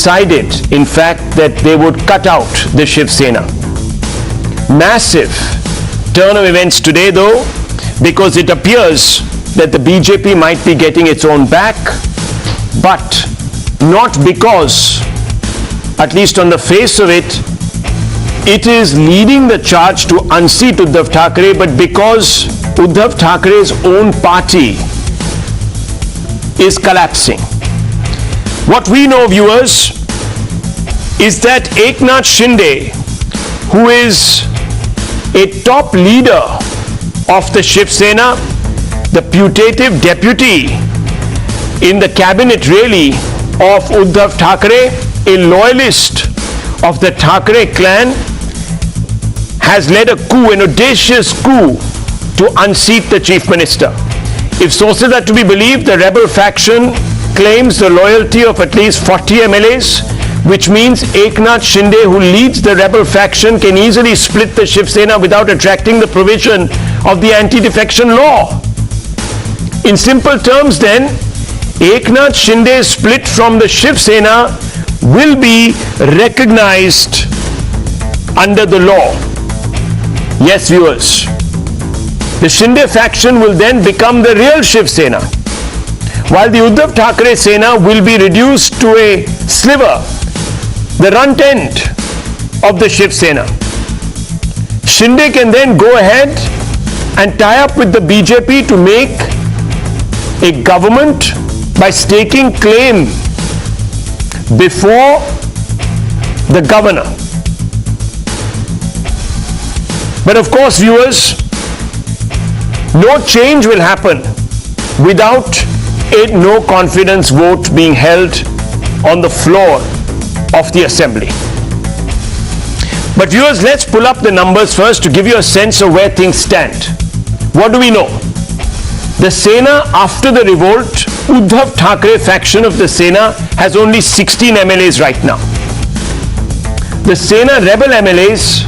decided, in fact, that they would cut out the Shiv Sena. Massive turn of events today, though, because it appears that the BJP might be getting its own back, but not because, at least on the face of it, it is leading the charge to unseat Uddhav Thackeray, but because Uddhav Thackeray's own party is collapsing. What we know, viewers, is that Eknath Shinde, who is a top leader of the Shiv Sena, the putative deputy in the cabinet really of Uddhav Thackeray, a loyalist of the Thackeray clan, has led a coup, an audacious coup, to unseat the chief minister. If sources are to be believed, the rebel faction claims the loyalty of at least 40 MLAs, which means Eknath Shinde, who leads the rebel faction, can easily split the Shiv Sena without attracting the provision of the anti-defection law. In simple terms then, Eknath Shinde's split from the Shiv Sena will be recognized under the law. Yes, viewers, the Shinde faction will then become the real Shiv Sena, while the Uddhav Thackeray Sena will be reduced to a sliver, the runt end of the Shiv Sena. Shinde can then go ahead and tie up with the BJP to make a government by staking claim before the governor. But of course, viewers, no change will happen without a no confidence vote being held on the floor of the assembly. But viewers, let's pull up the numbers first to give you a sense of where things stand. What do we know? The Sena, after the revolt, Uddhav Thackeray faction of the Sena has only 16 MLAs right now. The Sena rebel MLAs,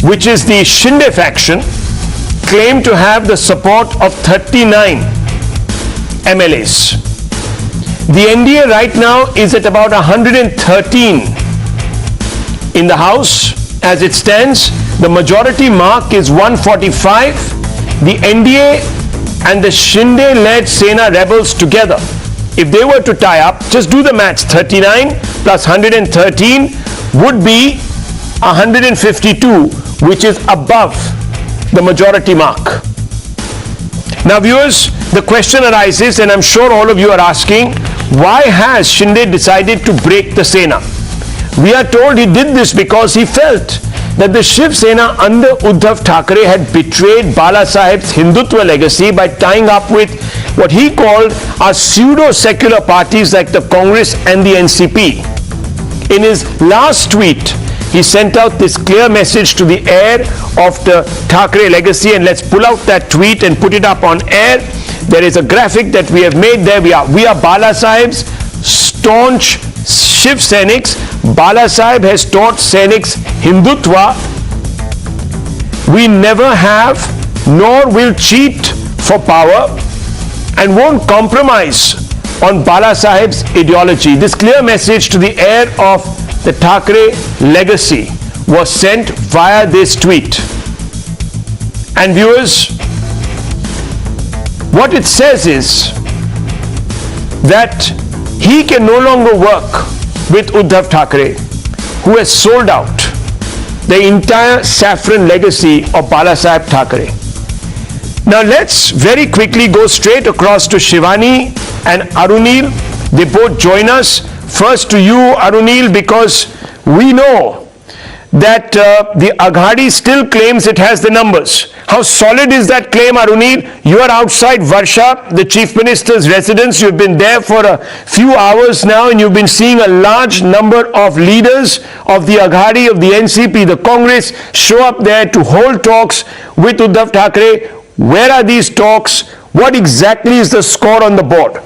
which is the Shinde faction, claim to have the support of 39 MLAs. The NDA right now is at about 113 in the House. As it stands, the majority mark is 145. The NDA and the Shinde-led Sena rebels together, if they were to tie up, just do the maths, 39 plus 113 would be 152, which is above the majority mark. Now viewers, the question arises, and I'm sure all of you are asking, why has Shinde decided to break the Sena? We are told he did this because he felt that the Shiv Sena under Uddhav Thackeray had betrayed Bala Saheb's Hindutva legacy by tying up with what he called are pseudo-secular parties like the Congress and the NCP. In his last tweet, he sent out this clear message to the heir of the Thackeray legacy, and let's pull out that tweet and put it up on air. There is a graphic that we have made there. We are Bala Saheb's staunch Shiv Sainiks. Bala Saheb has taught Sainiks Hindutva. We never have nor will cheat for power and won't compromise on Bala Saheb's ideology. This clear message to the heir of the Thackeray legacy was sent via this tweet. And viewers, what it says is that he can no longer work with Uddhav Thackeray, who has sold out the entire saffron legacy of Bala Saheb Thackeray. Now let's very quickly go straight across to Shivani and Arunil. They both join us. First to you, Arunil, because we know that the Aghadi still claims it has the numbers. How solid is that claim, Arunil? You are outside Varsha, the Chief Minister's residence. You've been there for a few hours now, and you've been seeing a large number of leaders of the Aghadi, of the NCP, the Congress, show up there to hold talks with Uddhav Thackeray. Where are these talks? What exactly is the score on the board?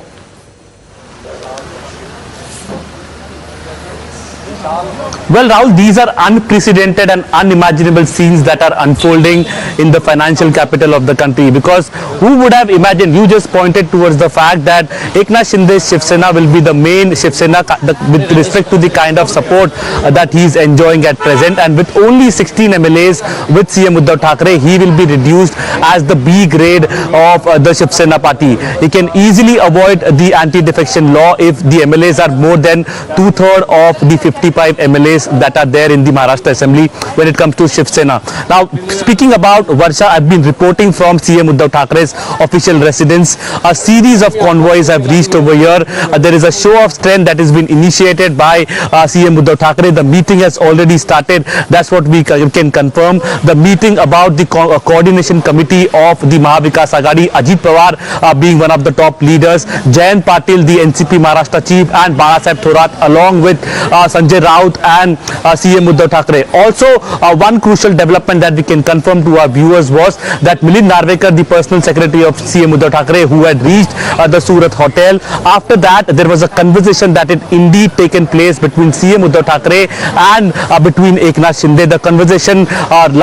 Well, Rahul, these are unprecedented and unimaginable scenes that are unfolding in the financial capital of the country, because who would have imagined? You just pointed towards the fact that Eknath Shinde's Shiv Sena will be the main Shiv Sena with respect to the kind of support that he is enjoying at present, and with only 16 MLAs with CM Uddhav Thackeray, he will be reduced as the B grade of the Shiv Sena party. He can easily avoid the anti-defection law if the MLAs are more than 2/3 of the 55 MLAs that are there in the Maharashtra Assembly when it comes to Shiv Sena. Now, speaking about Varsha, I've been reporting from CM Uddhav Thackeray's official residence. A series of convoys have reached over here. There is a show of strength that has been initiated by CM Uddhav Thackeray. The meeting has already started. That's what we can confirm. The meeting about the coordination committee of the Mahavikas Aghadi, Ajit Pawar being one of the top leaders, Jayant Patil, the NCP Maharashtra chief, and Balasaheb Thorat, along with Sanjay Raut and CM Uddhav Thackeray. Also, one crucial development that we can confirm to our viewers was that Milind Narvekar, the personal secretary of CM Uddhav Thackeray, who had reached the Surat hotel. After that, there was a conversation that had indeed taken place between CM Uddhav Thackeray and between Eknath Shinde. The conversation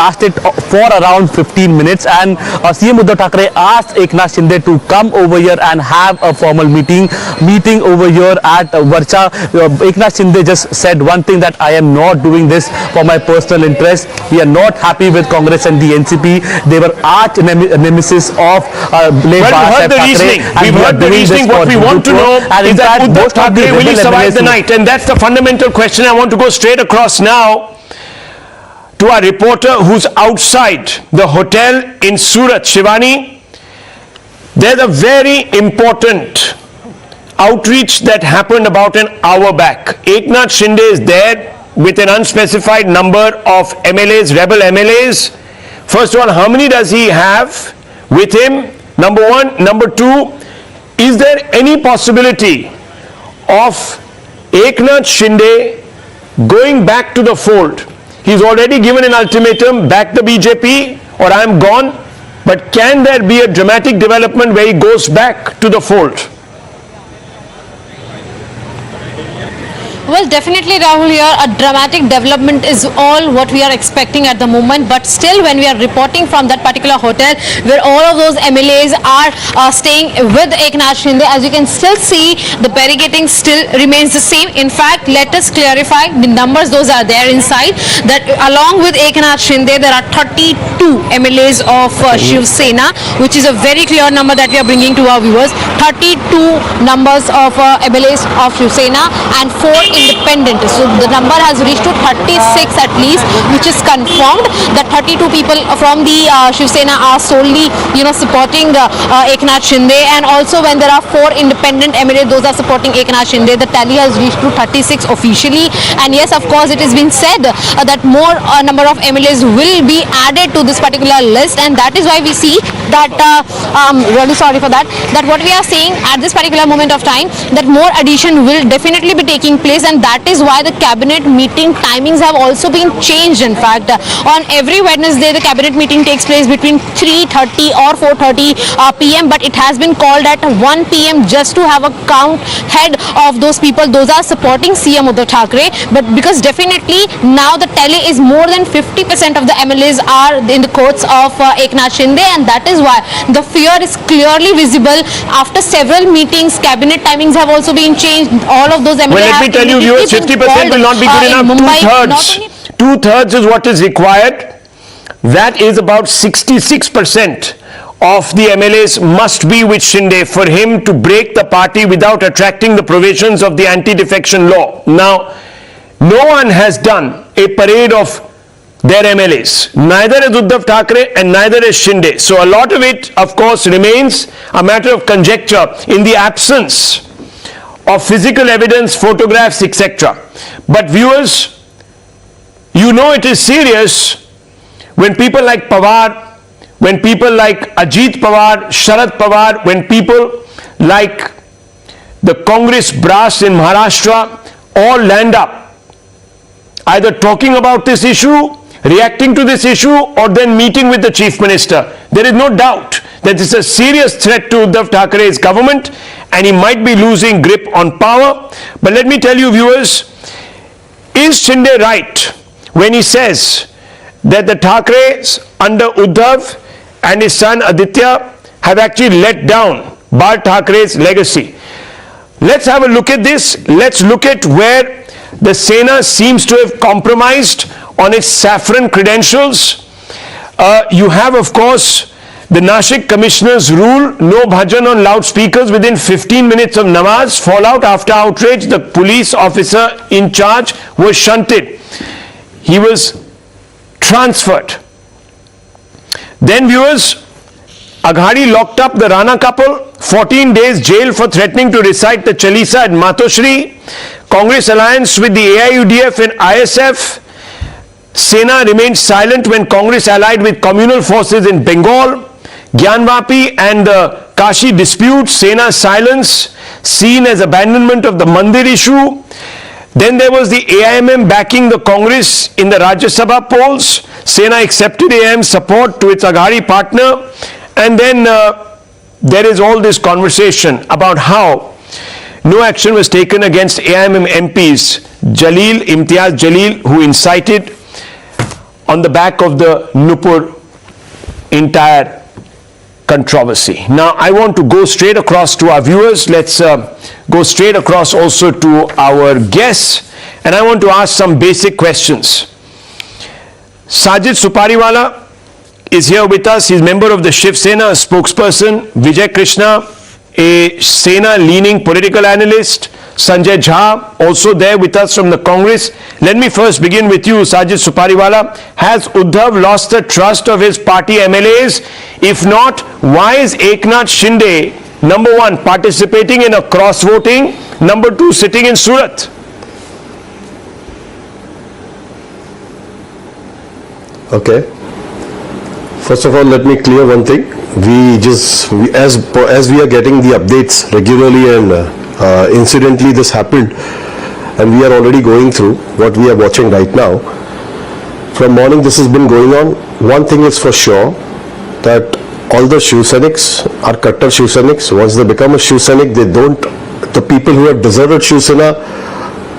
lasted for around 15 minutes, and CM Uddhav Thackeray asked Eknath Shinde to come over here and have a formal meeting over here at Varsha. Eknath Shinde just said one thing, that I am not doing this for my personal interest. We are not happy with Congress and the NCP. They were arch nemesis of We've heard the reasoning. We've heard the reasoning. What we want to know is that Uddhav Thackeray, will he survive the night? And that's the fundamental question. I want to go straight across now to our reporter who's outside the hotel in Surat. Shivani, there's a very important outreach that happened about an hour back. Eknath Shinde is there with an unspecified number of MLAs, rebel MLAs. First of all, how many does he have with him? Number one. Number two, is there any possibility of Eknath Shinde going back to the fold? He's already given an ultimatum, back the BJP or I'm gone. But can there be a dramatic development where he goes back to the fold? Well, definitely, Rahul, here a dramatic development is all what we are expecting at the moment. But still, when we are reporting from that particular hotel where all of those MLAs are staying with Eknath Shinde, as you can still see, the barricading still remains the same. In fact, let us clarify the numbers. Those are there inside. That along with Eknath Shinde, there are 32 MLAs of Shiv Sena, which is a very clear number that we are bringing to our viewers. 32 numbers of MLAs of Shiv Sena and 4 independent. So the number has reached to 36 at least, which is confirmed that 32 people from the Shiv Sena are solely, supporting Eknath Shinde, and also when there are 4 independent MLAs, those are supporting Eknath Shinde. The tally has reached to 36 officially, and yes, of course, it has been said that more number of MLAs will be added to this particular list, and that is why we see that I'm really sorry for that. That what we are saying at this particular moment of time, that more addition will definitely be taking place. And that is why the cabinet meeting timings have also been changed. In fact, on every Wednesday the cabinet meeting takes place between 3:30 or 4:30 p.m. but it has been called at 1 p.m. just to have a count head of those people. Those are supporting CM Uddhav Thackeray, but because definitely now the tally is more than 50% of the MLAs are in the courts of Eknath Shinde, and that is why the fear is clearly visible. After several meetings, cabinet timings have also been changed. All of those MLAs let me tell you, viewers, 50% will not be good enough. Two-thirds is what is required. That is about 66% of the MLAs must be with Shinde for him to break the party without attracting the provisions of the anti-defection law. Now, no one has done a parade of their MLAs. Neither is Uddhav Thackeray and neither is Shinde. So a lot of it, of course, remains a matter of conjecture in the absence of physical evidence, photographs, etc. But viewers, it is serious when people like Pawar, when people like Ajit Pawar, Sharad Pawar, when people like the Congress brass in Maharashtra all land up either talking about this issue, reacting to this issue, or then meeting with the Chief Minister. There is no doubt that this is a serious threat to Uddhav Thackeray's government, and he might be losing grip on power. But let me tell you, viewers, is Shinde right when he says that the Thakres under Uddhav and his son Aditya have actually let down Bal Thakre's legacy? Let's have a look at this. Let's look at where the Sena seems to have compromised on its saffron credentials. You have, of course, the Nashik Commissioner's rule, no bhajan on loudspeakers within 15 minutes of namaz. Fallout after outrage, the police officer in charge was shunted. He was transferred. Then viewers, Aghadi locked up the Rana couple, 14 days jail for threatening to recite the Chalisa at Matoshri. Congress alliance with the AIUDF and ISF. Sena remained silent when Congress allied with communal forces in Bengal. Gyanvapi and the Kashi dispute, Sena's silence seen as abandonment of the Mandir issue. Then there was the AIMM backing the Congress in the Rajya Sabha polls. Sena accepted AIM's support to its Aghadi partner. And then there is all this conversation about how no action was taken against AIMM MPs Imtiaz Jalil, who incited on the back of the Nupur entire controversy. Now I want to go straight across to our viewers. Let's go straight across also to our guests, and I want to ask some basic questions. Sajid Supariwala is here with us. He's member of the Shiv Sena, a spokesperson. Vijay Krishna, a Sena-leaning political analyst. Sanjay Jha, also there with us from the Congress. Let me first begin with you, Sajid Supariwala. Has Uddhav lost the trust of his party MLAs? If not, why is Eknath Shinde, number one, participating in a cross-voting, number two, sitting in Surat? Okay. First of all, let me clear one thing. As we are getting the updates regularly and incidentally this happened, and we are already going through what we are watching right now. From morning this has been going on. One thing is for sure, that all the Shiv Sainiks are Kattar Shiv Sainiks. Once they become a Shiv Sainik, the people who have deserted Shiv Sena,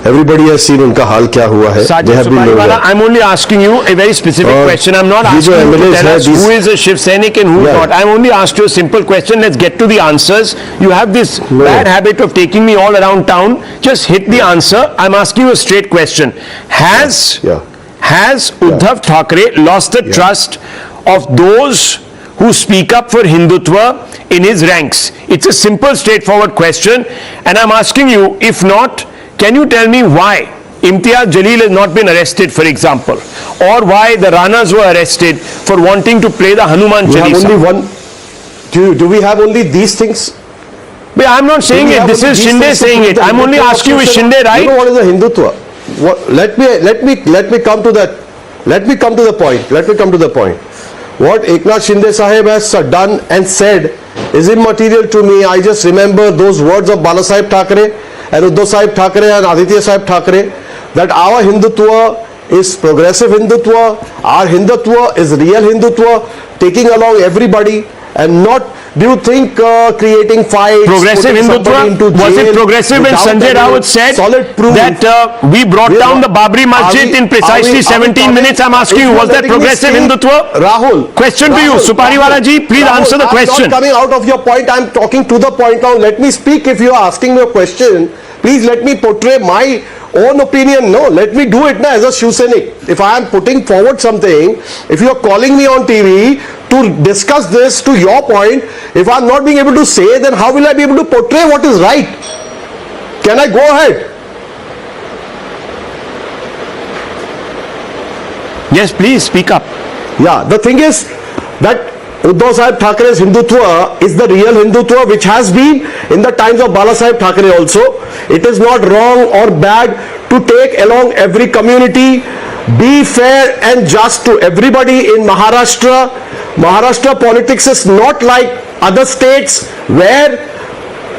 everybody has seen unka haal kya hua hai. Sajid Supariwala, I'm only asking you a very specific question. I'm not asking you to tell us who is a Shiv Sainik and who is not. I'm only asked you a simple question. Let's get to the answers. You have this bad habit of taking me all around town. Just hit the answer. I'm asking you a straight question. Has Uddhav Thackeray lost the trust of those who speak up for Hindutva in his ranks? It's a simple, straightforward question, and I'm asking you, if not, can you tell me why Imtiaz Jalil has not been arrested, for example, or why the Ranas were arrested for wanting to play the Hanuman Chalisa? Do we have only these things? But I'm not saying it. This is Shinde saying it. I'm only asking you, is Shinde right? You know what is a Hindutva? Let me come to that. Let me come to the point. What Eknath Shinde Sahib has done and said is immaterial to me. I just remember those words of Balasaheb Thackeray and Uddhav Sahib Thackeray and Aditya Sahib Thackeray, that our Hindutva is progressive Hindutva, our Hindutva is real Hindutva, taking along everybody, and not, do you think creating fights, progressive Hindutva? Was it progressive when Sanjay Raut said that we brought down the Babri Masjid in precisely 17 minutes? I'm asking you, was that progressive Hindutva? Rahul. Question to you, Supariwala ji, please answer the question. I'm not coming out of your point, I'm talking to the point now. Let me speak. If you are asking me a question, please let me portray my own opinion. No, let me do it now as a Shiv Sainik. If I am putting forward something, if you are calling me on TV to discuss this to your point, if I am not being able to say, then how will I be able to portray what is right? Can I go ahead? Yes, please speak up. Yeah, the thing is that Uddhav Sahib Thackeray's Hindutva is the real Hindutva, which has been in the times of Balasaheb Thackeray also. It is not wrong or bad to take along every community, be fair and just to everybody in Maharashtra. Maharashtra politics is not like other states where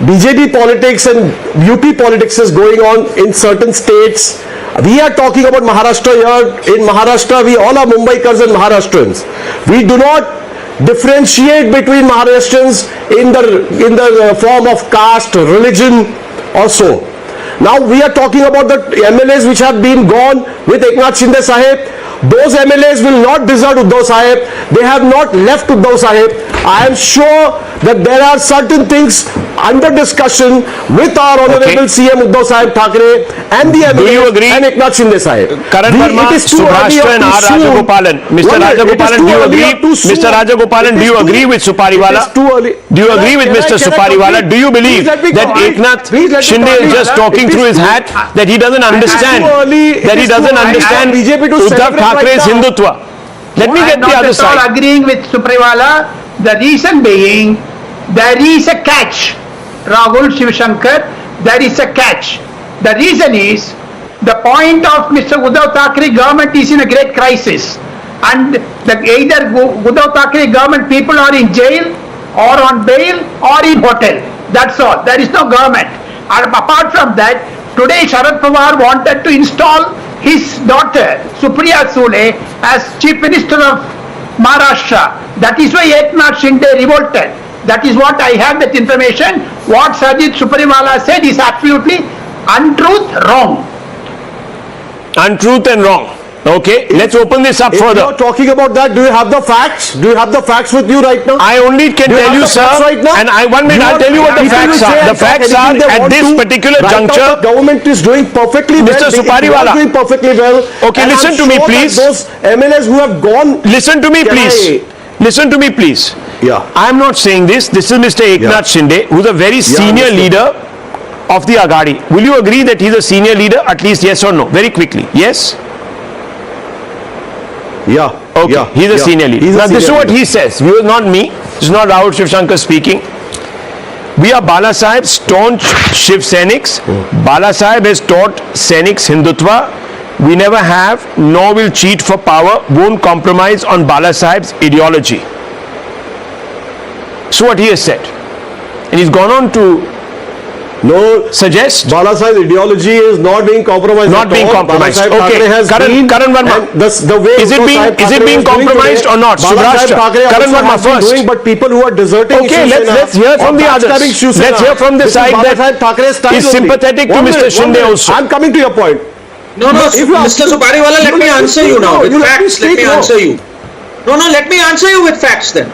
BJP politics and UP politics is going on in certain states. We are talking about Maharashtra here. In Maharashtra, we all are Mumbaikars and Maharashtrians. We do not differentiate between Maharashtrians in the form of caste, religion or so. Now we are talking about the MLAs which have been gone with Eknath Shinde Sahib. Those MLAs will not desert Uddhav Sahib. They have not left Uddhav Sahib. I am sure that there are certain things under discussion with our Honorable CM Uddhav Sahib Thackeray and the MLAs and Eknath Shinde Sahib. Karan Verma, Subhrashtra and R. Rajagopalan. Mr. Rajagopalan, do you agree? Mr. Rajagopalan, do you agree with Supariwala? Do you agree with Mr. Supariwala? Do you believe that Eknath Shinde is just talking through his hat, that he doesn't understand, Uddhav Thackre's Hindutva? Let me get the other side. I'm not at all agreeing with Supariwala. The reason being, there is a catch. Rahul Shivashankar, there is a catch. The reason is, the point of Mr. Uddhav Thackere government is in a great crisis. And either Uddhav Thackere government people are in jail, or on bail, or in hotel. That's all. There is no government. And apart from that, today Sharad Pawar wanted to install his daughter, Supriya Sule, as Chief Minister of Maharashtra. That is why Eknath Shinde revolted. That is what I have that information. What Sajid Supariwala said is absolutely untruth, wrong. Untruth and wrong. Okay, let's open this up further. If you are talking about that, do you have the facts? Do you have the facts with you right now? I only can tell you, sir, right now? and I'll tell you what the facts are. The facts are, at this particular juncture, the government is doing perfectly well. Mr. Supariwala, doing perfectly well. Okay, listen to me, please. Those MLAs who have gone. Listen to me, please. Listen to me, please. Yeah. I am not saying this. This is Mr. Eknath Shinde, who's a very senior leader of the Aghadi. Will you agree that he's a senior leader? At least yes or no? Very quickly. Yes? Yeah. Okay. Yeah. He's a senior leader. Now this is what he says. This is not me. This is not Rahul Shivashankar speaking. We are Bala Sahib's staunch Shiv Sainiks. Bala Sahib has taught Sainiks Hindutva. We never have, nor will cheat for power, won't compromise on Bala Sahib's ideology. So what he has said. And he's gone on to suggest Bala Sahib's ideology is not being compromised. Not being compromised. Okay. Karan Verma. The way is it being compromised or not? Subhrashtra. Karan Verma first. But people who are deserting. Okay, let's hear from the others. Let's hear from the side that is sympathetic to Mr. Shinde also. I'm coming to your point. No, Mr. Supariwala, let me answer you now with facts. Let me answer you. No, let me answer you with facts then.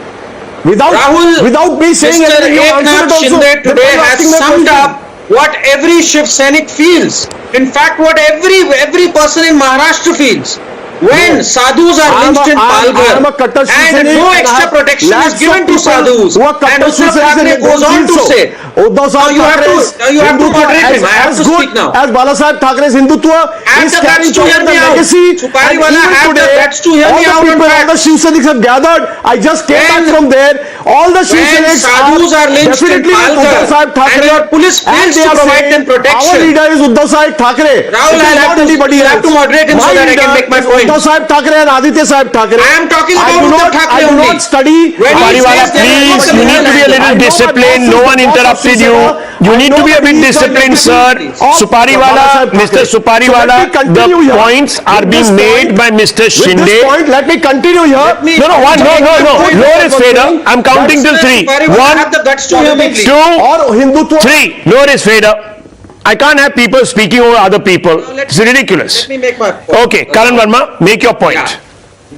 Without me saying Mr. anything, Eknath Shinde today has summed up what every Shiv Sainik feels. In fact, what every person in Maharashtra feels. When sadhus are lynched in Palghar and no extra protection is given to sadhus, and Uddhav Thackere goes on to say, now you have to moderate him. I have to speak now. As Bala Sahib Thackeray's Hindutva have the guts to hear me out. Supariwala have the guts to hear me out. All the people, all the Shiv Sainiks have gathered. I just came back from there. All the Shiv Sainiks sadhus are lynched in Palghar and your police fails to provide them protection. Our leader is Uddhav Sahib Thackeray. Rahul, I have to moderate him so that I can make my point. Uddhav Sahib Thackeray and Aditya Sahib Thackeray. I am talking about Uddhav Thackeray only. I do not study. Supariwala, please, you need to be a little disciplined. No one interrupted you. You need to be a bit disciplined, sir. Supariwala, Mr. Supariwala, the points are being made by Mr. Shinde. With this point, let me continue here. No. Lower is fader. I'm counting till 3. 1, 2, 3. Lower is fader. I can't have people speaking over other people. It's ridiculous. Let me make my point. Okay, Karan Verma, make your point. Yeah.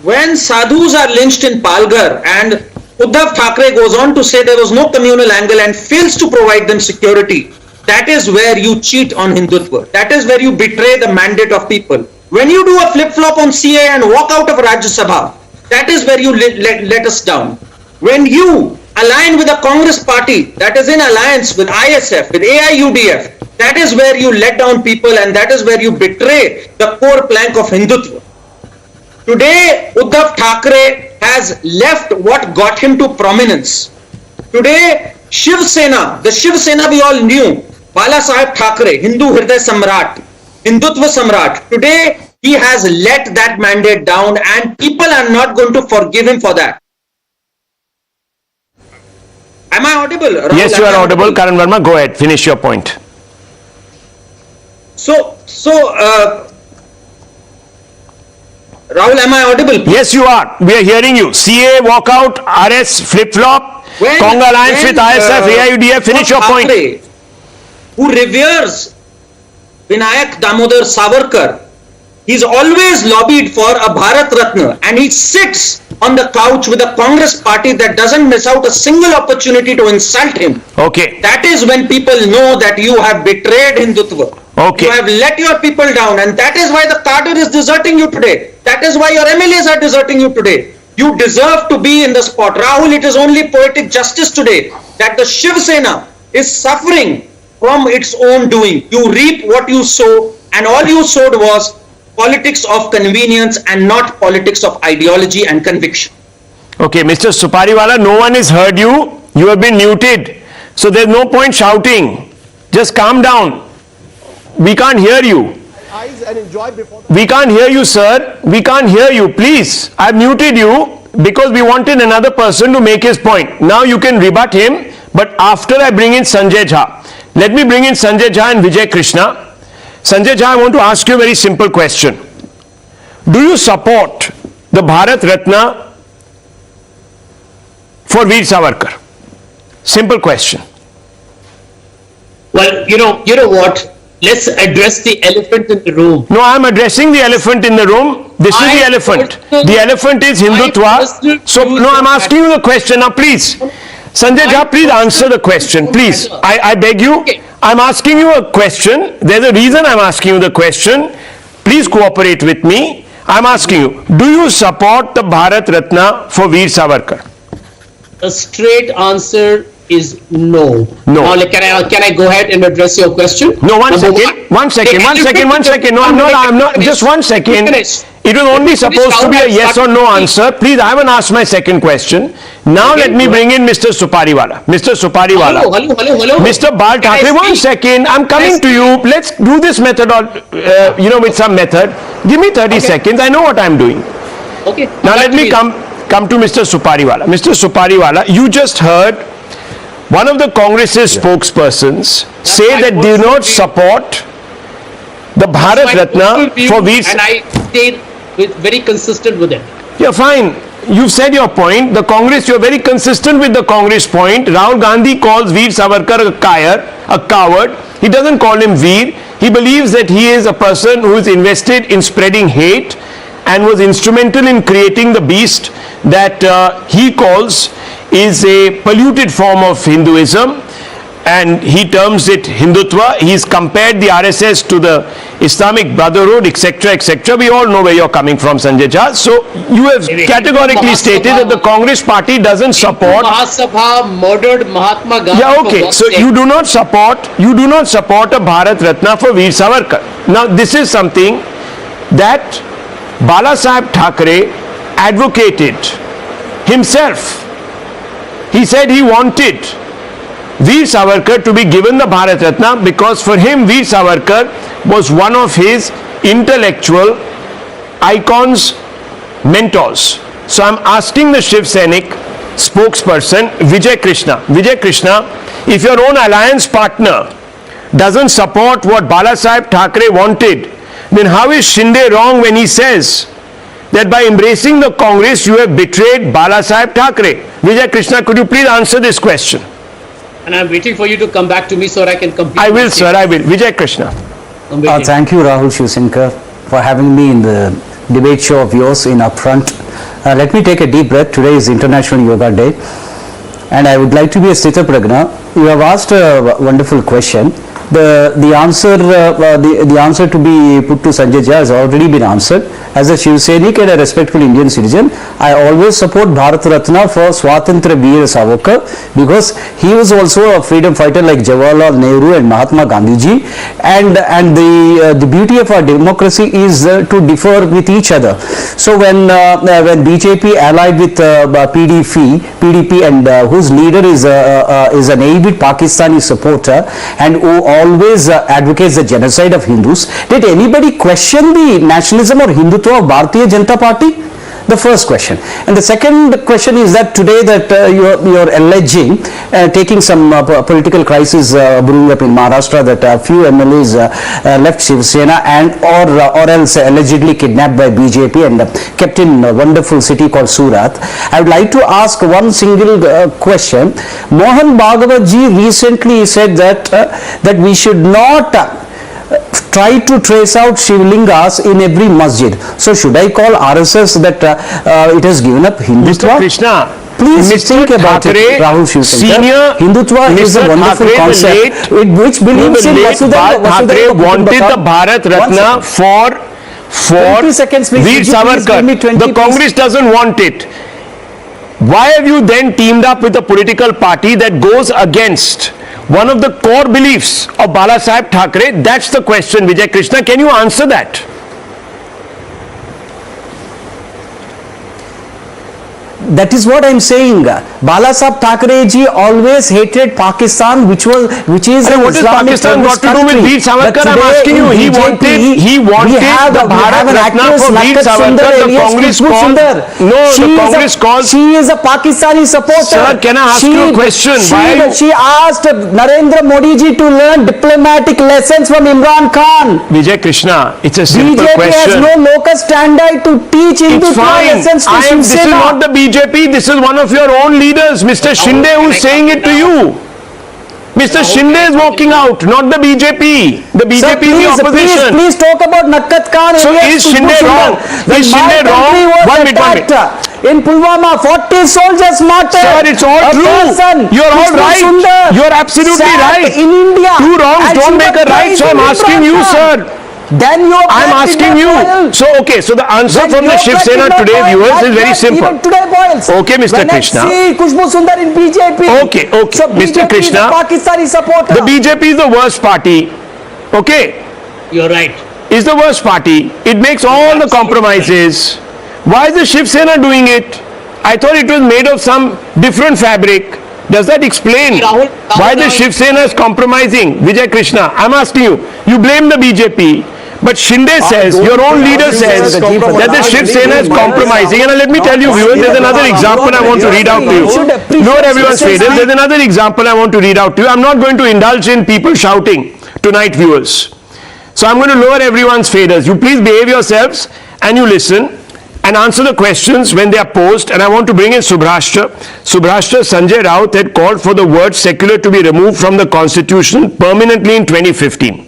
When sadhus are lynched in Palghar and Uddhav Thackere goes on to say there was no communal angle and fails to provide them security, that is where you cheat on Hindutva. That is where you betray the mandate of people. When you do a flip-flop on CA and walk out of Rajya Sabha, that is where you let us down. When you align with a Congress party that is in alliance with ISF, with AIUDF, that is where you let down people and that is where you betray the core plank of Hindutva. Today, Uddhav Thackere has left what got him to prominence. Today, Shiv Sena, the Shiv Sena we all knew, Bala Sahib Thackeray, Hindu Hriday Samrat, Hindutva Samrat, today he has let that mandate down and people are not going to forgive him for that. Am I audible? Rahul, yes, you are audible. Karan Verma, go ahead. Finish your point. Rahul, am I audible? Please? Yes, you are. We are hearing you. CA, walkout, RS, flip-flop, Conga alliance with ISF, AIUDF. Finish your point. Who reveres Vinayak Damodar Savarkar, he's always lobbied for a Bharat Ratna, and he sits on the couch with a Congress party that doesn't miss out a single opportunity to insult him. Okay. That is when people know that you have betrayed Hindutva. Okay. You have let your people down, and that is why the cadre is deserting you today. That is why your MLAs are deserting you today. You deserve to be in the spot. Rahul, it is only poetic justice today that the Shiv Sena is suffering from its own doing. You reap what you sow, and all you sowed was politics of convenience and not politics of ideology and conviction. Okay, Mr. Supariwala, no one has heard you. You have been muted. So there's no point shouting. Just calm down. We can't hear you. We can't hear you, sir. We can't hear you. Please, I've muted you because we wanted another person to make his point. Now you can rebut him, but after I bring in Sanjay Jha. Let me bring in Sanjay Jha and Vijay Krishna. Sanjay Jha, I want to ask you a very simple question. Do you support the Bharat Ratna for Veer Savarkar? Simple question. Well, you know what? Let's address the elephant in the room. No, I'm addressing the elephant in the room. This is the elephant. The elephant is Hindutva. So, no, I'm asking you the question now, please. Sanjay Jha, please answer the question, please. I beg you. I'm asking you a question. There's a reason I'm asking you the question. Please cooperate with me. I'm asking you, do you support the Bharat Ratna for Veer Savarkar? A straight answer is no. No. Now, can I go ahead and address your question? No, one Number second. One second. No, I'm not. Just 1 second. Finish. It was only supposed to be a yes or no answer. Please, I haven't asked my second question. Now let me bring in Mr. Supariwala. Mr. Supariwala. Hello. Mr. Bal Thackeray, 1 second. I'm coming to you. Let's do this method, with some method. Give me 30 seconds. I know what I'm doing. Okay. Now let me come to Mr. Supariwala. Mr. Supariwala, you just heard one of the Congress's spokespersons say that they do not support the Bharat Ratna for Veer. And I stayed very consistent with it. You're fine. You've said your point. The Congress, you're very consistent with the Congress point. Rahul Gandhi calls Veer Savarkar a coward. He doesn't call him Veer. He believes that he is a person who is invested in spreading hate and was instrumental in creating the beast that he calls is a polluted form of Hinduism, and he terms it Hindutva. He's compared the RSS to the Islamic Brotherhood, etc., etc. We all know where you're coming from, Sanjay Jha. So you have categorically stated that the Congress party doesn't support. Mahasabha murdered Mahatma Gandhi. Yeah, okay. So you do not support a Bharat Ratna for Veer Savarkar. Now this is something that Balasaheb Thackeray advocated himself. He said he wanted Veer Savarkar to be given the Bharat Ratna because for him Veer Savarkar was one of his intellectual icons, mentors. So I'm asking the Shiv Sainik spokesperson Vijay Krishna. Vijay Krishna, if your own alliance partner doesn't support what Balasaheb Thackeray wanted, then how is Shinde wrong when he says that by embracing the Congress you have betrayed Balasaheb Thackeray? Vijay Krishna, could you please answer this question? And I'm waiting for you to come back to me so I can complete. I will, sir, I will. Vijay Krishna. Thank you, Rahul Shivsankar, for having me in the debate show of yours in Upfront. Let me take a deep breath. Today is International Yoga Day, and I would like to be a Sthita Pragna. You have asked a wonderful question. The answer to be put to Sanjay Jha has already been answered. As a Shiv Sainik and a respectful Indian citizen, I always support Bharat Ratna for Swatantra Veer Savarkar because he was also a freedom fighter like Jawaharlal Nehru and Mahatma Gandhiji, and the beauty of our democracy is to differ with each other. So when BJP allied with PDP and whose leader is an avid Pakistani supporter and who always advocates the genocide of Hindus, did anybody question the nationalism or Hindutva of Bharatiya Janata Party? The first question. And the second question is that today that you're alleging, taking some political crisis brewing up in Maharashtra, that a few MLAs left Shiv Sena and or else allegedly kidnapped by BJP and kept in a wonderful city called Surat. I would like to ask one single question. Mohan Bhagavat ji recently said that we should not try to trace out Shivlingas in every masjid. So should I call RSS that it has given up Hindutva? Mr. Krishna, Please Mr. think about Thackeray, it, Rahul Shivsankar. senior Hindutva is a Mr. wonderful Thackeray, concept which believes in Bal Thackeray wanted the Bharat Ratna for 20 seconds, please. Veer Would you please give me 20, Savarkar. The please? Congress doesn't want it. Why have you then teamed up with a political party that goes against one of the core beliefs of Balasaheb Thackeray? That's the question, Vijay Krishna. Can you answer that? That is what I am saying. Balasaheb Thackeray ji always hated Pakistan, which is an what has Islamic Pakistan got to do with country. Veer Savarkar? But I'm today asking you. in He BJP, wanted the Bharat Ratna for Veer Savarkar. The Congress called. No, the Congress called. She is a Pakistani supporter. Sir, can I ask you a question? She asked Narendra Modi ji to learn diplomatic lessons from Imran Khan. Vijay Krishna, it's a simple BJP question. has no locus standi to teach It's Hindutva fine. lessons to This is Shiv not the BJP. This is one of your own leaders, Mr. Shinde, who's saying it to you. Mr. Shinde is walking out, not the BJP. The BJP is the opposition. Please talk about Nakkat Khan. So is Shinde wrong? Is Shinde wrong? 1 minute. In Pulwama, 40 soldiers martyred. Sir, it's all true. You're all right. You're absolutely right. In India. Two wrongs don't make a right. So I'm asking you, sir. Then I'm asking you. So, okay, so the answer from the Shiv Sena today viewers is very simple. Okay, Mr. Krishna. See Khushbu Sundar in BJP. Okay, So Mr. BJP Krishna. is a Pakistani supporter. The BJP is the worst party. Okay? You're right. Is the worst party. It makes all the compromises. Why is the Shiv Sena doing it? I thought it was made of some different fabric. Does that explain why the Shiv Sena is compromising? Vijay Krishna, I'm asking you. You blame the BJP. But Shinde says, your own leader says, that the Shiv Sena is compromising. And let me tell you, viewers, there's another example I want to read out to you. Lower everyone's fader. There's another example I want to read out to you. I'm not going to indulge in people shouting tonight, viewers. So I'm going to lower everyone's faders. You please behave yourselves and you listen and answer the questions when they are posed. And I want to bring in Subhrashtra. Subhrashtra, Sanjay Raut had called for the word secular to be removed from the constitution permanently in 2015.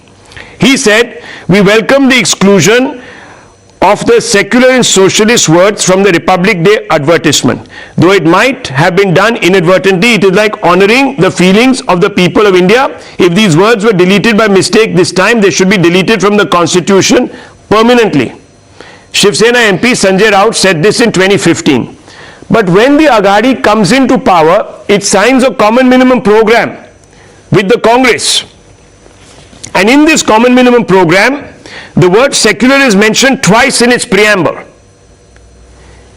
He said, we welcome the exclusion of the secular and socialist words from the Republic Day advertisement. Though it might have been done inadvertently, it is like honoring the feelings of the people of India. If these words were deleted by mistake this time, they should be deleted from the constitution permanently. Shiv Sena MP Sanjay Raut said this in 2015. But when the Aghadi comes into power, it signs a common minimum program with the Congress. And in this common minimum program, the word secular is mentioned twice in its preamble.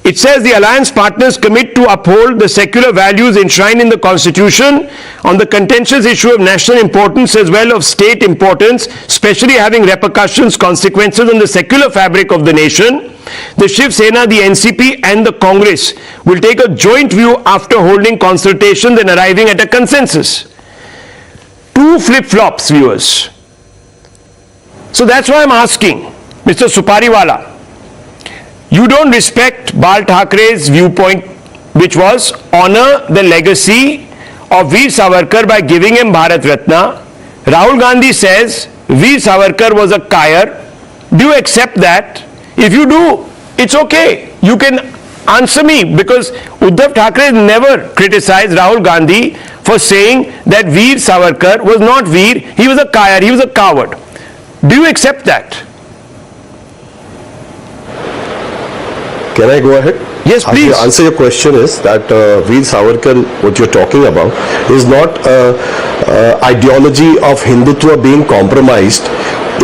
It says the alliance partners commit to uphold the secular values enshrined in the constitution on the contentious issue of national importance as well of state importance, especially having repercussions, consequences on the secular fabric of the nation. The Shiv Sena, the NCP and the Congress will take a joint view after holding consultations and arriving at a consensus. Two flip-flops, viewers. So that's why I'm asking, Mr. Supariwala, you don't respect Bal Thakray's viewpoint, which was honor the legacy of Veer Savarkar by giving him Bharat Ratna. Rahul Gandhi says Veer Savarkar was a Kair. Do you accept that? If you do, it's okay. You can answer me, because Uddhav Thackeray never criticized Rahul Gandhi for saying that Veer Savarkar was not Veer, he was a Kair, he was a coward. Do you accept that? Can I go ahead? Yes, please. The answer your question is that Veer Savarkar, what you're talking about, is not ideology of Hindutva being compromised.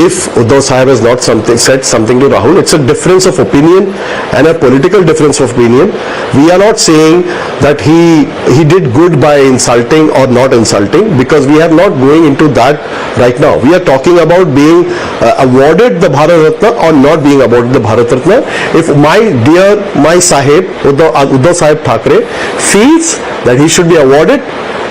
If Uddhav Sahib has not said something to Rahul, it's a difference of opinion and a political difference of opinion. We are not saying that he did good by insulting or not insulting, because we are not going into that right now. We are talking about being awarded the Bharat Ratna or not being awarded the Bharat Ratna. If my Sahib, Uddhav Sahib Thackeray, feels that he should be awarded,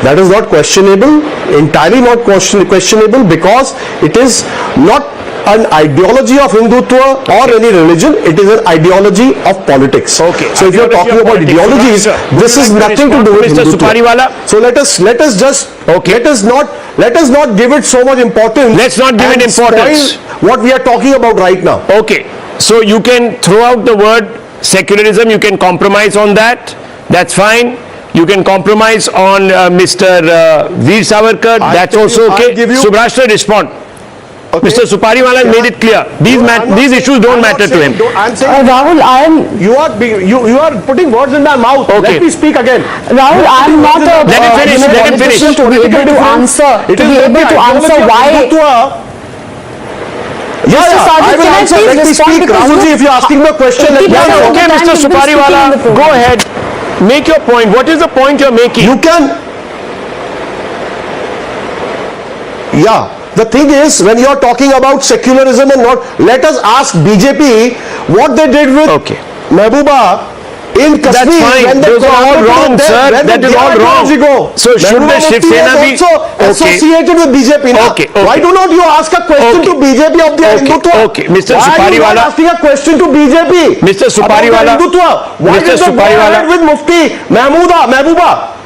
that is not questionable, entirely not questionable, because it is not an ideology of Hindutva or any religion, it is an ideology of politics. Okay. So if you are talking about ideologies, this is nothing to do with Mr. Hindutva. Supariwala? So let us just, let us not give it so much importance. Let's not give it importance. Spoil what we are talking about right now. Okay. So you can throw out the word secularism, you can compromise on that. That's fine. You can compromise on Mr. Veer Savarkar. That's also okay. Subhrashtra, respond. Okay. Mr. Supariwala has made it clear. These issues don't matter to him. Rahul, you are putting words in my mouth. Okay. Let me speak again. Rahul, I am not a politician to be able to answer why. I will answer. Let me speak. Rahulji, if you are asking me a question, let me answer. Okay, Mr. Supariwala, go ahead. Make your point. What is the point you're making? You can. Yeah. The thing is, when you are talking about secularism and not, let us ask BJP what they did with Mehbooba in Kashmir. That's fine. Those are all wrong, sir. That is all wrong. So Shinde Shiv Sena be associated with BJP. Okay. Why do not you ask a question to BJP of the Hindutva? Okay. Mr. Supariwala. Why are you not asking a question to BJP? Mr. Supariwala. Why did they go ahead with Mufti Mehbooba?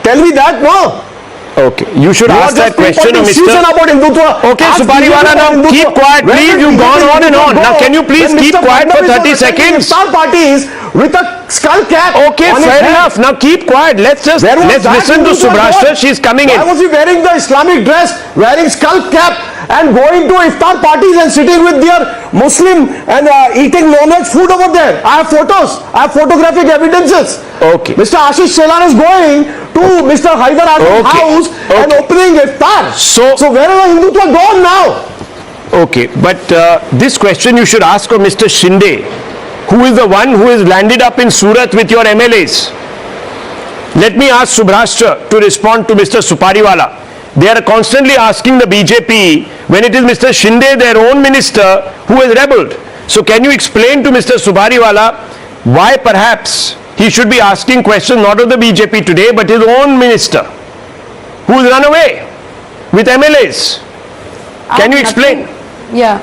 Tell me that, no? Okay, you should ask that question of Mr. Okay, Supariwala, now keep quiet, please. You've gone on and on. Now, can you please keep quiet for 30 seconds? Parties with a skull cap. Okay, fair enough. Now keep quiet. Let's listen to Subhrashtra. She's coming in. Why was he wearing the Islamic dress, wearing skull cap, and going to iftar parties and sitting with their Muslim and eating non-veg food over there? I have photos. I have photographic evidences. Okay. Mr. Ashish Shelan is going to Mr. Haidar Azam's house and opening iftar. So where are the Hindutva gone now? Okay, but this question you should ask of Mr. Shinde, who is the one who has landed up in Surat with your MLAs. Let me ask Subhrashtra to respond to Mr. Supariwala. They are constantly asking the BJP when it is Mr. Shinde, their own minister, who has rebelled. So can you explain to Mr. Supariwala why perhaps he should be asking questions not of the BJP today but his own minister who has run away with MLAs? Can you explain? Yeah.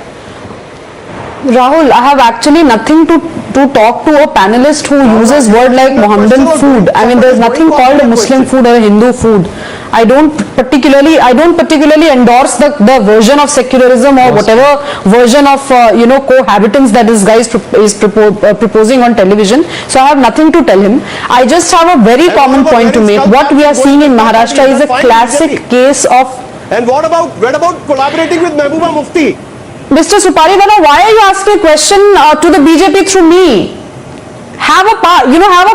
Rahul, I have actually nothing to talk to a panelist who uses word like Mohammedan food. I mean, there's nothing called a Muslim food or a Hindu food. I don't particularly endorse the version of secularism or whatever version of cohabitance that this guy is proposing on television. So I have nothing to tell him. I just have a very common point to make. What we are seeing in Maharashtra is a classic case of. And what about collaborating with Mehbooba Mufti? Mr. Supariwala, why are you asking a question to the BJP through me? Have a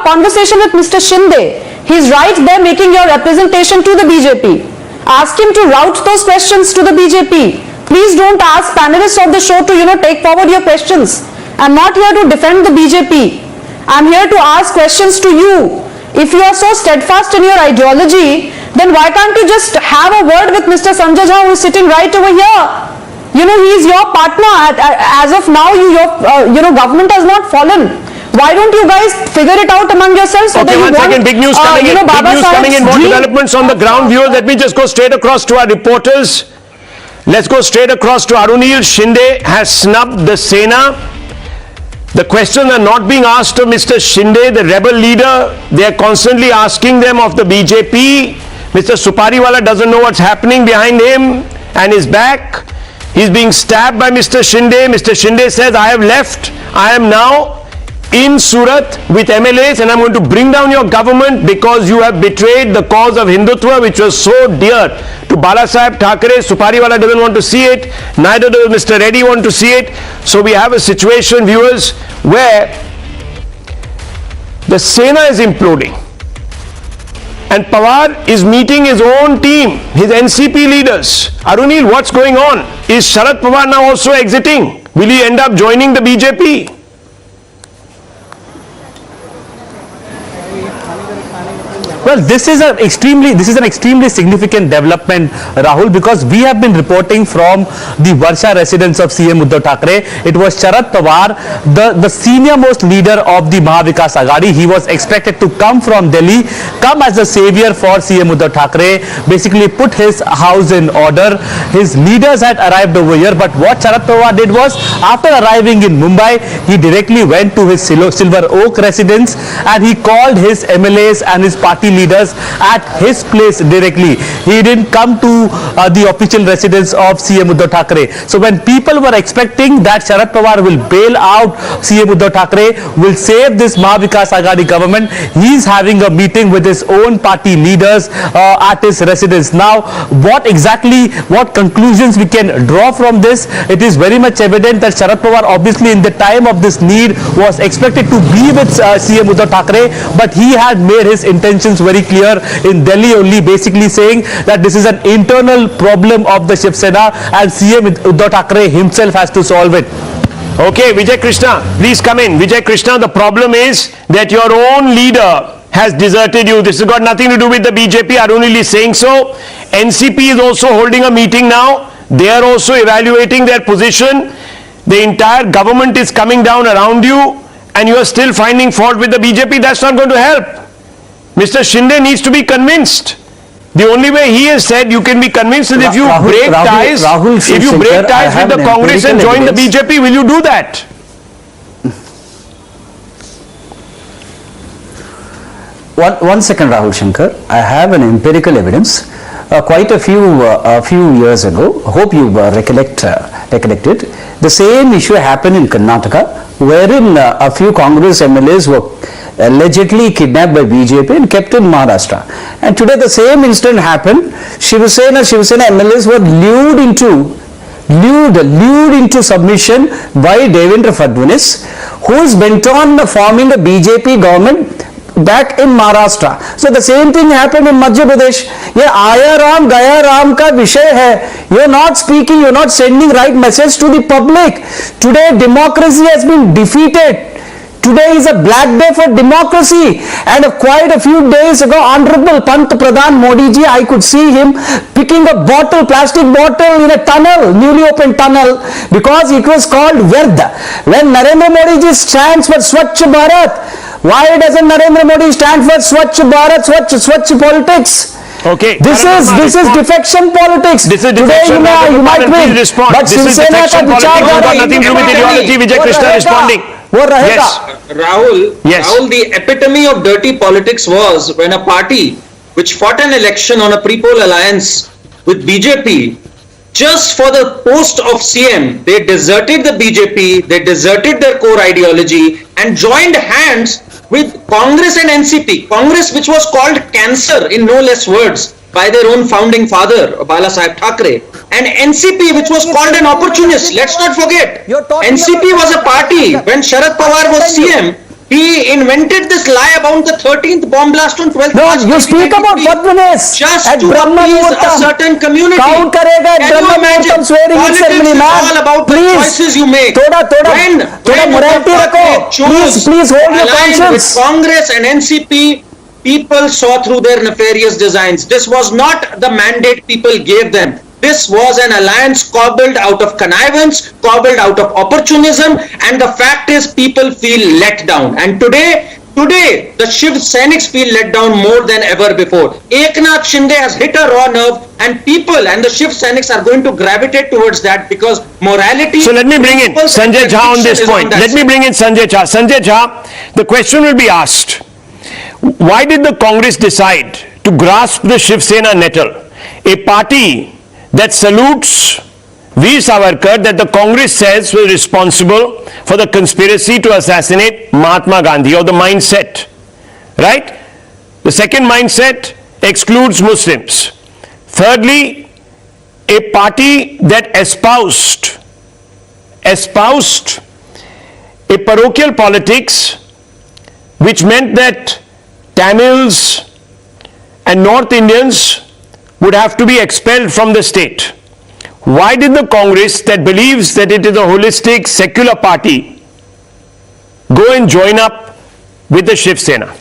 conversation with Mr. Shinde. He's right there making your representation to the BJP. Ask him to route those questions to the BJP. Please don't ask panelists of the show to take forward your questions. I'm not here to defend the BJP. I'm here to ask questions to you. If you are so steadfast in your ideology, then why can't you just have a word with Mr. Sanjay Jha, who is sitting right over here? He is your partner. As of now, your government has not fallen. Why don't you guys figure it out among yourselves? Okay, one second. Big news coming in. Big news coming in. More developments on the ground. Viewers, let me just go straight across to our reporters. Let's go straight across to Arunil. Shinde has snubbed the Sena. The questions are not being asked of Mr. Shinde, the rebel leader. They are constantly asking them of the BJP. Mr. Supariwala doesn't know what's happening behind him and his back. He's being stabbed by Mr. Shinde. Mr. Shinde says, I have left. I am now in Surat with MLAs and I'm going to bring down your government because you have betrayed the cause of Hindutva, which was so dear to Balasaheb Thackeray. Supariwala doesn't want to see it. Neither does Mr. Reddy want to see it. So we have a situation, viewers, where the Sena is imploding. And Pawar is meeting his own team, his NCP leaders. Arunil, what's going on? Is Sharad Pawar now also exiting? Will he end up joining the BJP? Well, this is an extremely significant development, Rahul, because we have been reporting from the Varsha residence of CM Uddhav Thackeray. It was Sharad Pawar, the senior most leader of the Mahavikas Aghadi. He was expected to come from Delhi, come as a savior for CM Uddhav Thackeray, basically put his house in order. His leaders had arrived over here, but what Sharad Pawar did was, after arriving in Mumbai, he directly went to his Silver Oak residence and he called his MLAs and his party leaders at his place directly. He didn't come to the official residence of CM Uddhav Thackeray. So when people were expecting that Sharad Pawar will bail out CM Uddhav Thackeray, will save this Mahavikas Aghadi government, he's having a meeting with his own party leaders at his residence. Now, what conclusions we can draw from this? It is very much evident that Sharad Pawar, obviously in the time of this need, was expected to be with CM Uddhav Thackeray, but he had made his intentions very clear in Delhi only, basically saying that this is an internal problem of the Shiv Sena and CM Uddhav Thackeray himself has to solve it. Okay, Vijay Krishna, please come in. Vijay Krishna, the problem is that your own leader has deserted you. This has got nothing to do with the BJP. I'm only saying so. NCP is also holding a meeting now. They are also evaluating their position. The entire government is coming down around you and you are still finding fault with the BJP. That's not going to help. Mr. Shinde needs to be convinced. The only way he has said you can be convinced is if you break ties with the Congress and join the BJP, will you do that? One second, Rahul Shankar. I have an empirical evidence. Quite a few years ago, hope you recollect it. The same issue happened in Karnataka, wherein a few Congress MLAs were allegedly kidnapped by BJP and kept in Maharashtra. And today the same incident happened. Shiv Sena MLAs were lured into submission by Devendra Fadnavis, who is bent on forming a BJP government back in Maharashtra. So the same thing happened in Madhya Pradesh. ये आया राम गया राम का विषय है. You're not speaking, you're not sending right message to the public. Today democracy has been defeated. Today is a black day for democracy, and quite a few days ago, Honorable Pant Pradhan Modi ji, I could see him picking a plastic bottle in a tunnel, newly opened tunnel, because it was called Vyartha. When Narendra Modi ji stands for Swachh Bharat, why doesn't Narendra Modi stand for Swachh Bharat, Swachh politics? Okay. This is defection politics. This is defection. Today you might win, but this is defection politics. It's got nothing to do with ideology. Vijay Krishna responding. Yes. Rahul, the epitome of dirty politics was when a party which fought an election on a pre-poll alliance with BJP, just for the post of CM, they deserted the BJP, they deserted their core ideology and joined hands with Congress and NCP. Congress, which was called cancer in no less words by their own founding father, Balasaheb Thackeray, and NCP, which was called an opportunist. Let's not forget, NCP was a party when Sharad Pawar was CM. He invented this lie about the 13th bomb blast on 12th March. No, you speak about Fadnavis just to appease a certain community. Can you imagine? Politics is all about the choices you make. When please hold your conscience. With Congress and NCP, people saw through their nefarious designs. This was not the mandate people gave them. This was an alliance cobbled out of connivance, cobbled out of opportunism, and the fact is people feel let down. And today the Shiv Sainiks feel let down more than ever before. Eknath Shinde has hit a raw nerve, and people and the Shiv Sainiks are going to gravitate towards that because morality... So let me bring in Sanjay Jha on this point. Let me bring in Sanjay Jha. Sanjay Jha, the question will be asked. Why did the Congress decide to grasp the Shiv Sena nettle? A party that salutes Veer Savarkar, that the Congress says was responsible for the conspiracy to assassinate Mahatma Gandhi, or the mindset, right? The second mindset excludes Muslims. Thirdly, a party that espoused a parochial politics, which meant that Tamils and North Indians would have to be expelled from the state. Why did the Congress, that believes that it is a holistic secular party, go and join up with the Shiv Sena?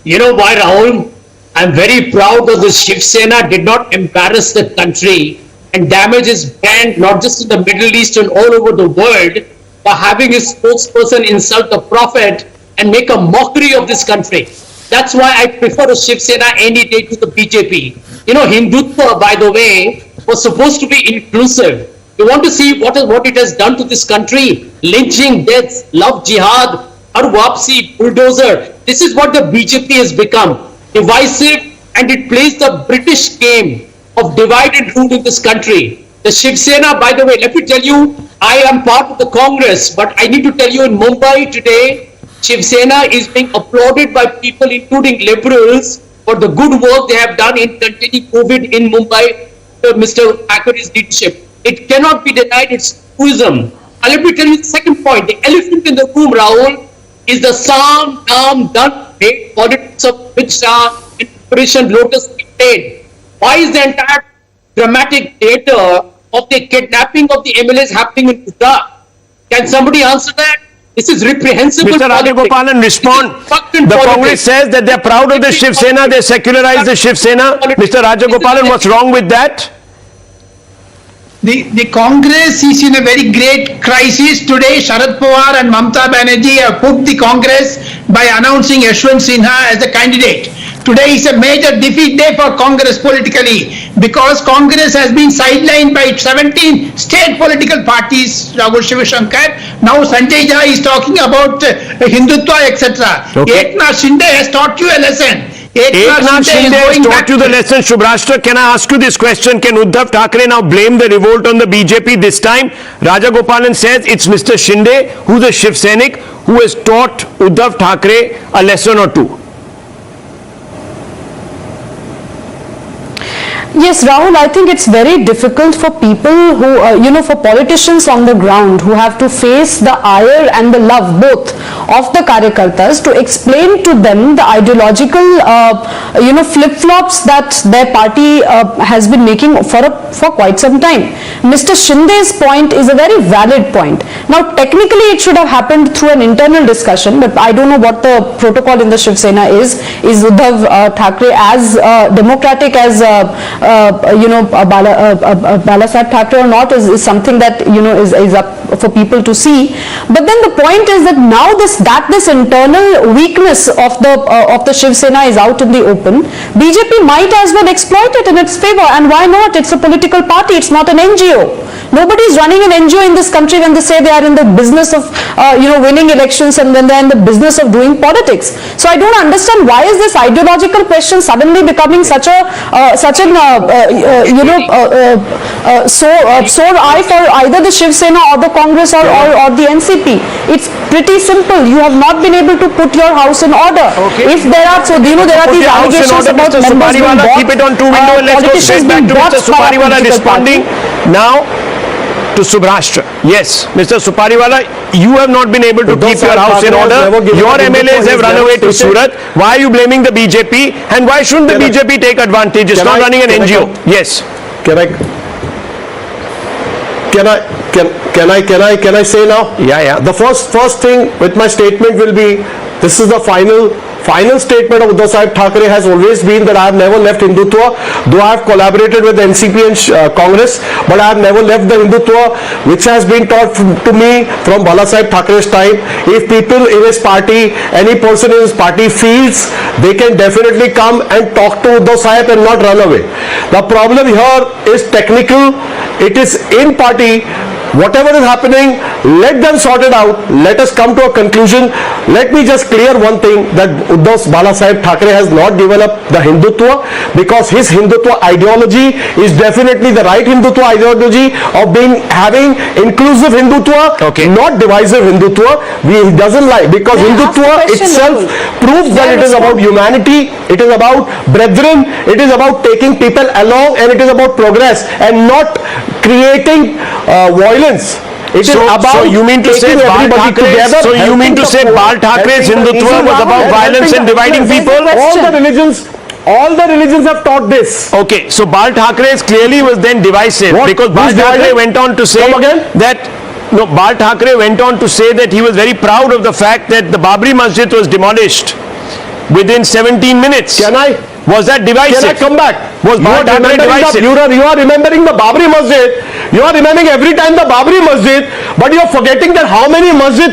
You know why, Rahul? I'm very proud that the Shiv Sena did not embarrass the country and damage its brand, not just in the Middle East and all over the world, by having his spokesperson insult the Prophet and make a mockery of this country. That's why I prefer the Shiv Sena any day to the BJP. You know, Hindutva, by the way, was supposed to be inclusive. You want to see what it has done to this country? Lynching, deaths, love jihad, Wapsi, bulldozer. This is what the BJP has become. Divisive, and it plays the British game of divide and rule in this country. The Shiv Sena, by the way, let me tell you, I am part of the Congress, but I need to tell you in Mumbai today, Shiv Sena is being applauded by people, including liberals, for the good work they have done in containing COVID in Mumbai, Mr. Thackeray's leadership. It cannot be denied, it's tourism. Now let me tell you the second point. The elephant in the room, Rahul, is the calm, done, made politics of Mitra and Operation Lotus State. Why is the entire dramatic theater of the kidnapping of the MLAs happening in Gujarat? Can somebody answer that? This is reprehensible. Mr. Rajagopalan, respond. The Congress says that they're proud of the Shiv Sena, they secularize the Shiv Sena. Mr. Rajagopalan, what's wrong with that? The Congress is in a very great crisis. Today, Sharad Pawar and Mamata Banerjee have put the Congress by announcing Yashwant Sinha as the candidate. Today is a major defeat day for Congress politically because Congress has been sidelined by 17 state political parties, Rahul Shivashankar. Now Sanjay Jha is talking about Hindutva, etc. Okay. Eknath Shinde has taught you a lesson. Eknath Shinde has taught you the lesson. Shubhrashtra, can I ask you this question? Can Uddhav Thackeray now blame the revolt on the BJP this time? Rajagopalan says it's Mr. Shinde, who's a Shiv Sainik, who has taught Uddhav Thackeray a lesson or two. Yes, Rahul, I think it's very difficult for people who, for politicians on the ground who have to face the ire and the love both of the Karyakartas to explain to them the ideological, flip-flops that their party has been making for quite some time. Mr. Shinde's point is a very valid point. Now, technically, it should have happened through an internal discussion, but I don't know what the protocol in the Shiv Sena is. Is Uddhav Thackeray as democratic as Balasaheb Thackeray or not is something that is up for people to see. But then the point is that now this internal weakness of the Shiv Sena is out in the open. BJP might as well exploit it in its favor, and why not? It's a political party. It's not an NGO. Nobody is running an NGO in this country when they say they are in the business of winning elections and when they are in the business of doing politics. So I don't understand why is this ideological question suddenly becoming such an sore eye for either the Shiv Sena or the Congress or the NCP. It's pretty simple. You have not been able to put your house in order. Okay. If there are these allegations about Mr. members being bought, keep it on 2 window and let's go straight back to Mr. Supariwala responding now to Subhrashtra. Yes, Mr. Supariwala, you have not been able to keep your house in order. Your MLAs have run away to Surat. Why are you blaming the BJP? And why shouldn't the BJP take advantage? It's not running an NGO. Yes. Can I say now? Yeah. The first thing with my statement will be, this is the final statement of Uddhav Sahib Thackeray has always been that I have never left Hindutva, though I have collaborated with the NCP and Congress, but I have never left the Hindutva which has been taught to me from Balasaheb Thackeray's time. If people in his party, any person in his party feels, they can definitely come and talk to Uddhav Sahib and not run away. The problem here is technical. It is in party. Whatever is happening, let them sort it out. Let us come to a conclusion. Let me just clear one thing, that Uddhav Balasaheb Thackeray has not given up the Hindutva because his Hindutva ideology is definitely the right Hindutva ideology of having inclusive Hindutva, not divisive Hindutva. He doesn't like, because Hindutva itself proves that it is about humanity, it is about brethren, it is about taking people along, and it is about progress and not creating violence. So you mean to say Bal Thakray's Hindutva was about violence and dividing people? All the religions have taught this. Okay, so Bal Thakray's clearly was then divisive because Bal Thackeray went on to say Bal Thackeray went on to say that he was very proud of the fact that the Babri Masjid was demolished within 17 minutes. Was that divisive? Can I come back? Was Bharat divisive? You are remembering the Babri Masjid. You are remembering every time the Babri Masjid, but you are forgetting that how many masjid,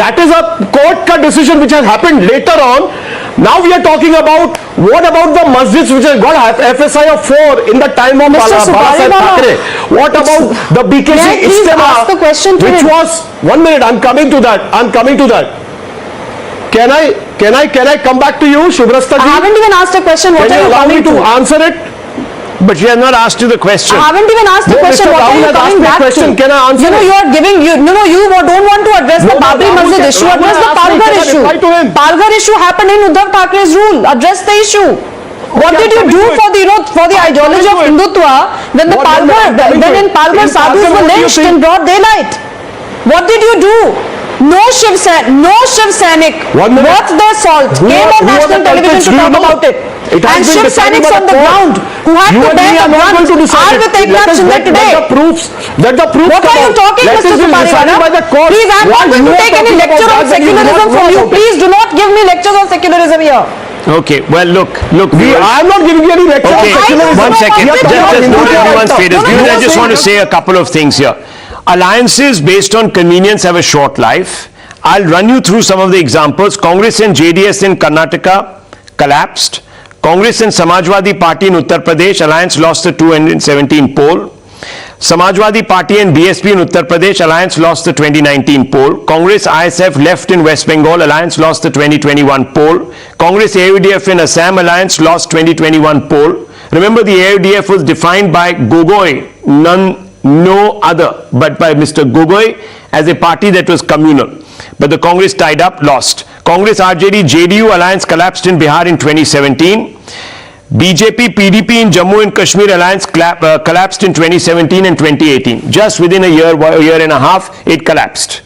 that is a court ka decision which has happened later on. Now we are talking about, what about the masjids which have got FSI of 4 in the time of Balasaheb Thackeray? What about the BKC Ijtema, which was, 1 minute, I'm coming to that. Can I come back to you, Shubrasta ji? I haven't even asked a question. What Can are you you allow me coming to to? answer it? But she has not asked you the question. I haven't even asked the question. Mr. What are Rahul you has coming asked me a back question. to? Can I answer You know, it? you are giving, you don't want to address the Babri Masjid issue. Address the Palghar issue. Palghar issue happened in Uddhav Thackeray's rule. Address the issue. What did you do for the ideology of Hindutva when in Palghar sadhus were lynched in broad daylight? What did you do? No Shiv Sainik worth their salt came on national television to talk about it. And Shiv Sainiks on the ground who had to bear the brunt are with Eknath Shinde today. Let the proofs What are you talking, Mr. Supariwala? Please, I am not going to take any lecture on secularism from you. Please do not give me lectures on secularism here. Okay, well, look. I am not giving you any lecture on Okay, secularism. 1 second. Just note everyone's status. I just want to say a couple of things here. Alliances based on convenience have a short life. I'll run you through some of the examples. Congress and JDS in Karnataka collapsed. Congress and Samajwadi Party in Uttar Pradesh, alliance lost the 2017 poll. Samajwadi Party and BSP in Uttar Pradesh, alliance lost the 2019 poll. Congress ISF left in West Bengal, alliance lost the 2021 poll. Congress AUDF in Assam, alliance lost 2021 poll. Remember, the AUDF was defined by Gogoi, no other but by Mr. Gogoi, as a party that was communal. But the Congress tied up, lost. Congress, RJD, JDU alliance collapsed in Bihar in 2017. BJP, PDP in Jammu and Kashmir alliance collapsed in 2017 and 2018. Just within a year and a half, it collapsed.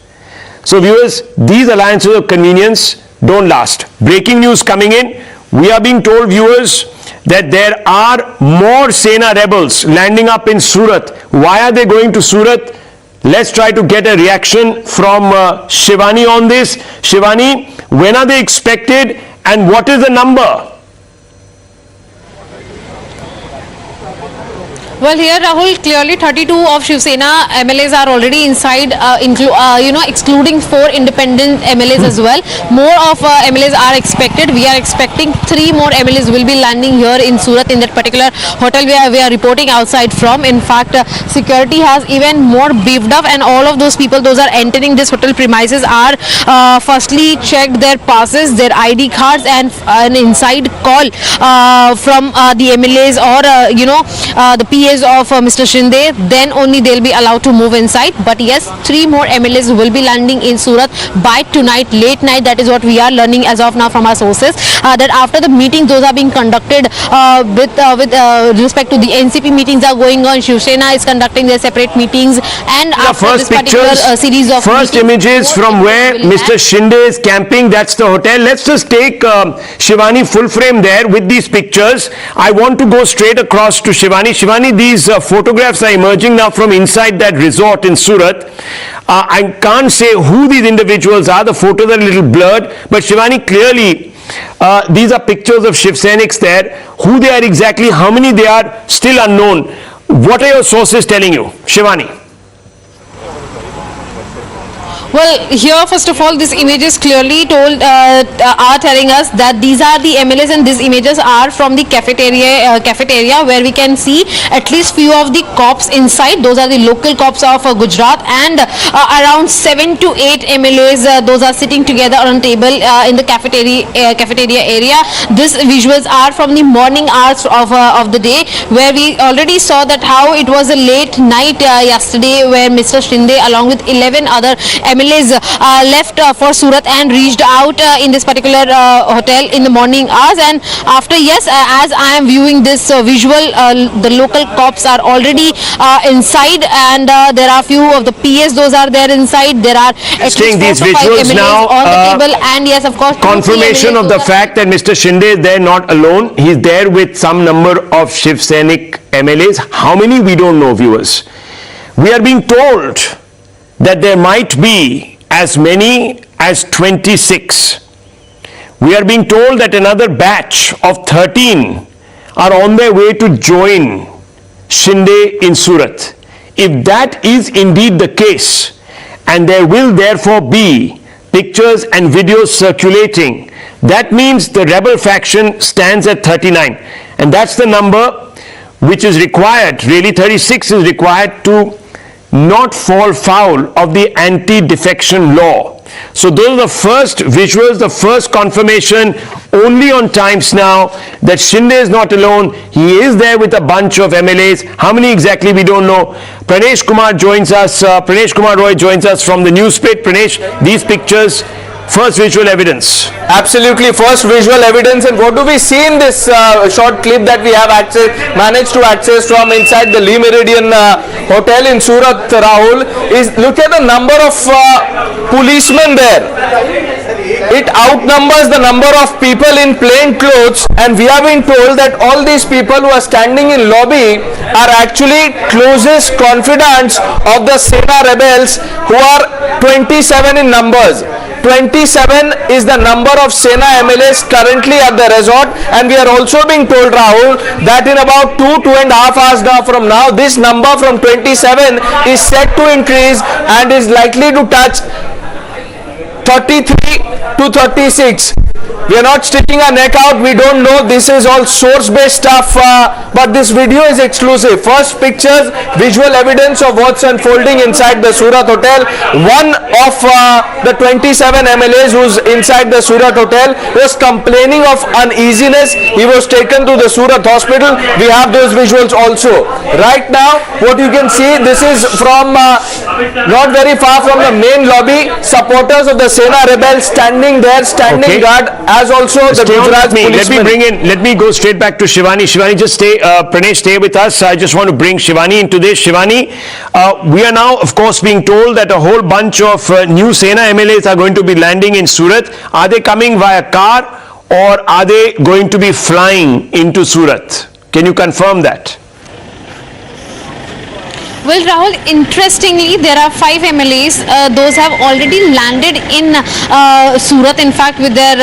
So viewers, these alliances of convenience don't last. Breaking news coming in. We are being told, viewers, that there are more Sena rebels landing up in Surat. Why are they going to Surat? Let's try to get a reaction from Shivani on this. Shivani, when are they expected and what is the number? Well, here, Rahul, clearly 32 of Shiv Sena MLAs are already inside, excluding 4 independent MLAs as well. More of MLAs are expected. We are expecting 3 more MLAs will be landing here in Surat, in that particular hotel where we are reporting outside from. In fact, security has even more beefed up, and all of those people, those are entering this hotel premises, are firstly checked their passes, their ID cards, and an inside call from the MLAs or the PAs of Mr. Shinde, then only they'll be allowed to move inside. But yes, 3 more MLAs will be landing in Surat by tonight, late night. That is what we are learning as of now from our sources, that after the meetings, those are being conducted with respect to the NCP meetings are going on. Shiv Sena is conducting their separate meetings, and after this particular series of images from where Mr. Shinde is camping, that's the hotel. Let's just take Shivani full frame there with these pictures. I want to go straight across to Shivani. Shivani, these photographs are emerging now from inside that resort in Surat. I can't say who these individuals are. The photos are a little blurred, but Shivani, clearly these are pictures of Shiv Sainiks there. Who they are exactly, how many they are, still unknown. What are your sources telling you, Shivani? Well, here first of all, these images clearly are telling us that these are the MLAs, and these images are from the cafeteria where we can see at least few of the cops inside. Those are the local cops of Gujarat, and around 7 to 8 MLAs. Those are sitting together on a table in the cafeteria area. These visuals are from the morning hours of the day, where we already saw that how it was a late night yesterday, where Mr. Shinde along with 11 other MLAs left for Surat and reached out in this particular hotel in the morning hours. And after, as I am viewing this visual, the local cops are already inside, and there are few of the PAs, those are there inside. There are at least 4 to 5 MLAs now on the table, and yes, of course, confirmation of the fact that Mr. Shinde is there, not alone. He's there with some number of Shiv Sainik MLAs. How many, we don't know, viewers. We are being told that there might be as many as 26. we are being told that another batch of 13 are on their way to join Shinde in Surat. If that is indeed the case, and there will therefore be pictures and videos circulating, that means the rebel faction stands at 39. And that's the number which is required, really 36 is required to not fall foul of the anti-defection law. So those are the first visuals, the first confirmation only on Times Now that Shinde is not alone. He is there with a bunch of MLAs. How many exactly we don't know. Pranesh Kumar joins us, Pranesh Kumar Roy joins us from the Newspate. Pranesh, these pictures, first visual evidence. Absolutely, first visual evidence. And what do we see in this short clip that we have managed to access from inside the Lee Meridian Hotel in Surat, Rahul, is look at the number of policemen there. It outnumbers the number of people in plain clothes, and we have been told that all these people who are standing in lobby are actually closest confidants of the Sena rebels, who are 27 in numbers. 27 is the number of Sena MLAs currently at the resort, and we are also being told, Rahul, that in about 2.5 hours now from now, this number from 27 is set to increase and is likely to touch 33 to 36. We are not sticking our neck out. We don't know. This is all source-based stuff, but this video is exclusive. First pictures, visual evidence of what's unfolding inside the Surat Hotel. One of the 27 MLAs who's inside the Surat Hotel was complaining of uneasiness. He was taken to the Surat hospital. We have those visuals also. Right now, what you can see, this is from not very far from the main lobby. Supporters of the Sena rebels standing there, standing guard, as also the Gujarat policemen. Let me go straight back to Shivani. Shivani, just stay, Pranesh, stay with us. I just want to bring Shivani into this. Shivani, we are now, of course, being told that a whole bunch of new Sena MLAs are going to be landing in Surat. Are they coming via car or are they going to be flying into Surat? Can you confirm that? Well, Rahul, interestingly, there are 5 MLAs. Those have already landed in Surat, in fact, with their,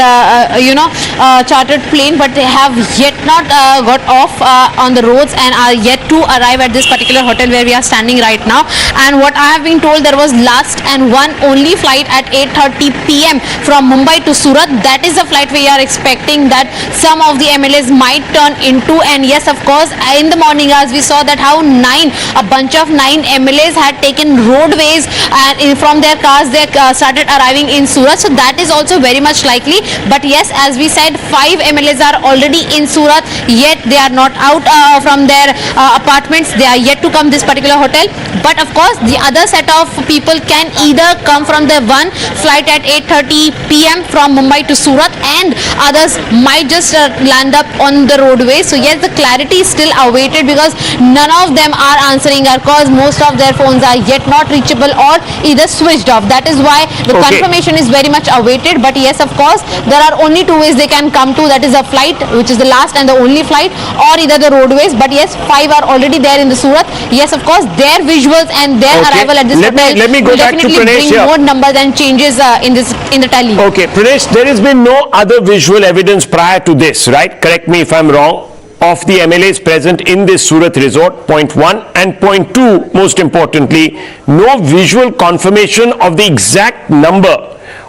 chartered plane, but they have yet not got off on the roads and are yet to arrive at this particular hotel where we are standing right now. And what I have been told, there was last and one only flight at 8:30 p.m. from Mumbai to Surat. That is the flight we are expecting that some of the MLAs might turn into. And yes, of course, in the morning hours, we saw that how a bunch of 9 MLAs had taken roadways and from their cars they started arriving in Surat. So that is also very much likely. But yes, as we said, 5 MLAs are already in Surat, yet they are not out from their apartments. They are yet to come this particular hotel. But of course, the other set of people can either come from the one flight at 8:30 p.m. from Mumbai to Surat, and others might just land up on the roadway. So yes, the clarity is still awaited because none of them are answering our calls. Most of their phones are yet not reachable or either switched off. That is why the confirmation is very much awaited. But yes, of course, there are only 2 ways they can come to. That is a flight, which is the last and the only flight, or either the roadways. But yes, 5 are already there in the Surat. Yes, of course, their visuals and their arrival at this hotel let me go back to Pranesh bring more numbers and changes in the tally. Okay, Pranesh, there has been no other visual evidence prior to this, right? Correct me if I'm wrong. Of the MLAs present in this Surat resort, point 1, and point 2, most importantly, no visual confirmation of the exact number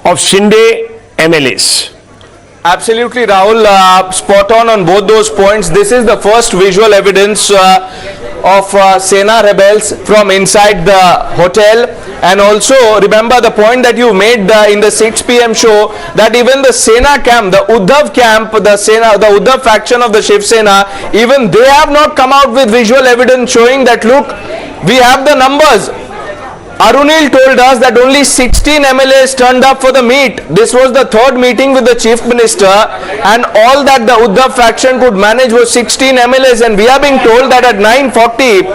of Shinde MLAs. Absolutely, Rahul, spot on both those points. This is the first visual evidence of Sena rebels from inside the hotel. And also remember the point that you made in the 6 p.m. show, that even the Sena camp, the Uddhav camp, the Uddhav faction of the Shiv Sena, even they have not come out with visual evidence showing that, look, we have the numbers. Arunil told us that only 16 MLAs turned up for the meet. This was the 3rd meeting with the Chief Minister, and all that the Uddhav faction could manage was 16 MLAs, and we are being told that at 9:40,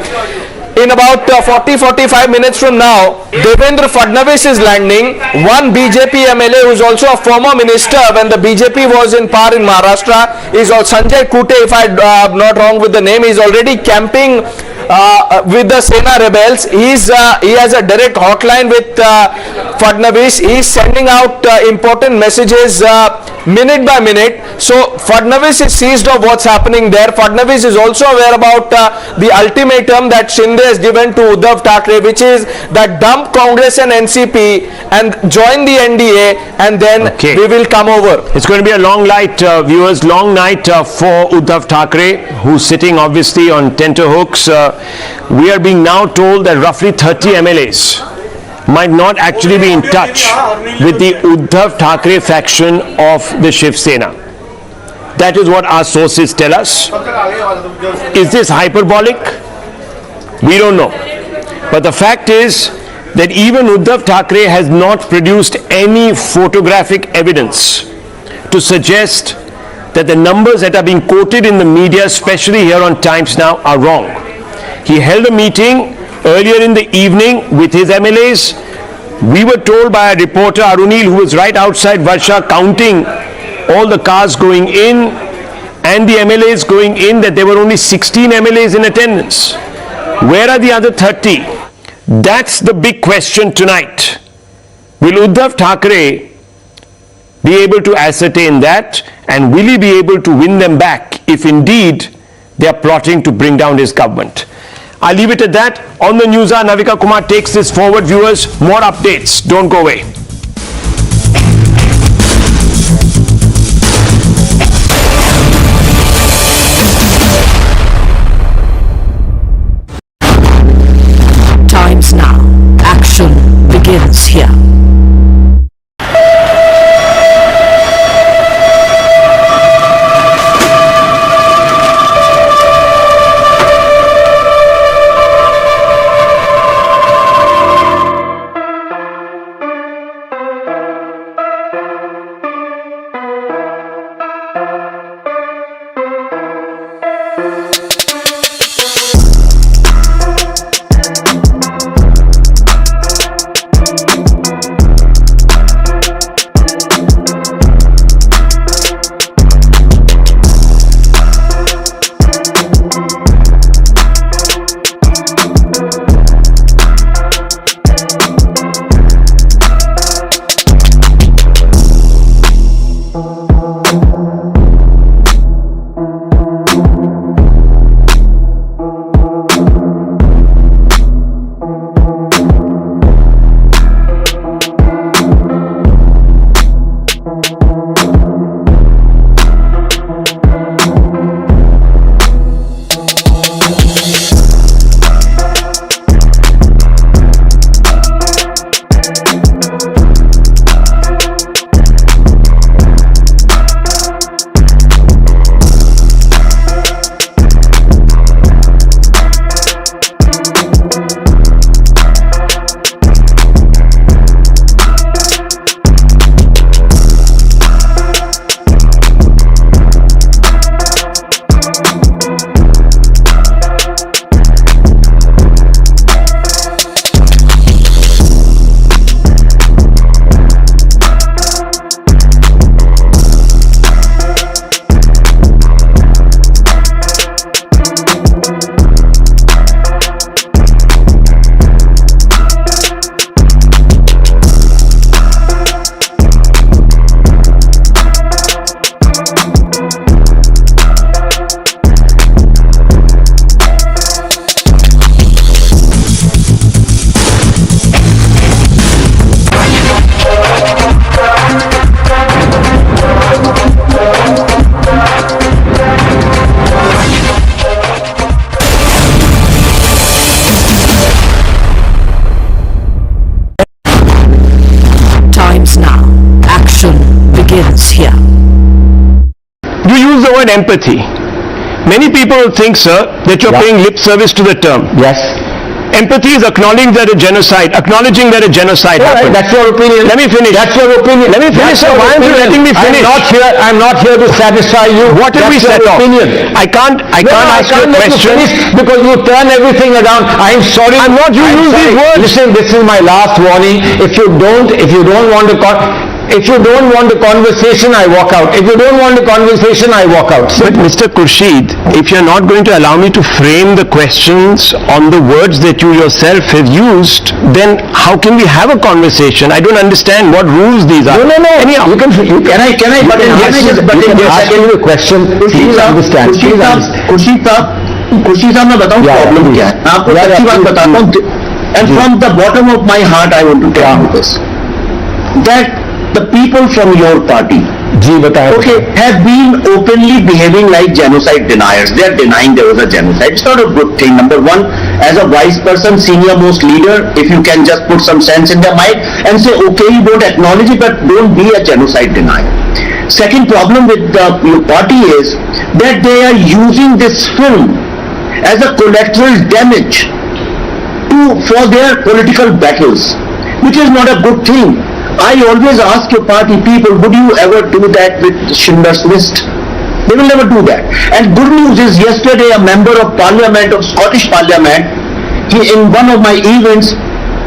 in about 40-45 minutes from now, Devendra Fadnavis is landing. One BJP MLA who is also a former minister when the BJP was in power in Maharashtra is Sanjay Kute, if I'm not wrong with the name. He's already camping with the Sena rebels. He has a direct hotline with Fadnavis. He's sending out important messages minute by minute. So Fadnavis is seized of what's happening there. Fadnavis is also aware about the ultimatum that Shinde has given to Uddhav Thackeray, which is that dump Congress and NCP and join the NDA, and then we will come over. It's going to be a long night, viewers, long night for Uddhav Thackeray, who's sitting obviously on tenterhooks. We are being now told that roughly 30 MLAs might not actually be in touch with the Uddhav Thackeray faction of the Shiv Sena. That is what our sources tell us. Is this hyperbolic? We don't know. But the fact is that even Uddhav Thackeray has not produced any photographic evidence to suggest that the numbers that are being quoted in the media, especially here on Times Now, are wrong. He held a meeting earlier in the evening with his MLAs. We were told by a reporter, Arunil, who was right outside Varsha counting all the cars going in and the MLAs going in, that there were only 16 MLAs in attendance. Where are the other 30? That's the big question tonight. Will Uddhav Thackeray be able to ascertain that, and will he be able to win them back if indeed they are plotting to bring down his government? I'll leave it at that. On the Newshour, Navika Kumar takes this forward. Viewers, more updates. Don't go away. Times Now. Action begins here. Here. You use the word empathy. Many people think, sir, that you're paying lip service to the term. Yes. Empathy is acknowledging that a genocide happened. That's your opinion. Let me finish. That's your opinion. Let me finish, sir. Why aren't you letting me finish? I'm not here to satisfy you. What did we set off? I can't ask you a question. Because you turn everything around. I'm sorry. I'm not. You use these words. Listen, this is my last warning. If you don't want to If you don't want the conversation, I walk out. If you don't want the conversation, I walk out. But Mr. Khurshid, if you're not going to allow me to frame the questions on the words that you yourself have used, then how can we have a conversation? I don't understand what rules these are. No. Anyhow, Can I ask you a question? Please understand. Khurshid साहब मैं बताऊं problem क्या है, मैं आपको अच्छी बात बताता हूं, and from the bottom of my heart I want to tell you this, that the people from your party, okay, have been openly behaving like genocide deniers. They are denying there was a genocide. It's not a good thing. Number one, as a wise person, senior most leader, if you can just put some sense in their mind and say, okay, you don't acknowledge it, but don't be a genocide denier. Second problem with your party is that they are using this film as a collateral damage for their political battles, which is not a good thing. I always ask your party people, would you ever do that with Schindler's List? They will never do that. And good news is, yesterday a member of Parliament, of Scottish Parliament, in one of my events,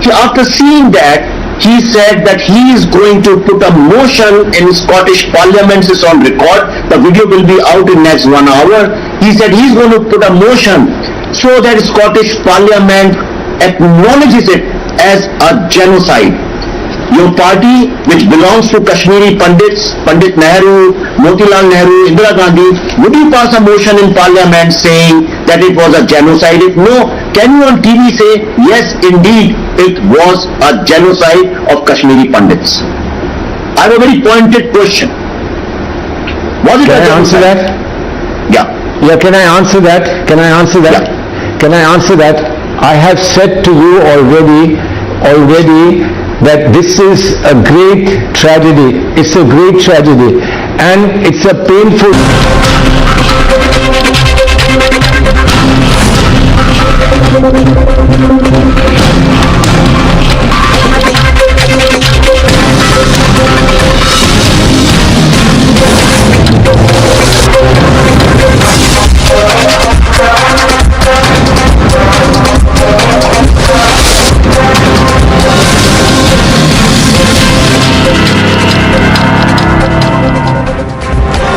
after seeing that, he said that he is going to put a motion in Scottish Parliament. It's on record. The video will be out in next 1 hour. He said he's going to put a motion so that Scottish Parliament acknowledges it as a genocide. Your party, which belongs to Kashmiri Pandits, Pandit Nehru, Motilal Nehru, Indira Gandhi, would you pass a motion in Parliament saying that it was a genocide? If no, can you on TV say, yes, indeed, it was a genocide of Kashmiri Pandits? I have a very pointed question. Was it a genocide? Yeah, can I answer that? Can I answer that? Yeah. Can I answer that? I have said to you already that this is a great tragedy. It's a great tragedy, and it's a painful...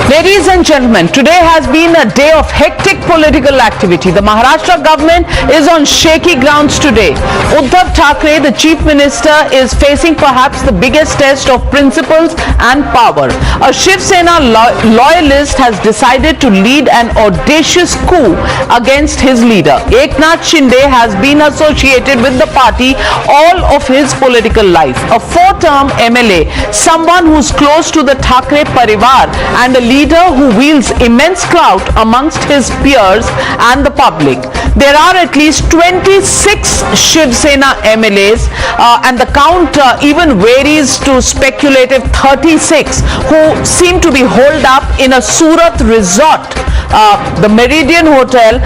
Ladies and gentlemen, today has been a day of hectic political activity. The Maharashtra government is on shaky grounds today. Uddhav Thackeray, the chief minister, is facing perhaps the biggest test of principles and power. A Shiv Sena loyalist has decided to lead an audacious coup against his leader. Eknath Shinde has been associated with the party all of his political life. A four-term MLA, someone who's close to the Thackeray Parivar and a leader who wields immense clout amongst his peers and the public. There are at least 26 Shiv Sena MLAs and the count even varies to speculative 36 who seem to be holed up in a Surat resort, the Meridian Hotel,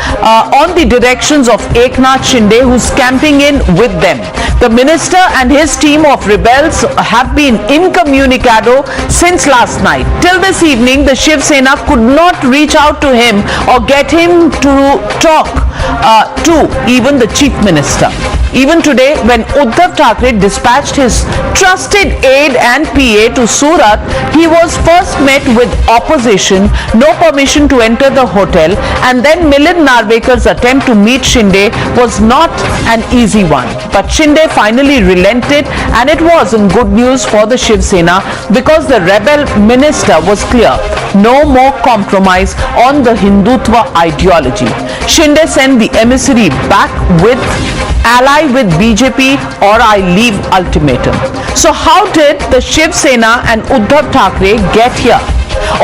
on the directions of Eknath Shinde, who's camping in with them. The minister and his team of rebels have been incommunicado since last night. Till this evening, the Shiv Sena could not reach out to him or get him to talk to even the chief minister. Even today, when Uddhav Thackeray dispatched his trusted aide and PA to Surat, he was first met with opposition, no permission to enter the hotel, and then Milind Narvekar's attempt to meet Shinde was not an easy one. But Shinde finally relented, and it wasn't good news for the Shiv Sena because the rebel minister was clear: no more compromise on the Hindutva ideology. Shinde sent the emissary back with ally with BJP or I leave ultimatum. So how did the Shiv Sena and Uddhav Thackeray get here?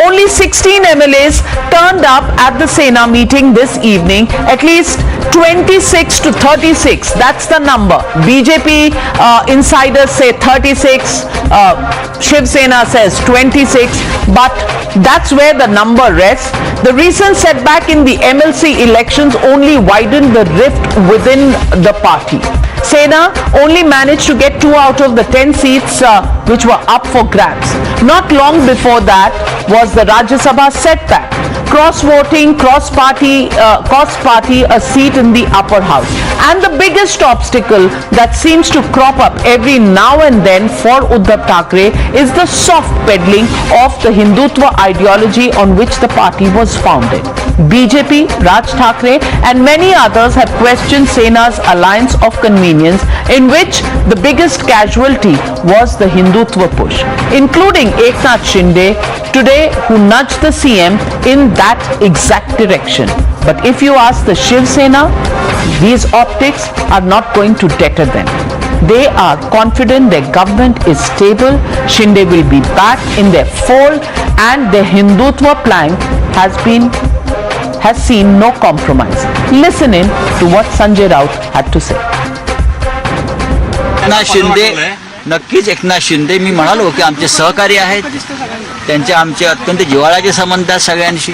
Only 16 MLAs turned up at the Sena meeting this evening, at least 26 to 36, that's the number. BJP insiders say 36, Shiv Sena says 26, but that's where the number rests. The recent setback in the MLC elections only widened the rift within the party. Sena only managed to get 2 out of the 10 seats which were up for grabs. Not long before that was the Rajya Sabha setback. Cross-voting, cross-party, a seat in the upper house. And the biggest obstacle that seems to crop up every now and then for Uddhav Thackeray is the soft peddling of the Hindutva ideology on which the party was founded. BJP, Raj Thackeray and many others have questioned Sena's alliance of convenience, in which the biggest casualty was the Hindutva push, including Eknath Shinde today, who nudged the CM in that exact direction. But if you ask the Shiv Sena, these optics are not going to deter them. They are confident their government is stable, Shinde will be back in their fold, and the Hindutva plank has seen no compromise. Listen in to what Sanjay Raut had to say. Eknath Shinde, नक्कीच एकनाथ शिंदे, मी म्हणालो की आमचे सहकारी आहेत, त्यांचे आमचे अत्यंत जिव्हाळ्याचे संबंध आहेत सगळ्यांशी.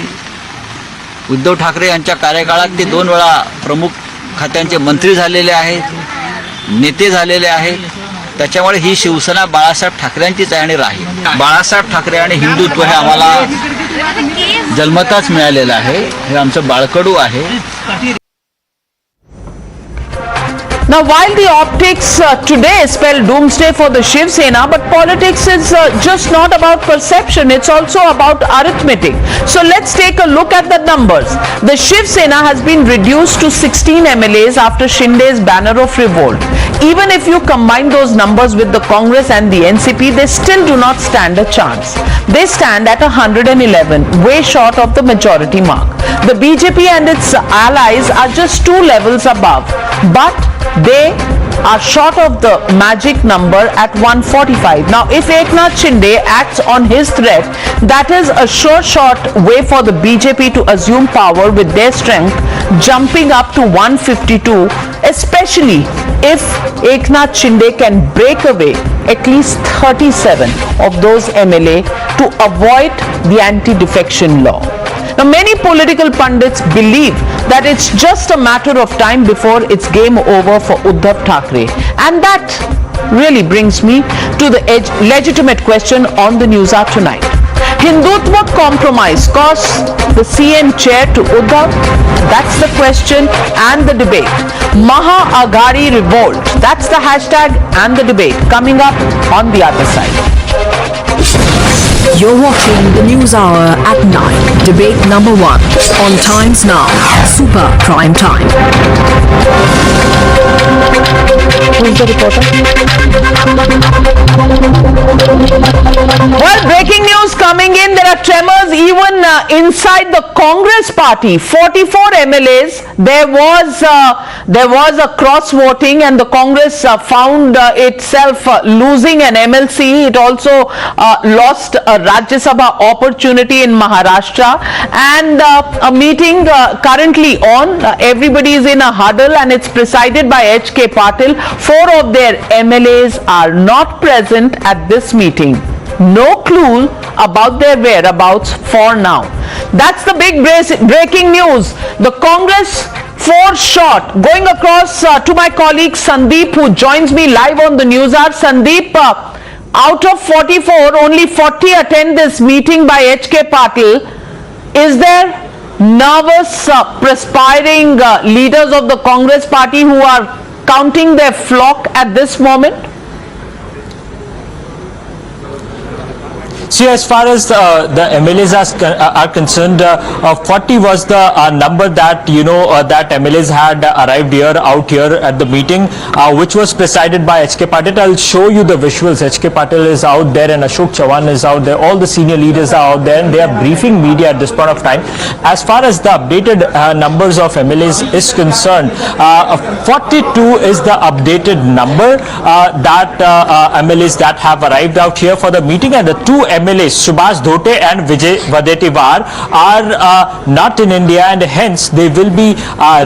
उद्धव ठाकरे यांच्या कार्यकाळात ते 2 वेळा प्रमुख खात्यांचे मंत्री झालेले आहेत, नेते झालेले आहेत. त्याच्यामुळे ही शिवसेना बाळासाहेब ठाकरेंचीच आहे आणि राहील. बाळासाहेब ठाकरे आणि हिंदुत्व हे आम्हाला जन्मताच मिळालेलं आहे, हे आमचं बाळकडू आहे. Now, while the optics today spell doomsday for the Shiv Sena, but politics is just not about perception, it's also about arithmetic. So let's take a look at the numbers. The Shiv Sena has been reduced to 16 MLAs after Shinde's banner of revolt. Even if you combine those numbers with the Congress and the NCP, they still do not stand a chance. They stand at 111, way short of the majority mark. The BJP and its allies are just 2 levels above, but they are short of the magic number at 145. Now, if Eknath Shinde acts on his threat, that is a sure shot way for the BJP to assume power with their strength jumping up to 152, especially if Eknath Shinde can break away at least 37 of those MLA to avoid the anti-defection law. Now, many political pundits believe that it's just a matter of time before it's game over for Uddhav Thackeray. And that really brings me to the legitimate question on the Newshour tonight. Hindutva compromise costs the CM chair to Uddhav? That's the question and the debate. Maha Aghadi Revolt, that's the hashtag and the debate coming up on the other side. You're watching the News Hour at 9. Debate number 1 on Times Now. Super Prime Time. Who's the reporter? Well, breaking news coming in. There are tremors even inside the Congress party. 44 MLAs. There was a cross voting, and the Congress found itself losing an MLC. It also lost a Rajya Sabha opportunity in Maharashtra, and a meeting currently on. Everybody is in a huddle, and it's presided by H.K. Patil. 4 of their MLAs are not present at this meeting. No clue about their whereabouts for now. That's the big breaking news. The Congress 4 short. Going across to my colleague Sandeep, who joins me live on the Newshour. Sandeep, out of 44, only 40 attend this meeting by H.K. Patil. Is there nervous, perspiring leaders of the Congress party who are counting their flock at this moment? See, as far as the MLAs are concerned, 40 was the number that that MLAs had arrived out here at the meeting, which was presided by H.K. Patil. I'll show you the visuals. H.K. Patil is out there and Ashok Chavan is out there. All the senior leaders are out there, and they are briefing media at this point of time. As far as the updated numbers of MLAs is concerned, 42 is the updated number that MLAs that have arrived out here for the meeting, and the 2 MLAs, Subhash Dhote and Vijay Vadetiwar, are not in India, and hence they will be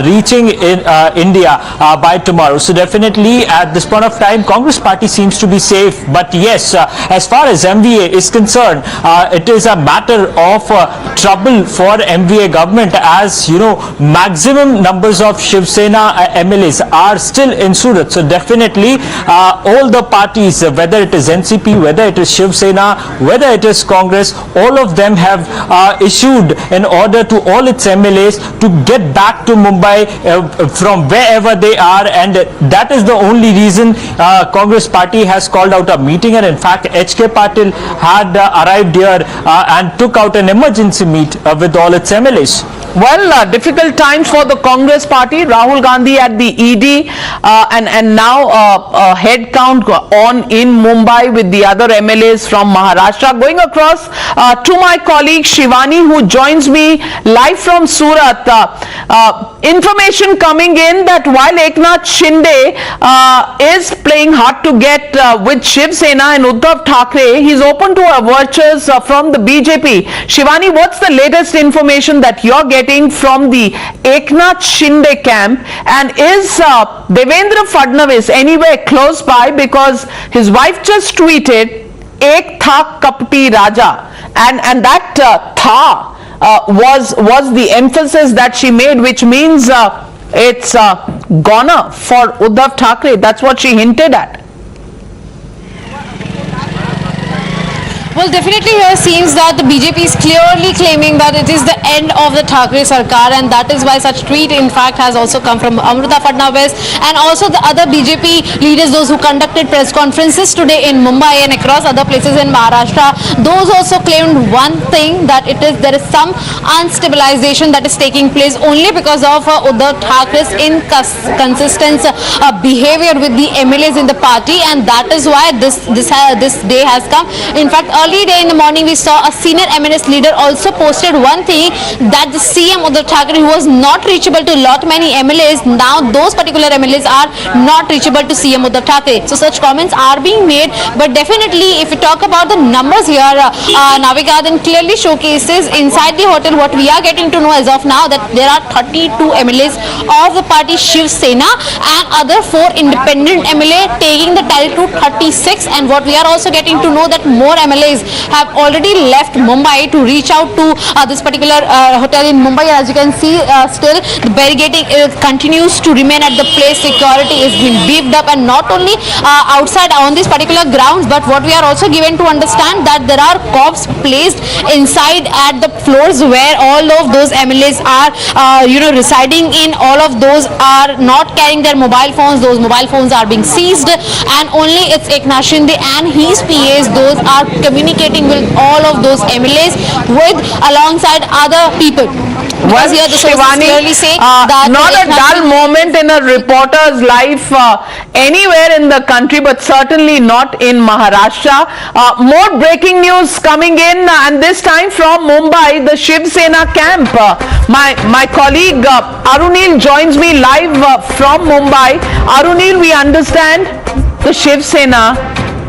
reaching in India by tomorrow. So definitely at this point of time, Congress party seems to be safe. But yes, as far as MVA is concerned, it is a matter of trouble for MVA government, as maximum numbers of Shiv Sena MLAs are still in Surat. So definitely all the parties, whether it is NCP, whether it is Shiv Sena, whether whether it is Congress, all of them have issued an order to all its MLAs to get back to Mumbai from wherever they are, and that is the only reason Congress party has called out a meeting. And in fact, HK Patil had arrived here and took out an emergency meet with all its MLAs. Well, difficult times for the Congress party. Rahul Gandhi at the ED and now a head count on in Mumbai with the other MLAs from Maharashtra. Going across to my colleague Shivani, who joins me live from Surat. Information coming in that while Eknath Shinde is playing hard to get with Shiv Sena and Uddhav Thackeray, he's open to overtures from the BJP. Shivani, what's the latest information that you're getting from the Eknath Shinde camp, and is Devendra Fadnavis anywhere close by, because his wife just tweeted Ek Tha Kapti Raja, and that Tha was the emphasis that she made, which means it's goner for Uddhav Thackeray. That's what she hinted at. Well, definitely here seems that the BJP is clearly claiming that it is the end of the Thackeray Sarkar, and that is why such tweet in fact has also come from Amrita Fadnavis and also the other BJP leaders, those who conducted press conferences today in Mumbai and across other places in Maharashtra. Those also claimed one thing, that there is some unstabilization that is taking place only because of Uddhav Thackeray's inconsistent behavior with the MLAs in the party, and that is why this day has come. In fact, early day in the morning we saw a senior MNS leader also posted one thing, that the CM Uddhav Thackeray, who was not reachable to lot many MLAs, now those particular MLAs are not reachable to CM Uddhav Thackeray. So such comments are being made, but definitely if we talk about the numbers here, Navika then clearly showcases inside the hotel what we are getting to know as of now, that there are 32 MLAs of the party Shiv Sena and other 4 independent MLA taking the title to 36, and what we are also getting to know that more MLAs have already left Mumbai to reach out to this particular hotel in Mumbai. As you can see, still the barricading continues to remain at the place. Security is being beefed up, and not only outside on these particular grounds, but what we are also given to understand that there are cops placed inside at the floors where all of those MLAs are residing in. All of those are not carrying their mobile phones. Those mobile phones are being seized, and only it's Eknath Shinde and his PAs, those are communicating with all of those MLAs with alongside other people. Well, Here the Shivani, clearly say that not a dull moment in a reporter's life anywhere in the country, but certainly not in Maharashtra. More breaking news coming in, and this time from Mumbai, the Shiv Sena camp. My colleague Arunil joins me live from Mumbai. Arunil, we understand the Shiv Sena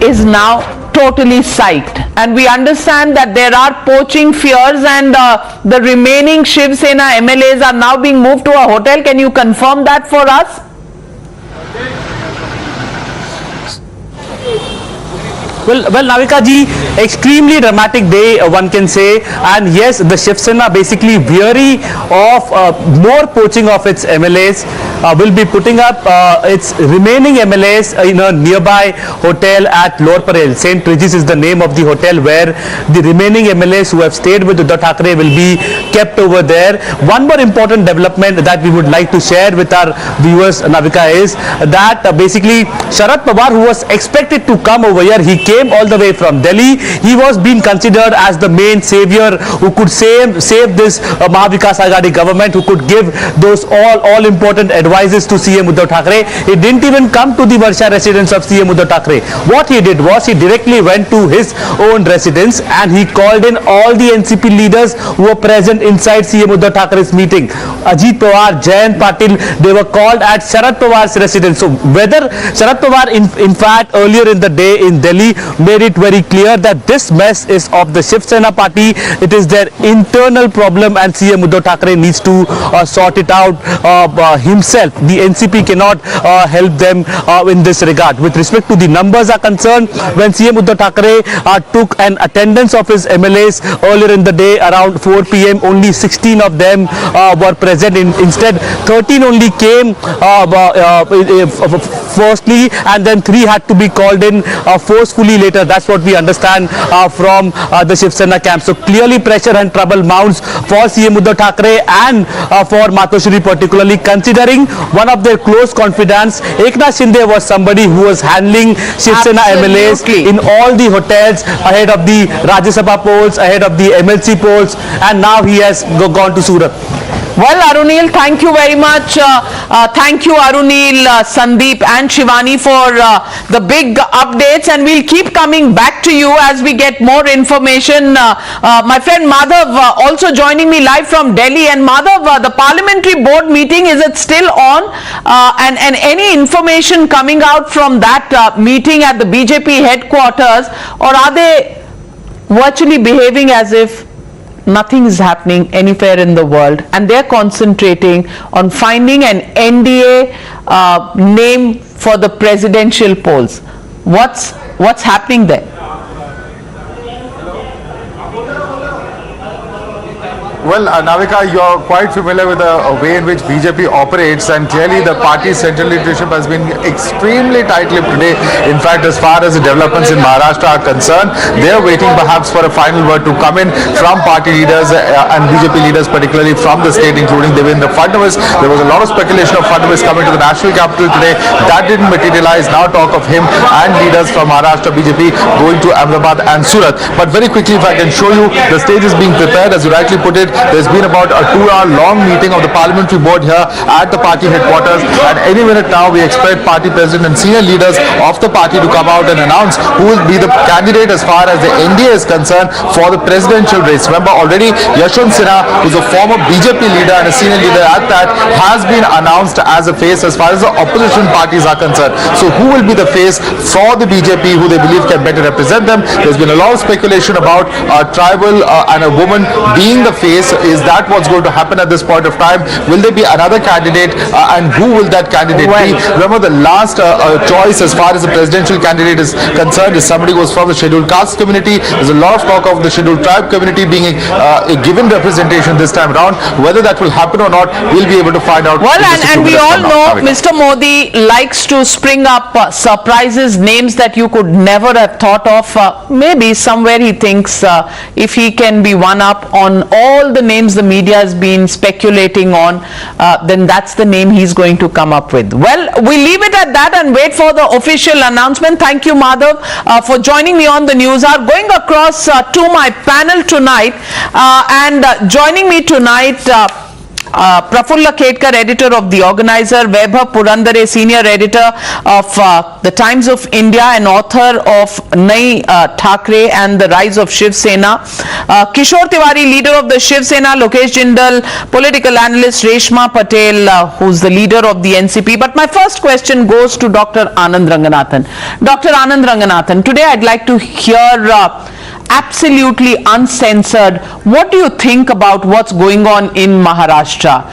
is now totally psyched, and we understand that there are poaching fears, and the remaining Shiv Sena MLAs are now being moved to a hotel. Can you confirm that for us? Well, Navika ji, extremely dramatic day, one can say, and yes, the Shiv Sena basically weary of more poaching of its MLAs, will be putting up its remaining MLAs in a nearby hotel at Lower Parel. St. Regis is the name of the hotel where the remaining MLAs who have stayed with Uddhav Thackeray will be kept over there. One more important development that we would like to share with our viewers, Navika, is that basically Sharad Pawar, who was expected to come over here, he came all the way from Delhi. He was being considered as the main savior who could save this Mahavikas Aghadi government, who could give those all important advices to CM Uddhav Thackeray. He didn't even come to the Varsha residence of CM Uddhav Thackeray. What he did was he directly went to his own residence and he called in all the NCP leaders who were present inside CM Uddhav Thackeray's meeting. Ajit Pawar, Jayant Patil, they were called at Sharad Pawar's residence. So whether Sharad Pawar in fact earlier in the day in Delhi made it very clear that this mess is of the Shiv Sena party, it is their internal problem, and CM Uddhav Thackeray needs to sort it out himself. itself, the NCP cannot help them in this regard. With respect to the numbers are concerned, when CM Uddhav Thackeray took an attendance of his MLAs earlier in the day around 4 p.m., only 16 of them were present. Instead, 13 only came firstly, and then 3 had to be called in forcefully later. That's what we understand from the Shiv Sena camp. So clearly pressure and trouble mounts for CM Uddhav Thackeray and for Matoshri particularly, considering one of their close confidants, Eknath Shinde, was somebody who was handling Shiv Sena MLAs in all the hotels ahead of the Rajya Sabha polls, ahead of the MLC polls, and now he has gone to Surat. Well, Arunil, thank you very much. Thank you, Arunil, Sandeep and Shivani for the big updates, and we'll keep coming back to you as we get more information. My friend Madhav also joining me live from Delhi. And Madhav, the parliamentary board meeting, is it still on? And any information coming out from that meeting at the BJP headquarters, or are they virtually behaving as if nothing is happening anywhere in the world, and they're concentrating on finding an NDA name for the presidential polls? What's happening there? Well, Navika, you're quite familiar with the way in which BJP operates, and clearly the party's central leadership has been extremely tight-lipped today. In fact, as far as the developments in Maharashtra are concerned, they're waiting perhaps for a final word to come in from party leaders and BJP leaders, particularly from the state, including Devendra Fadnavis. There was a lot of speculation of Fadnavis coming to the national capital today. That didn't materialize. Now talk of him and leaders from Maharashtra BJP going to Ahmedabad and Surat. But very quickly, if I can show you, the stage is being prepared, as you rightly put it. There's been about a 2-hour long meeting of the parliamentary board here at the party headquarters, and any minute now we expect party president and senior leaders of the party to come out and announce who will be the candidate as far as the NDA is concerned for the presidential race. Remember, already Yashwant Sinha, who's a former BJP leader and a senior leader at that, has been announced as a face as far as the opposition parties are concerned. So who will be the face for the BJP, who they believe can better represent them? There's been a lot of speculation about a tribal and a woman being the face. Is that what's going to happen at this point of time? Will there be another candidate, and who will that candidate be? Remember, the last choice as far as the presidential candidate is concerned is somebody who was from the scheduled caste community. There's a lot of talk of the scheduled tribe community being given representation this time around. Whether that will happen or not, we'll be able to find out. Well, and we all know Mr. Modi likes to spring up surprises, names that you could never have thought of. Maybe somewhere he thinks if he can be one up on all the names the media has been speculating on, then that's the name he's going to come up with. Well, we leave it at that and wait for the official announcement. Thank you, Madhav, for joining me on the Newshour. Going across to my panel tonight, and joining me tonight, Prafulla Khedkar, editor of The Organizer, Vaibhav Purandare, senior editor of The Times of India and author of Nai Thackeray and the Rise of Shiv Sena, Kishore Tiwari, leader of the Shiv Sena, Lokesh Jindal, political analyst, Reshma Patel, who's the leader of the NCP. But my first question goes to Dr. Anand Ranganathan. Dr. Anand Ranganathan, today I'd like to hear absolutely uncensored, what do you think about what's going on in Maharashtra?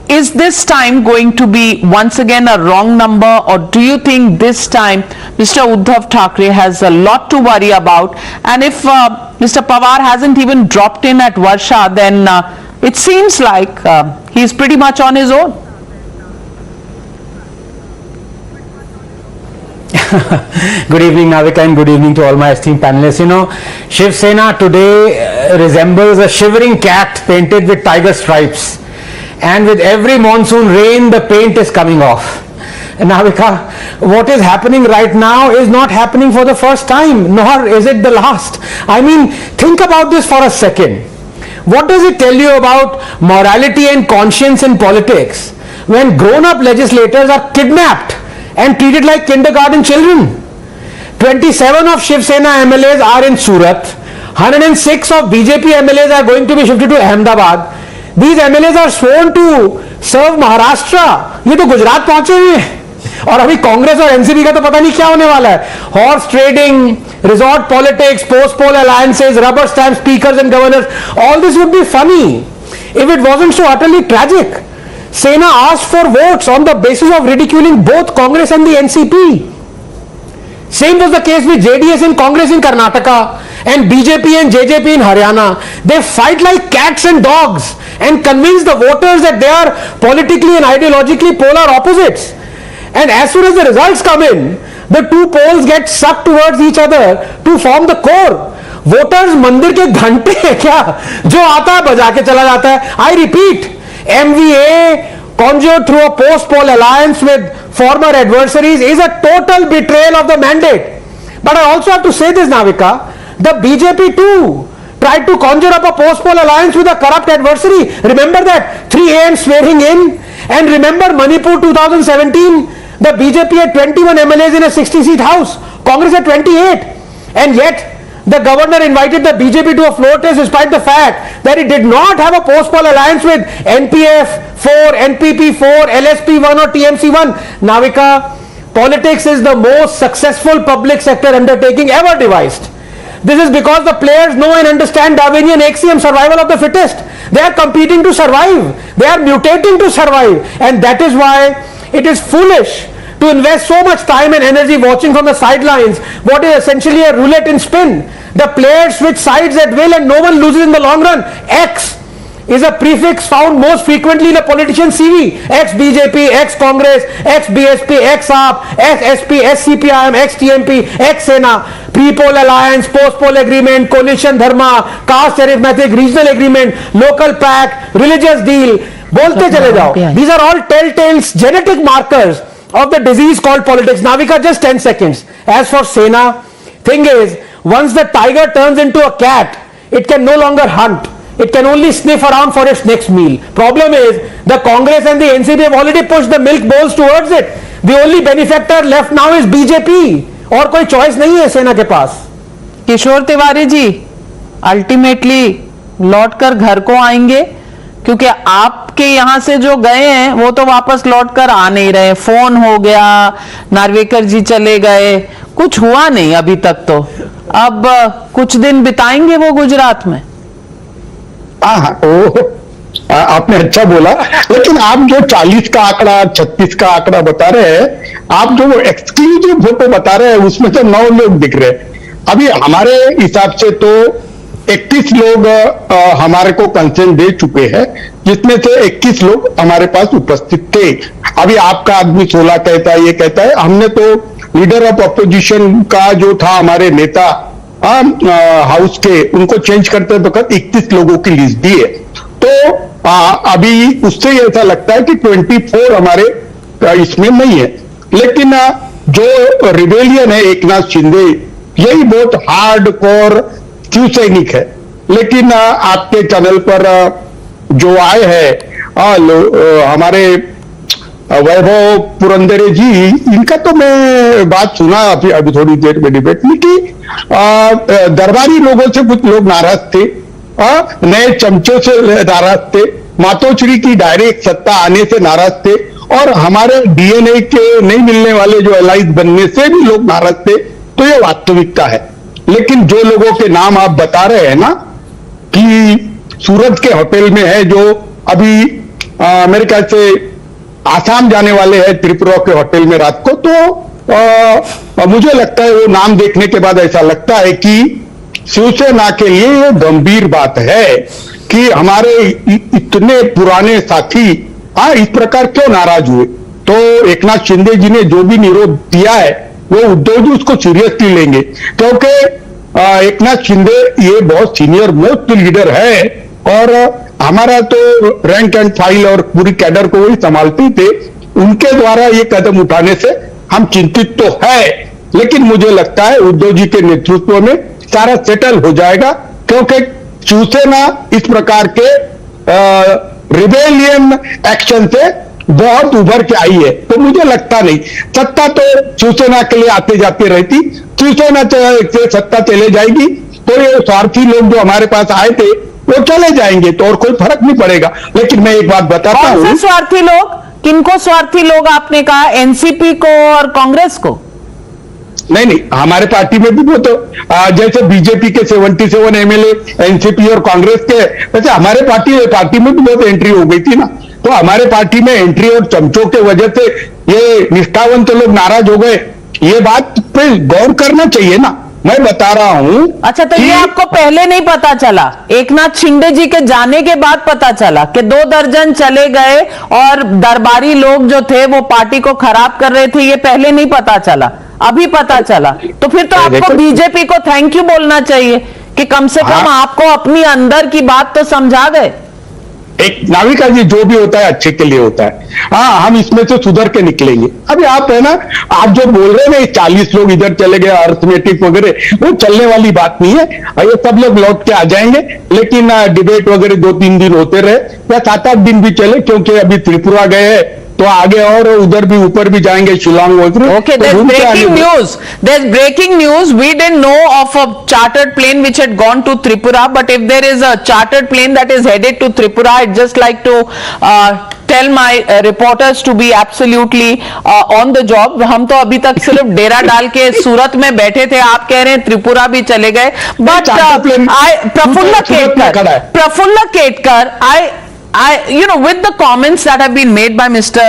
Is this time going to be once again a wrong number, or do you think this time Mr. Uddhav Thackeray has a lot to worry about? And if Mr. Pawar hasn't even dropped in at Varsha, then it seems like he's pretty much on his own. Good evening, Navika, and good evening to all my esteemed panelists. You know, Shiv Sena today resembles a shivering cat painted with tiger stripes, and with every monsoon rain the paint is coming off. And Navika, what is happening right now is not happening for the first time, nor is it the last. I mean, think about this for a second. What does it tell you about morality and conscience in politics when grown-up legislators are kidnapped and treated like kindergarten children? 27 of Shiv Sena MLAs are in Surat. 106 of BJP MLAs are going to be shifted to Ahmedabad. These MLAs are sworn to serve Maharashtra. ये तो गुजरात पहुंचे हुए हैं, और अभी कांग्रेस और NCP का तो पता नहीं क्या होने वाला है. Horse trading, resort politics, post-poll alliances, rubber stamp speakers and governors. All this would be funny if it wasn't so utterly tragic. Sena asked for votes on the basis of ridiculing both Congress and the NCP. Same was the case with JDS and Congress in Karnataka and BJP and JJP in Haryana. They fight like cats and dogs and convince the voters that they are politically and ideologically polar opposites. And as soon as the results come in, the two poles get sucked towards each other to form the core. Voters मंदिर के घंटे हैं क्या, जो आता है बजा के चला जाता है. I repeat, MVA conjured through a post-poll alliance with former adversaries is a total betrayal of the mandate. But I also have to say this, Navika, the BJP too tried to conjure up a post-poll alliance with a corrupt adversary. Remember that 3 AM swearing in, and remember Manipur 2017, the BJP had 21 MLAs in a 60-seat house, Congress had 28, and yet the governor invited the BJP to a floor test despite the fact that it did not have a post-poll alliance with NPF 4, NPP 4, LSP 1 or TMC 1. Navika, politics is the most successful public sector undertaking ever devised. This is because the players know and understand Darwinian axiom, survival of the fittest. They are competing to survive. They are mutating to survive. And that is why it is foolish to invest so much time and energy watching from the sidelines what is essentially a roulette and spin. The players switch sides at will and no one loses in the long run. X is a prefix found most frequently in a politician's CV. Ex-BJP, ex-Congress, ex-BSP, ex-AAP, ex-SP, ex-CPIM, ex-TMP, ex-Sena, pre-poll alliance, post-poll agreement, coalition dharma, caste arithmetic, regional agreement, local pact, religious deal. बोलते चले जाओ. These are all telltales, genetic markers of the disease called politics. Navika, just 10 seconds. As for Sena, thing is, once the tiger turns into a cat, it can no longer hunt. It can only sniff around for its next meal. Problem is, the Congress and the NCP have already pushed the milk bowls towards it. The only benefactor left now is BJP. और कोई choice नहीं है सेना के पास. किशोर Tiwari ji, ultimately लौटकर घर को आएंगे, क्योंकि आपके यहां से जो गए हैं वो तो वापस लौटकर आ नहीं रहे. फोन हो गया, नार्वेकर जी चले गए, कुछ हुआ नहीं अभी तक. तो अब कुछ दिन बिताएंगे वो गुजरात में. आपने अच्छा बोला, लेकिन आप जो 40 का आंकड़ा, 36 का आंकड़ा बता रहे हैं, आप जो एक्सक्लूसिव फोटो बता रहे हैं उसमें तो 9 लोग दिख रहे हैं. अभी हमारे हिसाब से तो 31 लोग हमारे को कंसेंट दे चुके हैं, जिसमें से 21 लोग हमारे पास उपस्थित थे. अभी आपका आदमी 16 कहता है, ये कहता है. हमने तो लीडर ऑफ अपोजिशन का जो था हमारे नेता हाउस के, उनको चेंज करते वक्त 31 लोगों की लिस्ट दी है. तो अभी उससे ऐसा लगता है कि 24 हमारे इसमें नहीं है. लेकिन जो रिबेलियन है एकनाथ शिंदे, यही बहुत हार्ड कोर शिव सैनिक है. लेकिन आपके चैनल पर जो आए हैं हमारे वैभव पुरंदरे जी, इनका तो मैं बात सुना अभी थोड़ी देर में डिबेट में कि दरबारी लोगों से कुछ लोग नाराज थे, नए चमचों से नाराज थे, मातोश्री की डायरेक्ट सत्ता आने से नाराज थे, और हमारे डीएनए के नहीं मिलने वाले जो अलाइज बनने से भी लोग नाराज थे. तो ये वास्तविकता है. लेकिन जो लोगों के नाम आप बता रहे हैं ना कि सूरत के होटल में है, जो अभी मेरे ख्याल से आसाम जाने वाले हैं त्रिपुरा के होटल में रात को, तो मुझे लगता है वो नाम देखने के बाद ऐसा लगता है कि शिवसेना के लिए ये गंभीर बात है कि हमारे इतने पुराने साथी इस प्रकार क्यों नाराज हुए. तो एकनाथ शिंदे जी ने जो भी विरोध दिया है वो उद्धव जी उसको सीरियसली लेंगे, क्योंकि एकनाथ शिंदे ये बहुत सीनियर मोस्ट लीडर है और हमारा तो रैंक एंड फाइल और पूरी कैडर को वही संभालते थे. उनके द्वारा ये कदम उठाने से हम चिंतित तो है, लेकिन मुझे लगता है उद्धव जी के नेतृत्व में सारा सेटल हो जाएगा, क्योंकि शिवसेना इस प्रकार के रिबेलियन एक्शन से बहुत उभर के आई है. तो मुझे लगता नहीं, सत्ता तो शिवसेना के लिए आते जाते रहती, शिवसेना से सत्ता चले जाएगी तो ये स्वार्थी लोग जो हमारे पास आए थे वो चले जाएंगे, तो और कोई फर्क नहीं पड़ेगा. लेकिन मैं एक बात बताता हूँ. स्वार्थी लोग, किनको स्वार्थी लोग आपने कहा? एनसीपी को और कांग्रेस को? नहीं, हमारे पार्टी में भी वो तो जैसे बीजेपी के 77 एमएलए एनसीपी और कांग्रेस के, वैसे हमारे पार्टी में भी बहुत एंट्री हो गई थी ना. तो हमारे पार्टी में एंट्री और चमचों के वजह से ये निष्ठावंत लोग नाराज हो गए, ये बात पे गौर करना चाहिए ना। मैं बता रहा हूं। अच्छा, तो ये आपको पहले नहीं पता चला? एकनाथ शिंदे जी के जाने के बाद पता चला कि 2 दर्जन चले गए और दरबारी लोग जो थे वो पार्टी को खराब कर रहे थे, ये पहले नहीं पता चला, अभी पता चला? तो फिर तो आपको बीजेपी को थैंक यू बोलना चाहिए कि कम से कम आपको अपनी अंदर की बात तो समझा गए। एक नाविका जी, जो भी होता है अच्छे के लिए होता है। हाँ, हम इसमें से सुधर के निकलेंगे। अभी आप है ना, आप जो बोल रहे हैं ना 40 लोग इधर चले गए अर्थमेटिक वगैरह, वो चलने वाली बात नहीं है। ये सब लोग लौट के आ जाएंगे, लेकिन डिबेट वगैरह 2-3 दिन होते रहे या 7-8 दिन भी चले, क्योंकि अभी त्रिपुरा गए हैं तो आगे और उधर भी ऊपर भी जाएंगे, शिलांग वगैरह। Okay, there's breaking news. There's breaking news. We didn't know of a chartered plane which had gone to Tripura, but if there is a chartered plane that is headed to Tripura, I'd just like to tell my reporters to be absolutely on the job. हम तो अभी तक सिर्फ डेरा डाल के सूरत में बैठे थे, आप कह रहे हैं त्रिपुरा भी चले गए। But Praful Ketkar, you know, with the comments that have been made by Mr.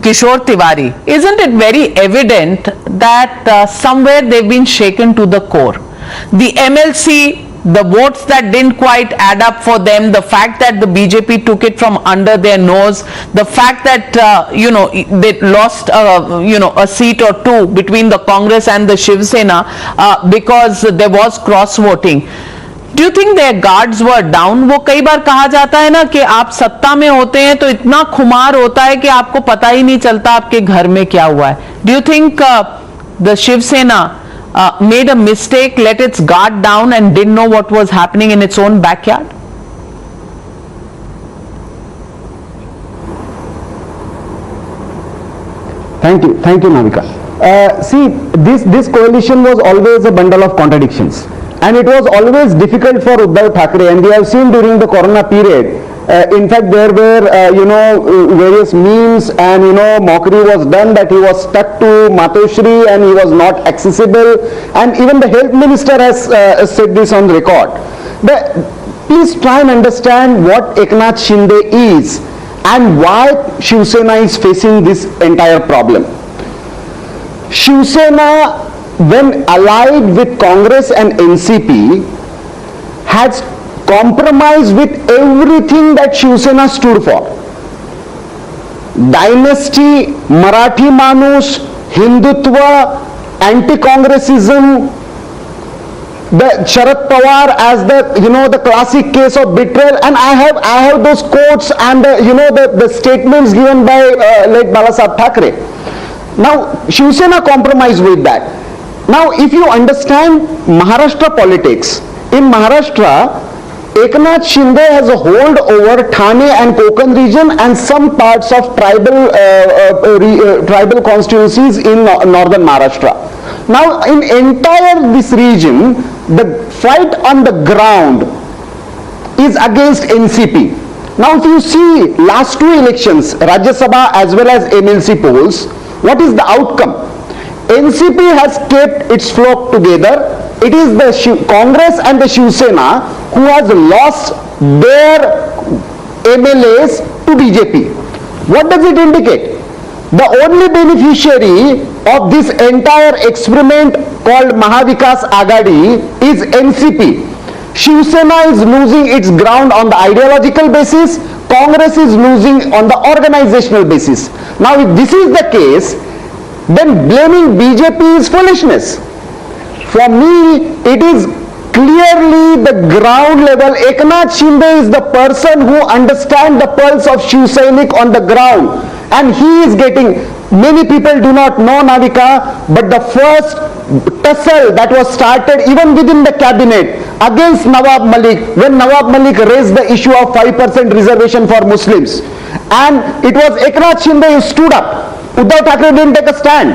Kishore Tiwari, isn't it very evident that somewhere they've been shaken to the core? The MLC, the votes that didn't quite add up for them, the fact that the BJP took it from under their nose, the fact that you know, they lost you know, a seat or 2 between the Congress and the Shiv Sena because there was cross voting. Do you think their guards were down? वो कई बार कहा जाता है ना कि आप सत्ता में होते हैं तो इतना खुमार होता है कि आपको पता ही नहीं चलता आपके घर में क्या हुआ है. Do you think the Shiv Sena made a mistake, let its guard down and didn't know what was happening in its own backyard? Thank you, Navika. See, this coalition was always a bundle of contradictions. And it was always difficult for Uddhav Thackeray, and we have seen during the corona period, in fact there were you know, various memes and you know, mockery was done that he was stuck to Matoshri and he was not accessible, and even the health minister has said this on record. But please try and understand what Eknath Shinde is and why Shiv Sena is facing this entire problem. Shiv Sena, when allied with Congress and NCP, has compromised with everything that Shiv Sena stood for. Dynasty, Marathi Manus, Hindutva, anti-Congressism, the Sharad Pawar as the, you know, the classic case of betrayal, and I have those quotes and the, you know, the statements given by late Balasaheb Thackeray. Now Shiv Sena compromised with that. Now, if you understand Maharashtra politics, in Maharashtra, Eknath Shinde has a hold over Thane and Konkan region and some parts of tribal constituencies in northern Maharashtra. Now, in entire this region, the fight on the ground is against NCP. Now, if you see last 2 elections, Rajya Sabha as well as MLC polls, what is the outcome? NCP has kept its flock together. It is the Congress and the Shiv Sena who has lost their MLAs to BJP. What does it indicate? The only beneficiary of this entire experiment called Mahavikas Agadi is NCP. Shiv Sena is losing its ground on the ideological basis. Congress is losing on the organizational basis. Now, if this is the case, then blaming BJP is foolishness. For me, it is clearly the ground level. Eknath Shinde is the person who understands the pulse of Shiv Sainik on the ground, and he is getting, many people do not know, Navika, but the first tussle that was started even within the cabinet against Nawab Malik, when Nawab Malik raised the issue of 5% reservation for Muslims, and it was Eknath Shinde who stood up. Uddhav Thackeray didn't take a stand.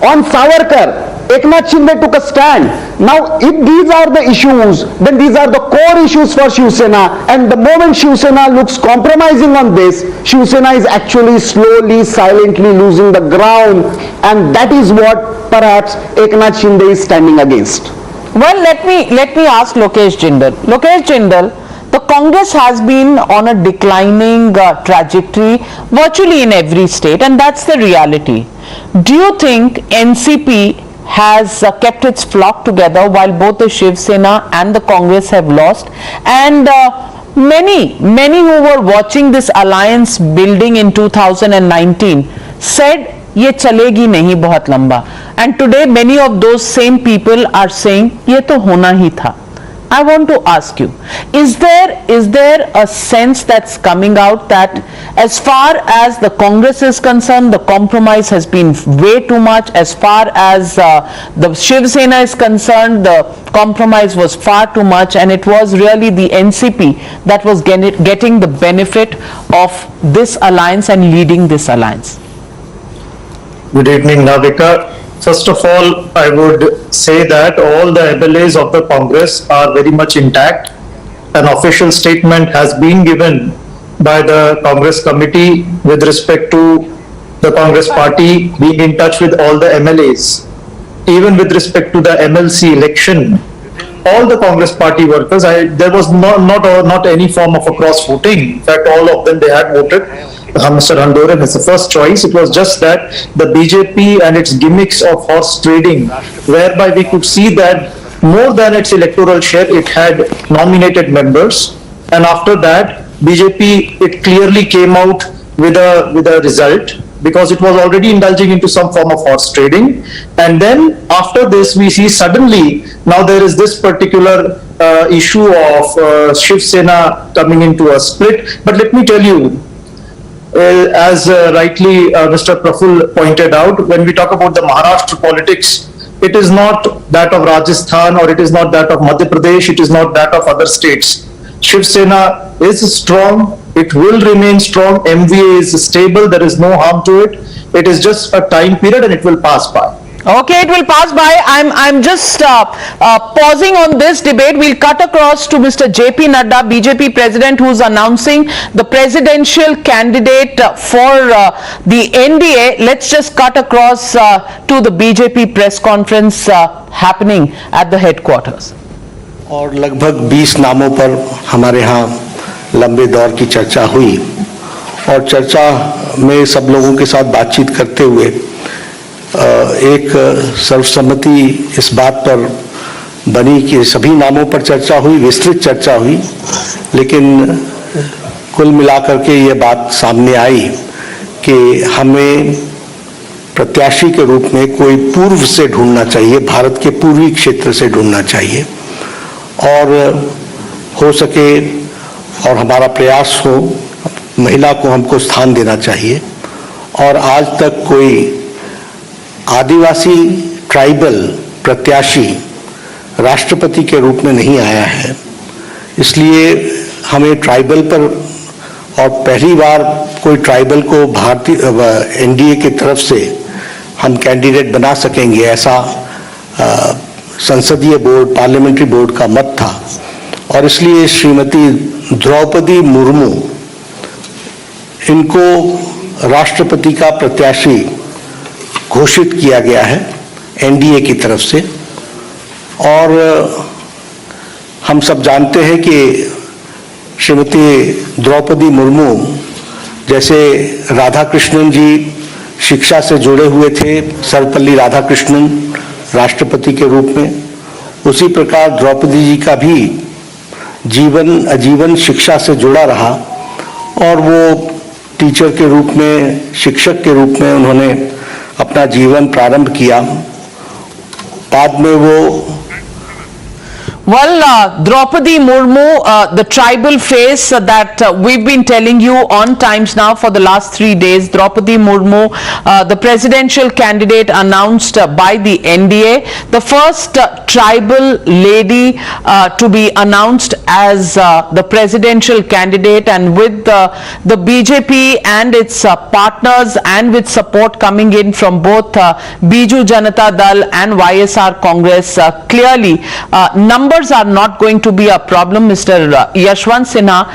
On Savarkar, Eknath Shinde took a stand. Now, if these are the issues, then these are the core issues for Shiv Sena, and the moment Shiv Sena looks compromising on this, Shiv Sena is actually slowly, silently losing the ground, and that is what perhaps Eknath Shinde is standing against. Well, let me ask Lokesh Jindal. Lokesh Jindal, the Congress has been on a declining trajectory virtually in every state, and that's the reality. Do you think NCP has kept its flock together while both the Shiv Sena and the Congress have lost? And many who were watching this alliance building in 2019 said ये चलेगी नहीं बहुत लंबा, and today many of those same people are saying ये तो होना ही था. I want to ask you, is there a sense that's coming out that as far as the Congress is concerned, the compromise has been way too much? As far as the Shiv Sena is concerned, the compromise was far too much, and it was really the NCP that was getting the benefit of this alliance and leading this alliance? Good evening, Navika. First of all, I would say that all the MLAs of the Congress are very much intact. An official statement has been given by the Congress committee with respect to the Congress party being in touch with all the MLAs. Even with respect to the MLC election, all the Congress party workers, there was not any form of a cross voting. In fact, all of them, they had voted Mr. Handoran as the first choice. It was just that the BJP and its gimmicks of horse trading, whereby we could see that more than its electoral share, it had nominated members, and after that BJP, it clearly came out with a result, because it was already indulging into some form of horse trading. And then after this, we see suddenly now there is this particular issue of Shiv Sena coming into a split. But let me tell you, as rightly Mr. Praful pointed out, when we talk about the Maharashtra politics, it is not that of Rajasthan, or it is not that of Madhya Pradesh, it is not that of other states. Shiv Sena is strong, it will remain strong, MVA is stable, there is no harm to it. It is just a time period and it will pass by. Okay, it will pass by. I'm just pausing on this debate. We'll cut across to Mr. JP Nadda, BJP president, who's announcing the presidential candidate for the NDA. Let's just cut across to the BJP press conference happening at the headquarters. और लगभग 20 नामों पर हमारे यहाँ लंबे दौर की चर्चा हुई, और चर्चा में सब लोगों के साथ बातचीत करते हुए एक सर्वसम्मति इस बात पर बनी कि सभी नामों पर चर्चा हुई, विस्तृत चर्चा हुई, लेकिन कुल मिलाकर के ये बात सामने आई कि हमें प्रत्याशी के रूप में कोई पूर्व से ढूंढना चाहिए, भारत के पूर्वी क्षेत्र से ढूंढना चाहिए, और हो सके और हमारा प्रयास हो महिला को हमको स्थान देना चाहिए। और आज तक कोई आदिवासी ट्राइबल प्रत्याशी राष्ट्रपति के रूप में नहीं आया है, इसलिए हमें ट्राइबल पर, और पहली बार कोई ट्राइबल को भारतीय एनडीए की तरफ से हम कैंडिडेट बना सकेंगे, ऐसा संसदीय बोर्ड, पार्लियामेंट्री बोर्ड का मत था। और इसलिए श्रीमती द्रौपदी मुर्मू, इनको राष्ट्रपति का प्रत्याशी घोषित किया गया है एनडीए की तरफ से। और हम सब जानते हैं कि श्रीमती द्रौपदी मुर्मू जैसे राधाकृष्णन जी शिक्षा से जुड़े हुए थे, सर्वपल्ली राधाकृष्णन राष्ट्रपति के रूप में, उसी प्रकार द्रौपदी जी का भी जीवन आजीवन शिक्षा से जुड़ा रहा, और वो टीचर के रूप में, शिक्षक के रूप में उन्होंने अपना जीवन प्रारंभ किया। बाद में वो Well, Draupadi Murmu, the tribal face that we've been telling you on Times Now for the last 3 days, Draupadi Murmu, the presidential candidate announced by the NDA, the first tribal lady to be announced as the presidential candidate, and with the BJP and its partners and with support coming in from both Biju Janata Dal and YSR Congress, clearly numbers are not going to be a problem. Mr. Yashwant Sinha,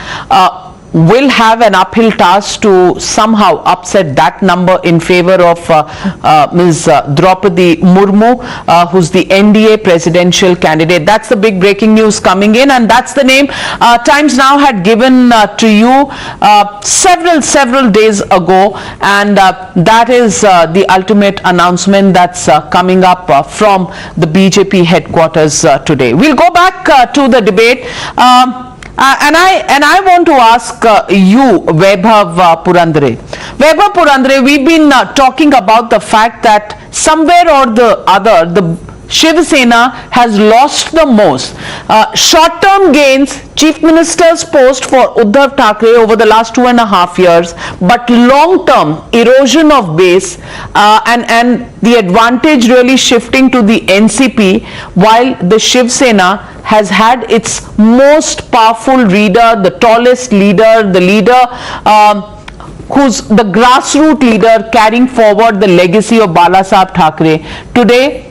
will have an uphill task to somehow upset that number in favor of Ms. Draupadi Murmu, who's the NDA presidential candidate. That's the big breaking news coming in, and that's the name Times Now had given to you several days ago, and that is the ultimate announcement that's coming up from the BJP headquarters today. We'll go back to the debate. And I want to ask you, Vaibhav Purandare. Vaibhav Purandare, we've been talking about the fact that somewhere or the other, the Shiv Sena has lost the most. Short-term gains, Chief Minister's post for Uddhav Thackeray over the last 2.5 years, but long-term erosion of base and the advantage really shifting to the NCP, while the Shiv Sena has had its most powerful leader, the tallest leader, the leader who's the grassroots leader carrying forward the legacy of Balasaheb Thackeray, today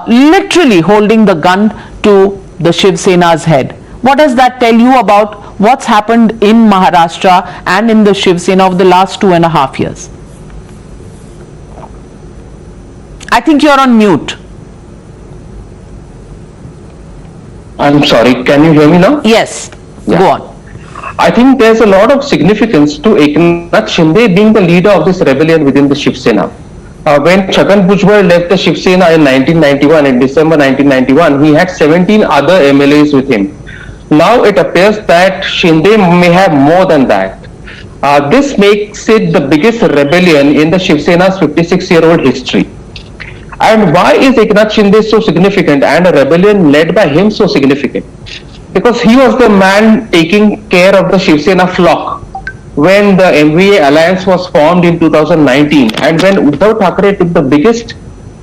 literally holding the gun to the Shiv Sena's head. What does that tell you about what's happened in Maharashtra and in the Shiv Sena of the last 2.5 years? I think you're on mute. I'm sorry, can you hear me now? Yes, yeah. Go on. I think there's a lot of significance to Eknath Shinde being the leader of this rebellion within the Shiv Sena. When Chhagan Bhujbal left the Shiv Sena in 1991, in December 1991, he had 17 other MLAs with him. Now it appears that Shinde may have more than that. This makes it the biggest rebellion in the Shiv Sena's 56-year-old history. And why is Eknath Shinde so significant and a rebellion led by him so significant? Because he was the man taking care of the Shiv Sena flock when the MVA alliance was formed in 2019, and when Uddhav Thackeray took the biggest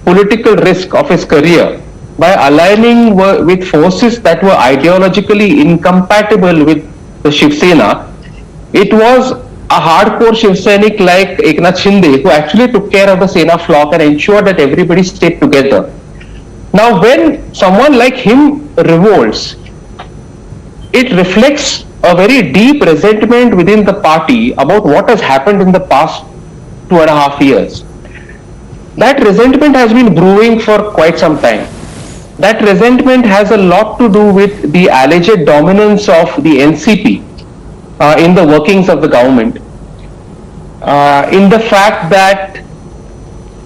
political risk of his career by aligning with forces that were ideologically incompatible with the Shiv Sena. It was a hardcore Shiv Sainik like Eknath Shinde who actually took care of the Sena flock and ensured that everybody stayed together. Now when someone like him revolts, it reflects a very deep resentment within the party about what has happened in the past 2.5 years. That resentment has been brewing for quite some time. That resentment has a lot to do with the alleged dominance of the NCP in the workings of the government, in the fact that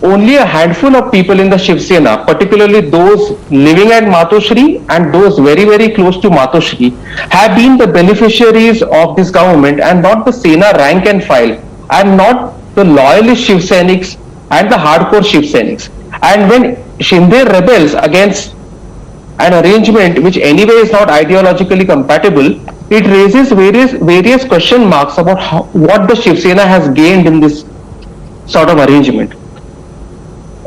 only a handful of people in the Shiv Sena, particularly those living at Matoshri and those very, very close to Matoshri, have been the beneficiaries of this government, and not the Sena rank and file, and not the loyalist Shiv Sainiks and the hardcore Shiv Sainiks. And when Shinde rebels against an arrangement which anyway is not ideologically compatible, it raises various question marks about what the Shiv Sena has gained in this sort of arrangement.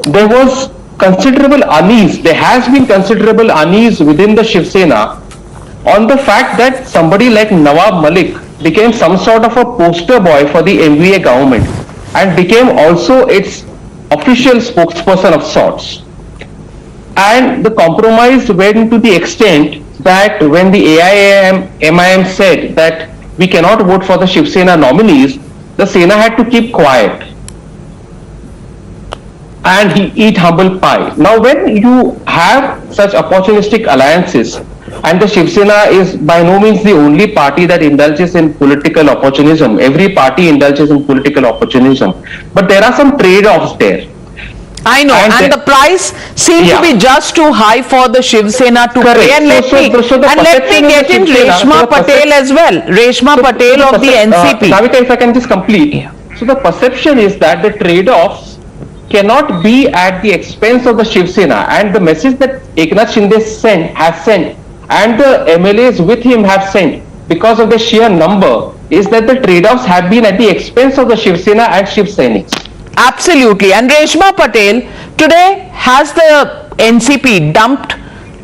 There was considerable unease, there has been considerable unease within the Shiv Sena on the fact that somebody like Nawab Malik became some sort of a poster boy for the MVA government and became also its official spokesperson of sorts. And the compromise went to the extent that when the AIM-MIM said that we cannot vote for the Shiv Sena nominees, the Sena had to keep quiet and eat humble pie. Now when you have such opportunistic alliances, and the Shiv Sena is by no means the only party that indulges in political opportunism. Every party indulges in political opportunism. But there are some trade-offs there. I know, and the price seems to be just too high for the Shiv Sena to pay. And let me get in Reshma Patel as well. Reshma Patel of the NCP. Navika, if I can just complete. So the perception is that the trade-offs cannot be at the expense of the Shiv Sena, and the message that Eknath Shinde has sent and the MLAs with him have sent because of the sheer number is that the trade-offs have been at the expense of the Shiv Sena and Shiv Sainiks. Absolutely. And Reshma Patel, today has the NCP dumped,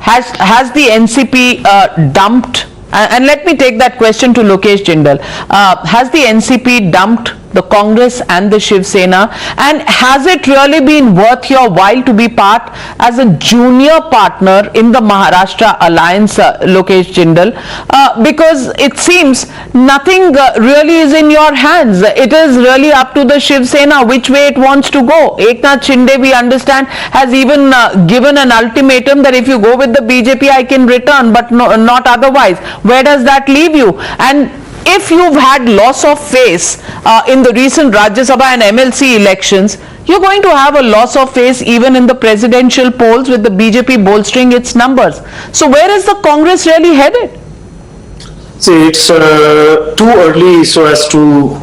has the NCP dumped, and let me take that question to Lokesh Jindal, has the NCP dumped the Congress and the Shiv Sena, and has it really been worth your while to be part as a junior partner in the Maharashtra alliance, Lokesh Jindal, because it seems nothing really is in your hands. It is really up to the Shiv Sena which way it wants to go. Eknath Shinde, we understand, has even given an ultimatum that if you go with the BJP I can return, but no, not otherwise. Where does that leave you? And if you've had loss of face in the recent Rajya Sabha and MLC elections, you're going to have a loss of face even in the presidential polls with the BJP bolstering its numbers. So where is the Congress really headed? See, it's too early so as to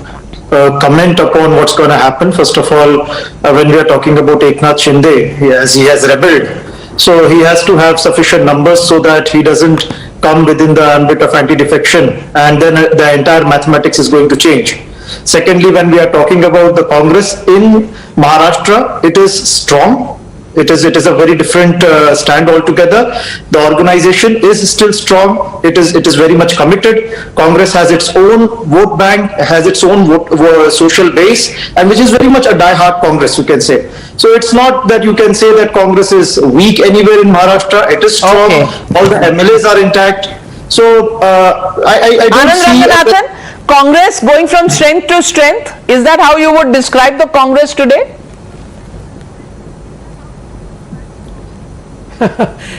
comment upon what's going to happen. First of all, when we are talking about Eknath Shinde, he has rebelled. So he has to have sufficient numbers so that he doesn't come within the ambit of anti-defection, and then the entire mathematics is going to change. Secondly, when we are talking about the Congress in Maharashtra, it is strong. It is a very different stand altogether. The organization is still strong. It is very much committed. Congress has its own vote bank, has its own social base, and which is very much a die-hard Congress, you can say. So it's not that you can say that Congress is weak anywhere in Maharashtra. It is strong. Okay. All the MLAs are intact. So I don't see Congress going from strength to strength. Is that how you would describe the Congress today?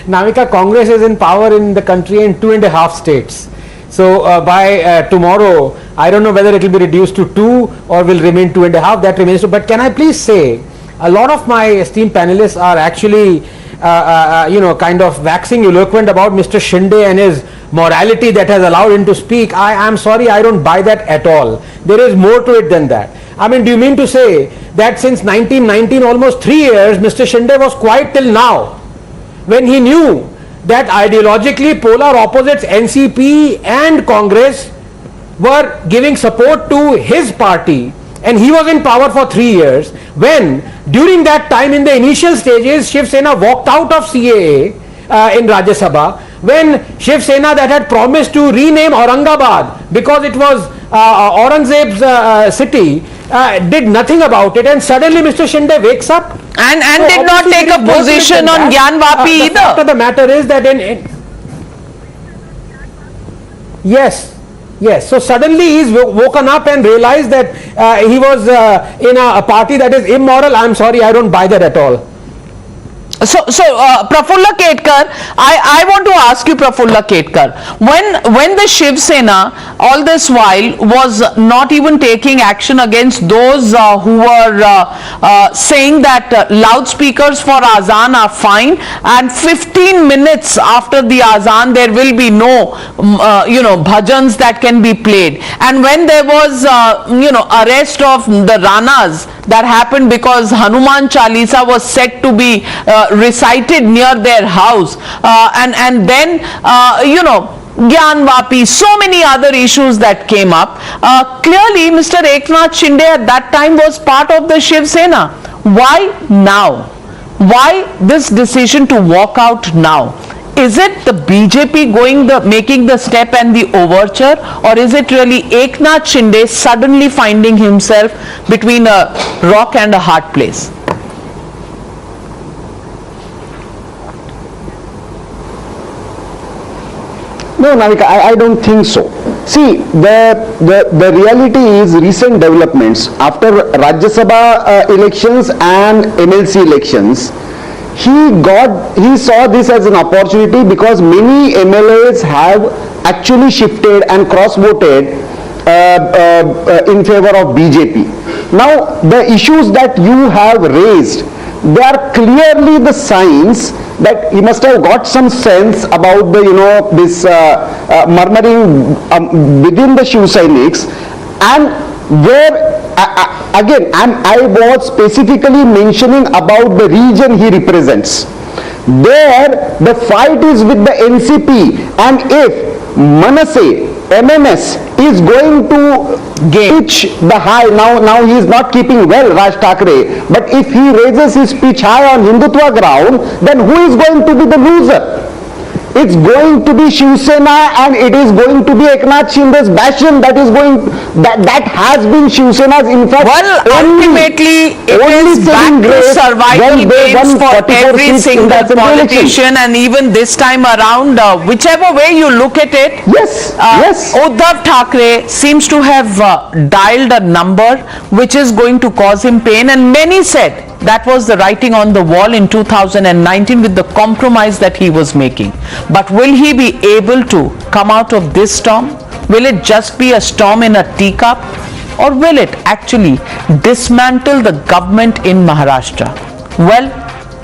Navika, Congress is in power in the country in 2.5 states. So by tomorrow, I don't know whether it will be reduced to 2 or will remain 2.5. That remains. But can I please say, a lot of my esteemed panelists are actually, kind of waxing eloquent about Mr. Shinde and his morality that has allowed him to speak. I am sorry, I don't buy that at all. There is more to it than that. I mean, do you mean to say that since 1919, almost 3 years, Mr. Shinde was quiet till now, when he knew that ideologically polar opposites NCP and Congress were giving support to his party, and he was in power for 3 years, when during that time in the initial stages Shiv Sena walked out of CAA in Rajya Sabha, when Shiv Sena that had promised to rename Aurangabad because it was Aurangzeb's city, did nothing about it, and suddenly Mr. Shinde wakes up and so did not take a position on Gyan Vapi either. The fact of the matter is that yes, so suddenly he's woken up and realized that he was in a party that is immoral. I'm sorry, I don't buy that at all. So Prafulla Ketkar, I want to ask you, Prafulla Ketkar, when the Shiv Sena all this while was not even taking action against those who were saying that loudspeakers for Azan are fine, and 15 minutes after the Azan there will be no bhajans that can be played, and when there was arrest of the Ranas that happened because Hanuman Chalisa was said to be recited near their house, and then Gyan Vapi, so many other issues that came up. Clearly Mr. Eknath Shinde at that time was part of the Shiv Sena. Why now? Why this decision to walk out now? Is it the BJP making the step and the overture, or is it really Eknath Shinde suddenly finding himself between a rock and a hard place? No, Navika, I don't think so. See, the reality is recent developments after Rajya Sabha elections and MLC elections. He saw this as an opportunity because many MLAs have actually shifted and cross-voted in favor of BJP. Now, the issues that you have raised, they are clearly the signs that he must have got some sense about the, this murmuring within the Shiv Sainiks, and where again, I was specifically mentioning about the region he represents. There, the fight is with the NCP, and if Manasseh, MMS is going to pitch the high, now he is not keeping well, Raj Thackeray, but if he raises his pitch high on Hindutva ground, then who is going to be the loser? It's going to be Shiv Sena and it is going to be Eknath Shinde's bastion that has been Shiv Sena's, in fact. Well, ultimately, it is back to survival games for every single politician, and even this time around, whichever way you look at it, Uddhav Thackeray seems to have dialed a number which is going to cause him pain, and many said that was the writing on the wall in 2019 with the compromise that he was making. But will he be able to come out of this storm? Will it just be a storm in a teacup? Or will it actually dismantle the government in Maharashtra? Well,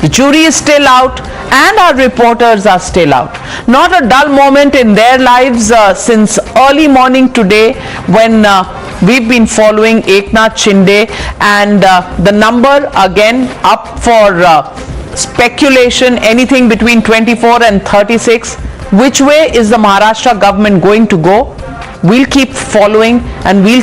the jury is still out and our reporters are still out. Not a dull moment in their lives since early morning today when we've been following Eknath Shinde, and the number again up for speculation, anything between 24 and 36. Which way is the Maharashtra government going to go? We'll keep following and we'll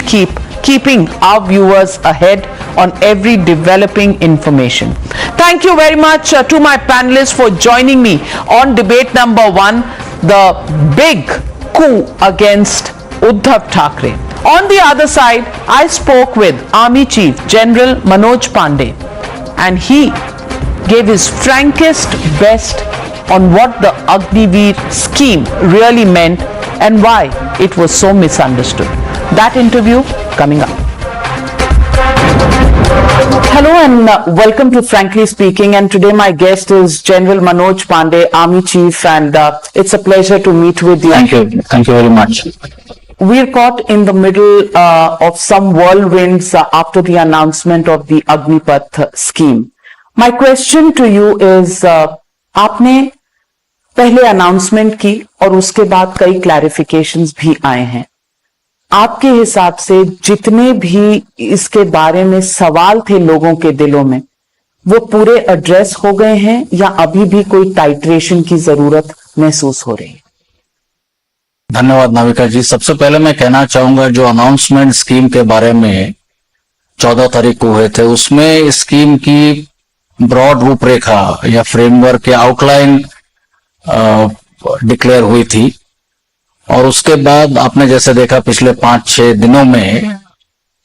keeping our viewers ahead on every developing information. Thank you very much to my panelists for joining me on debate number 1, the big coup against Uddhav Thackeray. On the other side, I spoke with Army Chief General Manoj Pandey, and he gave his frankest best on what the Agniveer scheme really meant and why it was so misunderstood. That interview coming up. Hello and welcome to Frankly Speaking, and today my guest is General Manoj Pandey, Army Chief, and it's a pleasure to meet with you. Thank you very much. We're caught in the middle of some whirlwinds after the announcement of the Agnipath scheme. My question to you is, आपने पहले announcement की और उसके बाद कई clarifications भी आए हैं. आपके हिसाब से जितने भी इसके बारे में सवाल थे लोगों के दिलों में, वो पूरे एड्रेस हो गए हैं या अभी भी कोई टाइट्रेशन की जरूरत महसूस हो रही है? धन्यवाद नाविका जी. सबसे पहले मैं कहना चाहूंगा, जो अनाउंसमेंट स्कीम के बारे में 14 तारीख को हुए थे, उसमें स्कीम की ब्रॉड रूपरेखा या फ्रेमवर्क या आउटलाइन डिक्लेयर हुई थी, और उसके बाद आपने जैसे देखा पिछले 5-6 दिनों में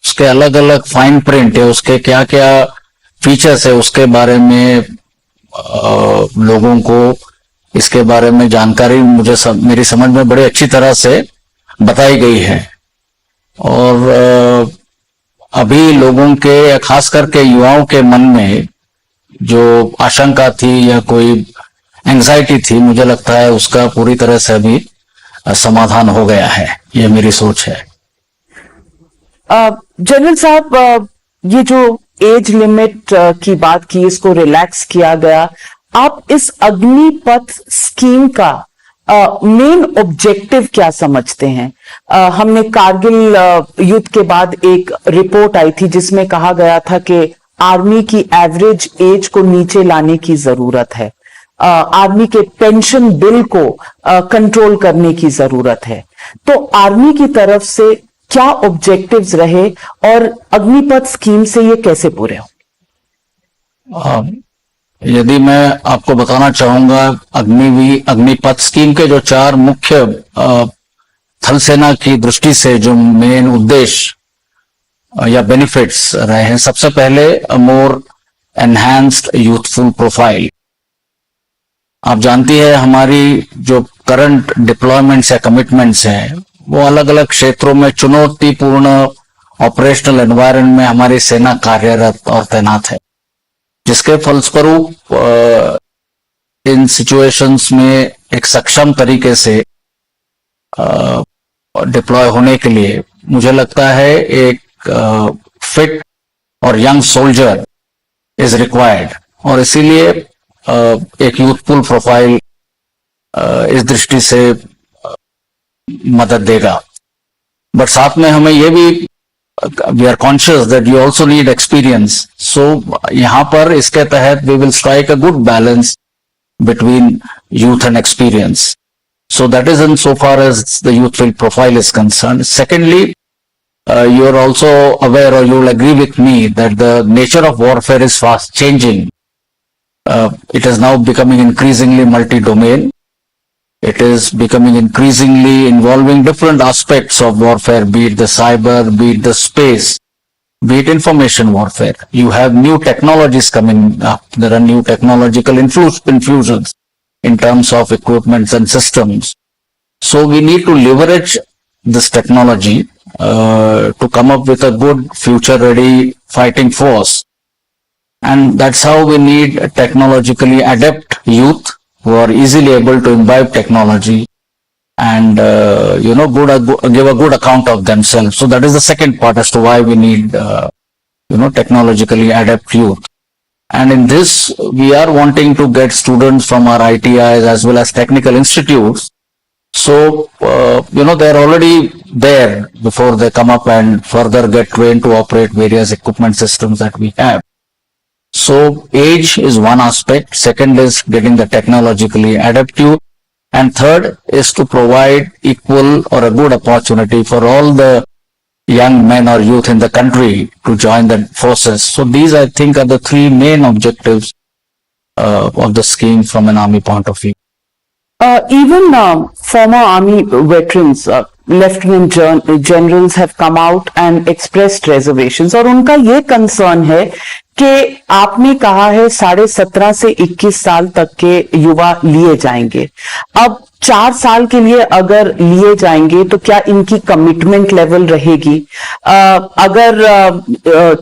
उसके अलग अलग फाइन प्रिंट है, उसके क्या क्या फीचर्स है, उसके बारे में लोगों को इसके बारे में जानकारी मेरी समझ में बड़ी अच्छी तरह से बताई गई है. और अभी लोगों के या खास करके युवाओं के मन में जो आशंका थी या कोई एंजाइटी थी, मुझे लगता है उसका पूरी तरह से अभी समाधान हो गया है. ये मेरी सोच है. जनरल साहब, ये जो एज लिमिट की बात की, इसको रिलैक्स किया गया. आप इस अग्निपथ स्कीम का मेन ऑब्जेक्टिव क्या समझते हैं? हमने कारगिल युद्ध के बाद एक रिपोर्ट आई थी जिसमें कहा गया था कि आर्मी की एवरेज एज को नीचे लाने की जरूरत है, आर्मी के पेंशन बिल को कंट्रोल करने की जरूरत है. तो आर्मी की तरफ से क्या ऑब्जेक्टिव्स रहे और अग्निपथ स्कीम से ये कैसे पूरे हो? यदि मैं आपको बताना चाहूंगा, अग्निपथ स्कीम के जो 4 मुख्य थल सेना की दृष्टि से जो मेन उद्देश्य या बेनिफिट्स रहे हैं, सबसे पहले मोर एनहांस्ड यूथफुल प्रोफाइल. आप जानती है हमारी जो करंट डिप्लॉयमेंट्स या कमिटमेंट्स हैं, वो अलग अलग क्षेत्रों में चुनौतीपूर्ण ऑपरेशनल एनवायरनमेंट में हमारी सेना कार्यरत और तैनात है, जिसके फलस्वरूप इन सिचुएशंस में एक सक्षम तरीके से डिप्लॉय होने के लिए मुझे लगता है एक फिट और यंग सोल्जर इज रिक्वायर्ड, और इसीलिए एक यूथफुल प्रोफाइल इस दृष्टि से मदद देगा. बट साथ में हमें ये भी we are conscious that you also need experience. So यहाँ पर इसके तहत we will strike a good balance between youth and experience. So that is in so far as the youthful profile is concerned. Secondly, you are also aware, or you will agree with me, that the nature of warfare is fast changing. It is now becoming increasingly multi-domain. It is becoming increasingly involving different aspects of warfare, be it the cyber, be it the space, be it information warfare. You have new technologies coming up. There are new technological infusions in terms of equipments and systems. So we need to leverage this technology to come up with a good future-ready fighting force. And that's how we need technologically adept youth who are easily able to imbibe technology and give a good account of themselves. So that is the second part as to why we need technologically adept youth. And in this, we are wanting to get students from our ITIs as well as technical institutes. So they are already there before they come up and further get trained to operate various equipment systems that we have. So age is one aspect. Second is getting the technologically adept youth. And third is to provide equal or a good opportunity for all the young men or youth in the country to join the forces. So these, I think, are the three main objectives of the scheme from an army point of view. Even former army veterans, lieutenant generals have come out and expressed reservations, और उनका ये concern है कि आपने कहा है 17.5 से 21 साल तक के युवा लिए जाएंगे. अब 4 साल के लिए अगर लिए जाएंगे तो क्या इनकी कमिटमेंट लेवल रहेगी? अगर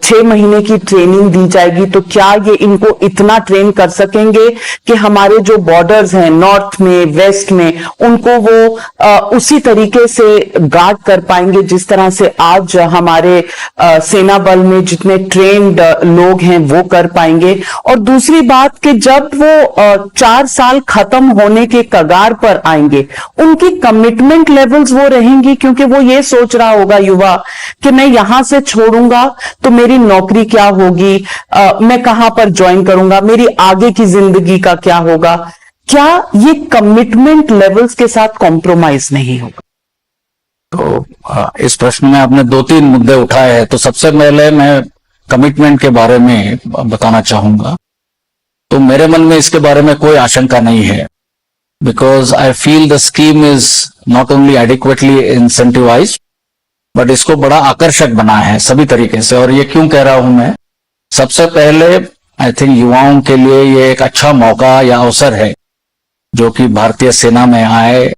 6 महीने की ट्रेनिंग दी जाएगी तो क्या ये इनको इतना ट्रेन कर सकेंगे कि हमारे जो बॉर्डर्स हैं नॉर्थ में, वेस्ट में, उनको वो उसी तरीके से गार्ड कर पाएंगे जिस तरह से आज हमारे सेना बल में जितने ट्रेन्ड लोग हैं वो कर पाएंगे? और दूसरी बात कि जब वो 4 साल खत्म होने के कगार पर आएंगे, उनकी कमिटमेंट लेवल्स वो रहेंगी, क्योंकि वो ये सोच रहा होगा युवा कि मैं यहां से छोड़ूंगा तो मेरी नौकरी क्या होगी, मैं कहां पर ज्वाइन करूंगा, मेरी आगे की जिंदगी का क्या होगा? क्या ये कमिटमेंट लेवल्स के साथ कॉम्प्रोमाइज नहीं होगा? तो इस प्रश्न में आपने 2-3 मुद्दे उठाए हैं. तो सबसे पहले मैं कमिटमेंट के बारे में बताना चाहूंगा. तो मेरे मन में इसके बारे में कोई आशंका नहीं है, because I feel the scheme is not only adequately incentivized, but इसको बड़ा आकर्षक बना है सभी तरीके से. और ये क्यों कह रहा हूं मैं? सबसे पहले आई थिंक युवाओं के लिए ये एक अच्छा मौका या अवसर है जो कि भारतीय सेना में आए,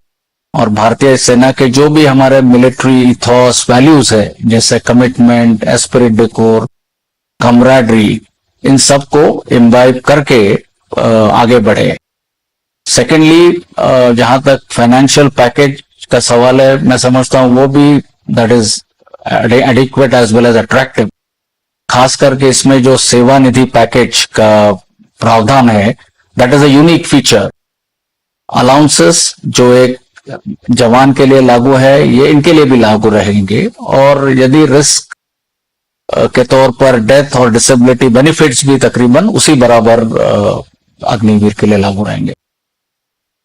और भारतीय सेना के जो भी हमारे मिलिट्री इथॉस वैल्यूज है, जैसे commitment, esprit de corps, camaraderie, इन सब को इम्बाइब करके आगे बढ़े. सेकेंडली, जहां तक फाइनेंशियल पैकेज का सवाल है, मैं समझता हूं वो भी that is adequate as well as attractive. खास करके इसमें जो सेवा निधि पैकेज का प्रावधान है, that is a unique feature. Allowances जो एक जवान के लिए लागू है, ये इनके लिए भी लागू रहेंगे. और यदि रिस्क के तौर पर डेथ और डिसेबिलिटी बेनिफिट्स भी तकरीबन उसी बराबर अग्निवीर के लिए लागू रहेंगे.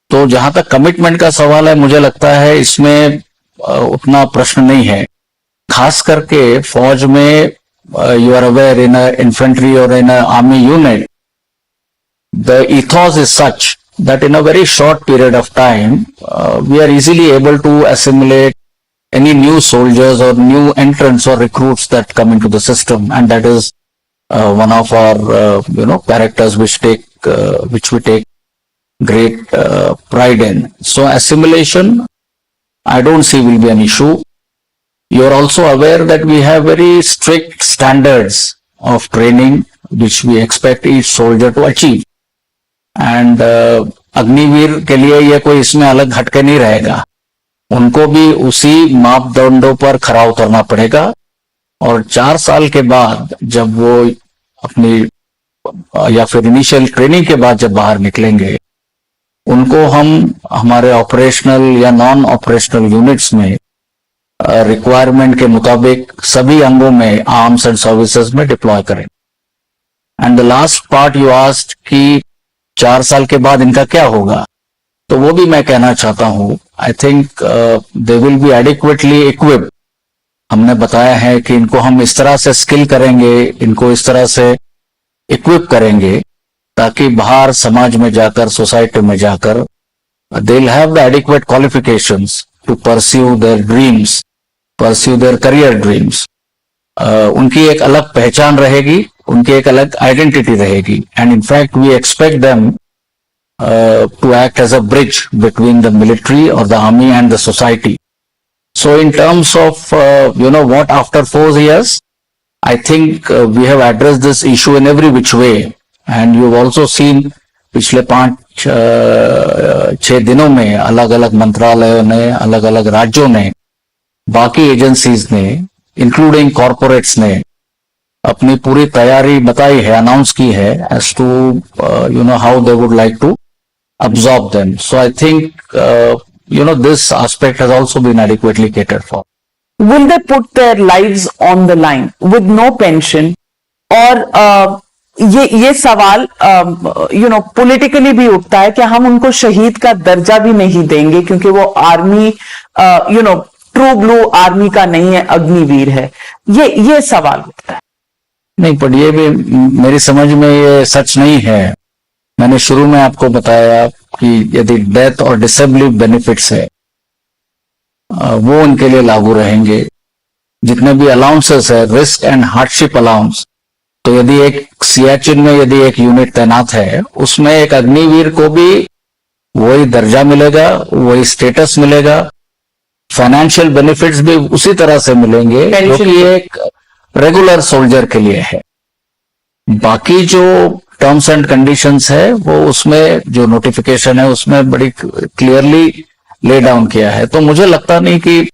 तो जहां तक कमिटमेंट का सवाल है, मुझे लगता है इसमें उतना प्रश्न नहीं है. खास करके फौज में, you are aware, in infantry और in army unit, the ethos is such that in a very short period of time, we are easily able to assimilate any new soldiers or new entrants or recruits that come into the system, and that is one of our characters which we take great pride in. So assimilation, I don't see will be an issue. You are also aware that we have very strict standards of training which we expect each soldier to achieve. And Agniveer के लिए ये कोई इसमें अलग हटके नहीं रहेगा. उनको भी उसी मापदंडों पर खरा उतरना पड़ेगा. और 4 साल के बाद जब वो अपनी या फिर इनिशियल ट्रेनिंग के बाद जब बाहर निकलेंगे, उनको हम हमारे ऑपरेशनल या नॉन ऑपरेशनल यूनिट्स में रिक्वायरमेंट के मुताबिक सभी अंगों में, आर्म्स एंड सर्विसेज में डिप्लॉय करें. And the last part you asked कि 4 साल के बाद इनका क्या होगा, तो वो भी मैं कहना चाहता हूं. I think they will be adequately equipped. हमने बताया है कि इनको हम इस तरह से स्किल करेंगे, इनको इस तरह से इक्विप करेंगे ताकि बाहर समाज में जाकर, सोसाइटी में जाकर they'll have the adequate qualifications to pursue their dreams, pursue their career dreams. उनकी एक अलग पहचान रहेगी, उनकी एक अलग आइडेंटिटी रहेगी, and in fact we expect them to act as a bridge between the military or the army and the society. So in terms of what after 4 years, I think we have addressed this issue in every which way, and you've also seen पिछले 5-6 दिनों में अलग अलग मंत्रालयों ने, अलग अलग राज्यों ने, बाकी एजेंसीज ने, इंक्लूडिंग कॉर्पोरेट्स ने अपनी पूरी तैयारी बताई है, अनाउंस की है as to how they would like to absorb them. So I think this aspect has also been adequately catered for. Will they put their lives on the line with no pension? और ये सवाल politically भी उठता है कि हम उनको शहीद का दर्जा भी नहीं देंगे क्योंकि वो आर्मी ट्रू ब्लू आर्मी का नहीं है, अग्निवीर है. ये सवाल उठता है. नहीं, पर ये भी मेरी समझ में ये सच नहीं है. मैंने शुरू में आपको बताया कि यदि डेथ और डिसेबिलिटी बेनिफिट्स है वो उनके लिए लागू रहेंगे. जितने भी अलाउंसेस है, रिस्क एंड हार्डशिप अलाउंस, तो यदि एक सियाचिन में यदि एक यूनिट तैनात है, उसमें एक अग्निवीर को भी वही दर्जा मिलेगा, वही स्टेटस मिलेगा, फाइनेंशियल बेनिफिट्स भी उसी तरह से मिलेंगे जो कि एक रेगुलर सोल्जर के लिए है. बाकी जो टर्म्स एंड कंडीशंस है वो उसमें जो नोटिफिकेशन है उसमें बड़ी क्लियरली ले डाउन किया है. तो मुझे लगता नहीं कि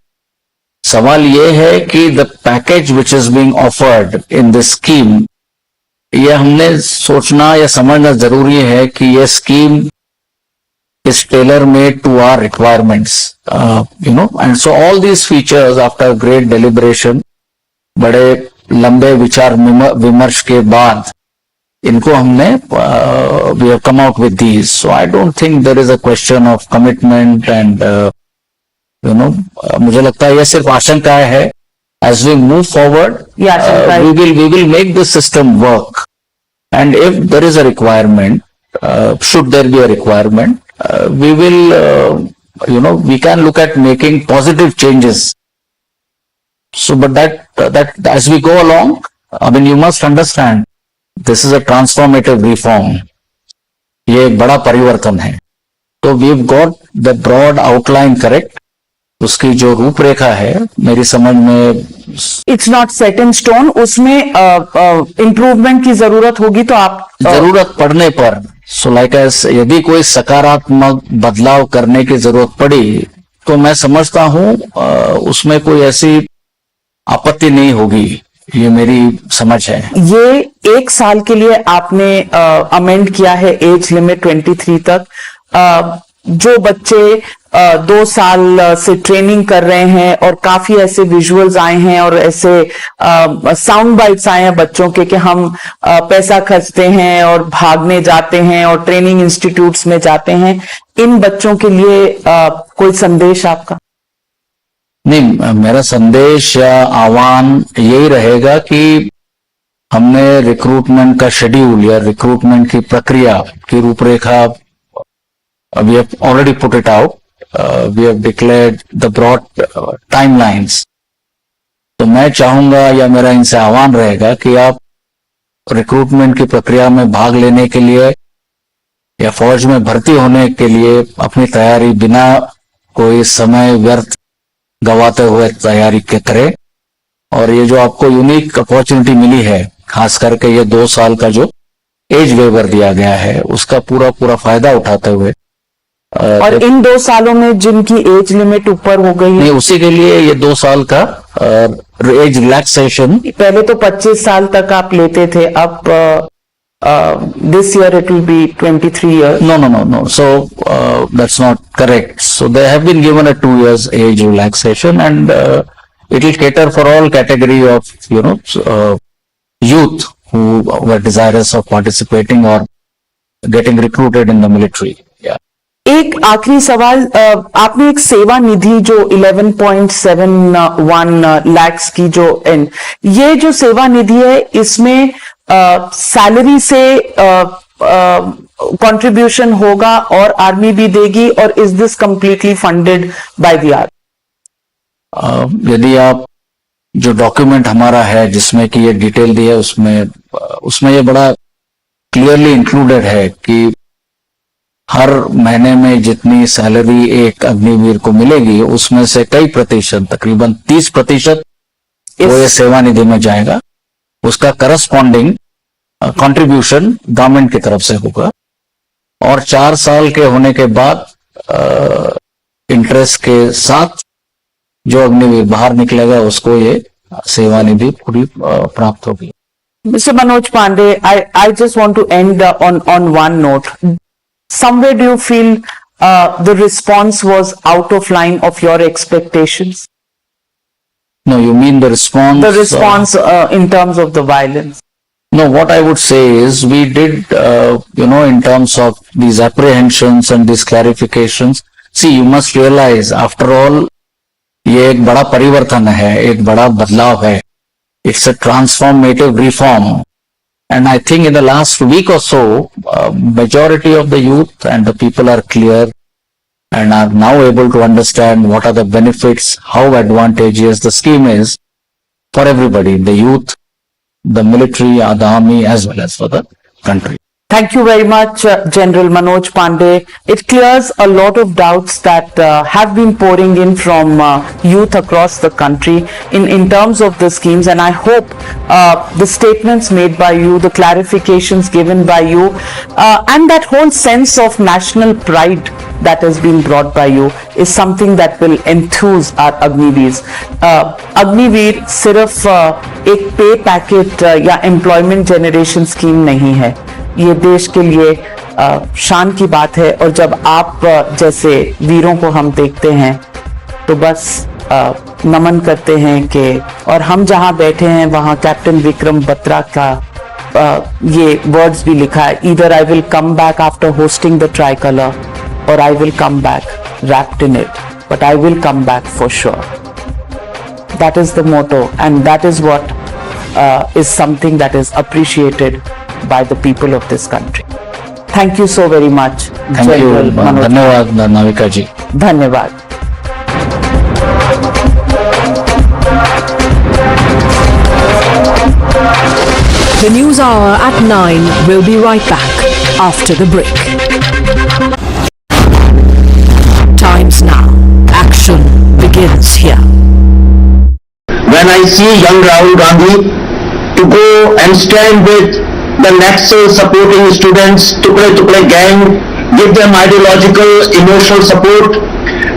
सवाल ये है कि the package which is being offered in this scheme, ये हमने सोचना या समझना जरूरी है कि ये scheme is tailor made to our requirements, and so all these features after great deliberation, बड़े लंबे विचार विमर्श के बाद इनको हमने we have come out with these. So I don't think there is a question of commitment and मुझे लगता है ये सिर्फ आशंका है. As we move forward, we will make the system work. And if there is a requirement, should there be a requirement, we will, we can look at making positive changes. So, but that as we go along, I mean, you must understand, this is a transformative reform. ये एक बड़ा परिवर्तन है. तो we've got the broad outline correct. उसकी जो रूपरेखा है मेरी समझ में it's not set in stone. उसमें इम्प्रूवमेंट की जरूरत होगी तो आप जरूरत पड़ने पर यदि कोई सकारात्मक बदलाव करने की जरूरत पड़ी तो मैं समझता हूं उसमें कोई ऐसी आपत्ति नहीं होगी. ये मेरी समझ है. ये 1 साल के लिए आपने अमेंड किया है एज लिमिट 23 तक. जो बच्चे 2 साल से ट्रेनिंग कर रहे हैं और काफी ऐसे विजुअल्स आए हैं और ऐसे साउंड बाइट्स आए हैं बच्चों के कि हम पैसा खर्चते हैं और भागने जाते हैं और ट्रेनिंग इंस्टीट्यूट्स में जाते हैं, इन बच्चों के लिए कोई संदेश आपका? नहीं, मेरा संदेश या आह्वान यही रहेगा कि हमने रिक्रूटमेंट का शेड्यूल या रिक्रूटमेंट की प्रक्रिया की रूपरेखा we have already put it out. We have declared the broad timelines. तो मैं चाहूंगा या मेरा इनसे आह्वान रहेगा कि आप रिक्रूटमेंट की प्रक्रिया में भाग लेने के लिए या फौज में भर्ती होने के लिए अपनी तैयारी बिना कोई समय व्यर्थ गवाते हुए तैयारी करें. और ये जो आपको यूनिक अपॉर्चुनिटी मिली है, खास करके ये 2 साल का जो एज वेवर दिया गया है, उसका पूरा फायदा उठाते हुए. और इन 2 सालों में जिनकी एज लिमिट ऊपर हो गई है, उसी के लिए ये 2 साल का एज रिलैक्सेशन. पहले तो 25 साल तक आप लेते थे, अब this year it will be 23 years. No. So that's not correct. So they have been given a 2 years age relaxation, and it will cater for all category of youth who were desirous of participating or getting recruited in the military. Yeah. एक आखिरी सवाल, आपने एक सेवा निधि जो 11.71 लाख की जो ये जो सेवा निधि है, इसमें सैलरी से कंट्रीब्यूशन होगा और आर्मी भी देगी, और is this completely funded by the army? यदि आप जो डॉक्यूमेंट हमारा है जिसमें कि ये डिटेल दी है उसमें ये बड़ा क्लियरली इंक्लूडेड है कि हर महीने में जितनी सैलरी एक अग्निवीर को मिलेगी उसमें से कई प्रतिशत, तकरीबन 30% वो ये सेवानिधि में जाएगा। उसका करस्पॉन्डिंग कंट्रीब्यूशन गवर्नमेंट की तरफ से होगा, और 4 साल के होने के बाद इंटरेस्ट के साथ जो अग्निवीर बाहर निकलेगा उसको ये सेवानिधि पूरी प्राप्त होगी। Mr. Manoj Pandey, I just want to end on one note. Somewhere do you feel the response was out of line of your expectations? No, you mean the response? The response in terms of the violence. No, what I would say is we did, in terms of these apprehensions and these clarifications. See, you must realize, after all, ये एक बड़ा परिवर्तन है, एक बड़ा बदलाव है. It's a transformative reform. And I think in the last week or so, majority of the youth and the people are clear and are now able to understand what are the benefits, how advantageous the scheme is for everybody, the youth, the military, the army, as well as for the country. Thank you very much, General Manoj Pandey. It clears a lot of doubts that have been pouring in from youth across the country in terms of the schemes, and I hope the statements made by you, the clarifications given by you, and that whole sense of national pride that has been brought by you is something that will enthuse our Agniveers. Agniveer सिर्फ एक पे packet या employment generation scheme नहीं है, ये देश के लिए शान की बात है। और जब आप जैसे वीरों को हम देखते हैं तो बस नमन करते हैं कि, और हम जहां बैठे हैं वहां कैप्टन विक्रम बत्रा का ये वर्ड्स भी लिखा है, either I will come back after hoisting the tricolour और I will come back wrapped in it, but I will come back for sure. That is the motto, and that is what is something that is appreciated by the people of this country. Thank you so very much. Thank you. धन्यवाद नाविका जी. धन्यवाद. The News Hour at 9 will be right back after the break. Times now. Action begins here. When I see young Rahul Gandhi to go and stand with the Naxal supporting students, Tukle gang, give them ideological, emotional support,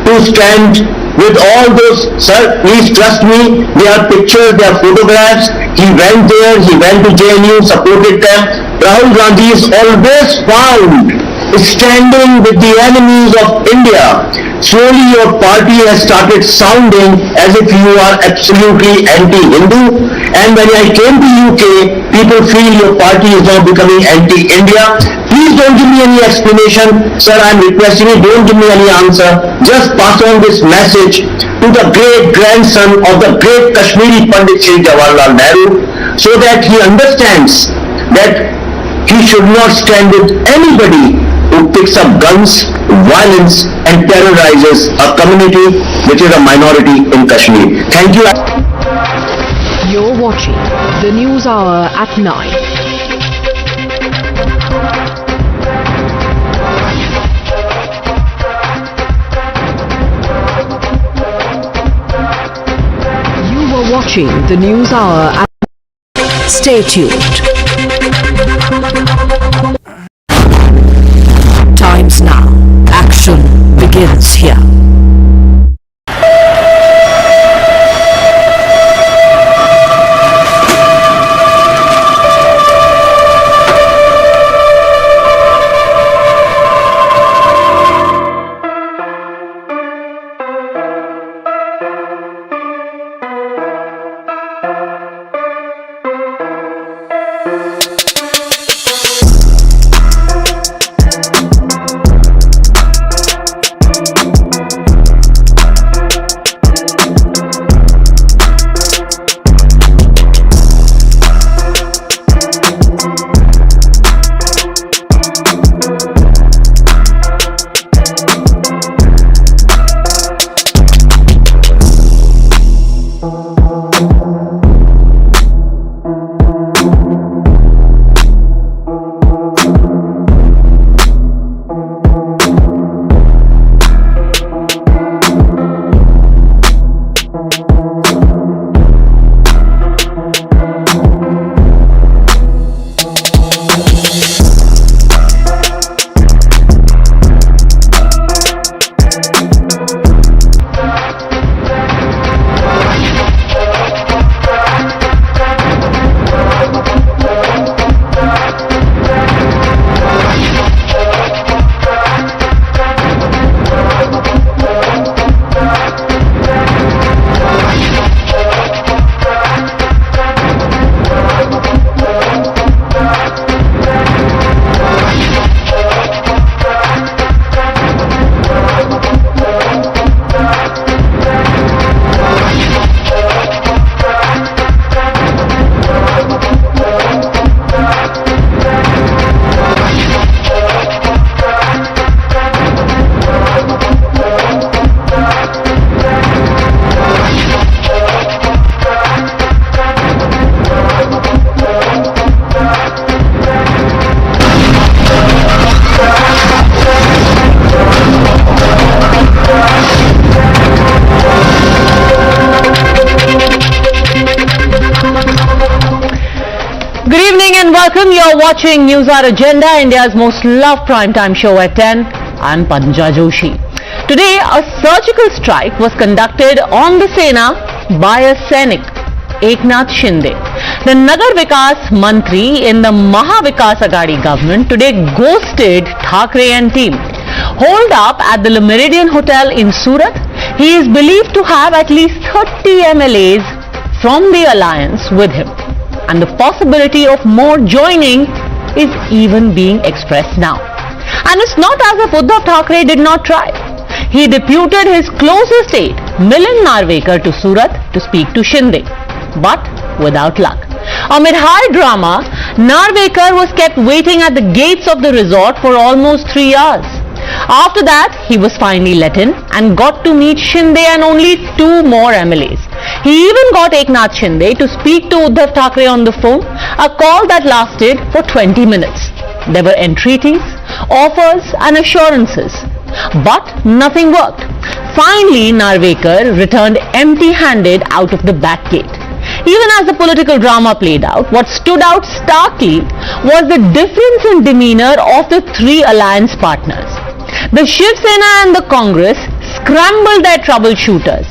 to stand with all those, sir, please trust me, there are pictures, there are photographs, he went there, he went to JNU, supported them. Rahul Gandhi is always found standing with the enemies of India. Slowly your party has started sounding as if you are absolutely anti-Hindu, and when I came to UK, people feel your party is now becoming anti-India. Please don't give me any explanation, sir, I am requesting you, don't give me any answer, just pass on this message to the great grandson of the great Kashmiri Pandit Shri Jawaharlal Nehru, so that he understands that he should not stand with anybody who picks up guns, violence and terrorizes a community which is a minority in Kashmir. Thank you. You're watching the News Hour at 9. You were watching the News Hour at... Stay tuned. Times now. Action begins here. Welcome, you're watching Newshour Agenda, India's most loved primetime show at 10. I'm Padmaja Joshi. Today, a surgical strike was conducted on the Sena by a Sainik, Eknath Shinde. The Nagar Vikas Mantri in the Maha Vikas Aghadi government today ghosted Thackeray and team. Holed up at the Le Méridien Hotel in Surat, he is believed to have at least 30 MLAs from the alliance with him. And the possibility of more joining is even being expressed now. And it's not as if Uddhav Thackeray did not try. He deputed his closest aide, Milind Narvekar, to Surat to speak to Shinde, but without luck. Amid high drama, Narvekar was kept waiting at the gates of the resort for almost 3 hours. After that, he was finally let in and got to meet Shinde and only 2 more MLAs. He even got Eknath Shinde to speak to Uddhav Thackeray on the phone, a call that lasted for 20 minutes. There were entreaties, offers and assurances, but nothing worked. Finally, Narvekar returned empty-handed out of the back gate. Even as the political drama played out, what stood out starkly was the difference in demeanor of the 3 alliance partners. The Shiv Sena and the Congress scrambled their troubleshooters.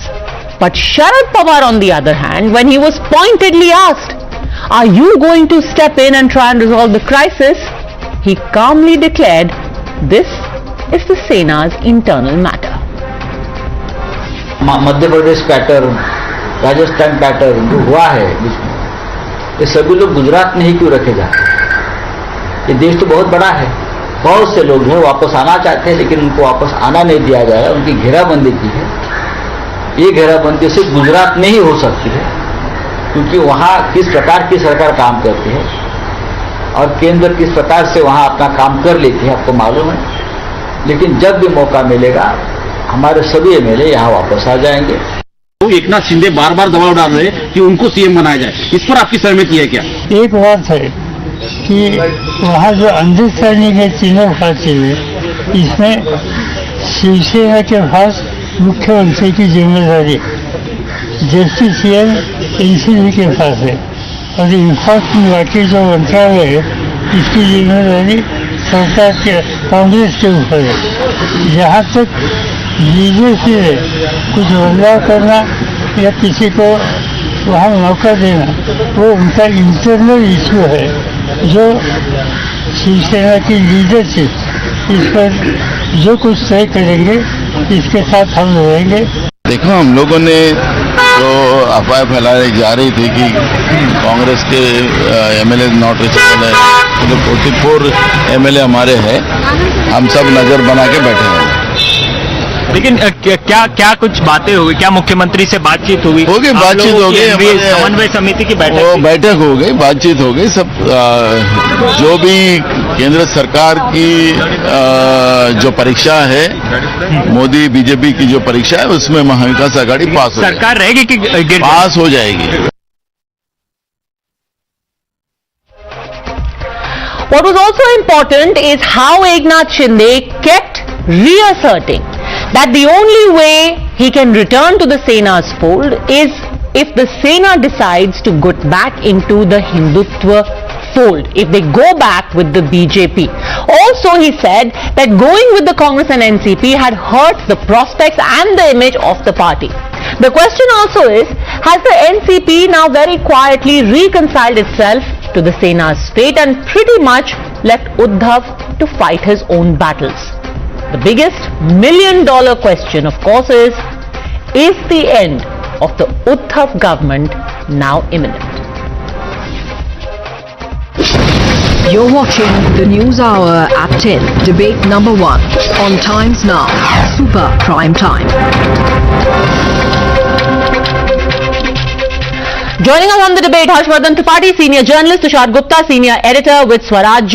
But Sharad Pawar, on the other hand, when he was pointedly asked, "Are you going to step in and try and resolve the crisis?" he calmly declared, "This is the Sena's internal matter." Madhya Pradesh pattern, Rajasthan pattern जो हुआ है जिसमें, ये सभी लोग गुजरात में ही क्यों रखे जाते हैं? ये देश तो बहुत बड़ा है, बहुत से लोग हैं वापस आना चाहते हैं, लेकिन उनको वापस आना नहीं दिया जा रहा, उनकी घेराबंदी की है। ये घेराबंदी सिर्फ गुजरात में ही हो सकती है, क्योंकि वहाँ किस प्रकार की सरकार काम करती है और केंद्र किस प्रकार से वहाँ अपना काम कर लेती है, आपको मालूम है। लेकिन जब भी मौका मिलेगा, हमारे सभी एमएलए यहाँ वापस आ जाएंगे। तो एकनाथ शिंदे बार बार दबाव डाल रहे हैं कि उनको सीएम बनाया जाए, इस पर आपकी सहमति है क्या? एक बात है कि वहाँ जो अंडरस्टैंडिंग है तीनों पार्टी में, इसमें शिवसेना के पास मुख्यमंत्री की जिम्मेदारी, जस्टिस सीएम एनसीपी के पास है, और इन्फोर्समेंट बाकी जो मंत्रालय है इसकी जिम्मेदारी सरकार के कांग्रेस के ऊपर है। जहाँ तक बीजेपी है कुछ बदलाव करना या किसी को वहाँ मौका देना, वो उनका इंटरनल इशू है, जो शिवसेना की लीडरशिप इस पर जो कुछ तय करेंगे इसके साथ हम रहेंगे। देखो, हम लोगों ने जो अफवाह फैलाई जा रही थी कि कांग्रेस के एमएलए नॉट रिचेबल है, तो 44 एमएलए हमारे हैं, हम सब नजर बना के बैठे हैं। लेकिन क्या कुछ बातें हुई? क्या मुख्यमंत्री से बातचीत हुई? हो गई, बातचीत हो गई, समन्वय समिति की बैठक हो गई, बातचीत हो गई। सब जो भी केंद्र सरकार की जो परीक्षा है, मोदी बीजेपी की जो परीक्षा है, उसमें महाविकास आघाड़ी पास हो, सरकार रहेगी कि पास हो जाएगी। What was also important is how Eknath Shinde kept reasserting that the only way he can return to the Sena's fold is if the Sena decides to get back into the Hindutva fold, if they go back with the BJP. Also, he said that going with the Congress and NCP had hurt the prospects and the image of the party. The question also is, has the NCP now very quietly reconciled itself to the Sena's fate and pretty much left Uddhav to fight his own battles? The biggest million-dollar question, of course, is the end of the Uddhav government now imminent? You're watching the News Hour at 10, debate number 1, on Times Now, Super Prime Time. Joining us on the debate, Harshvardhan Tripathi, senior journalist, Tushar Gupta, senior editor with Swaraj,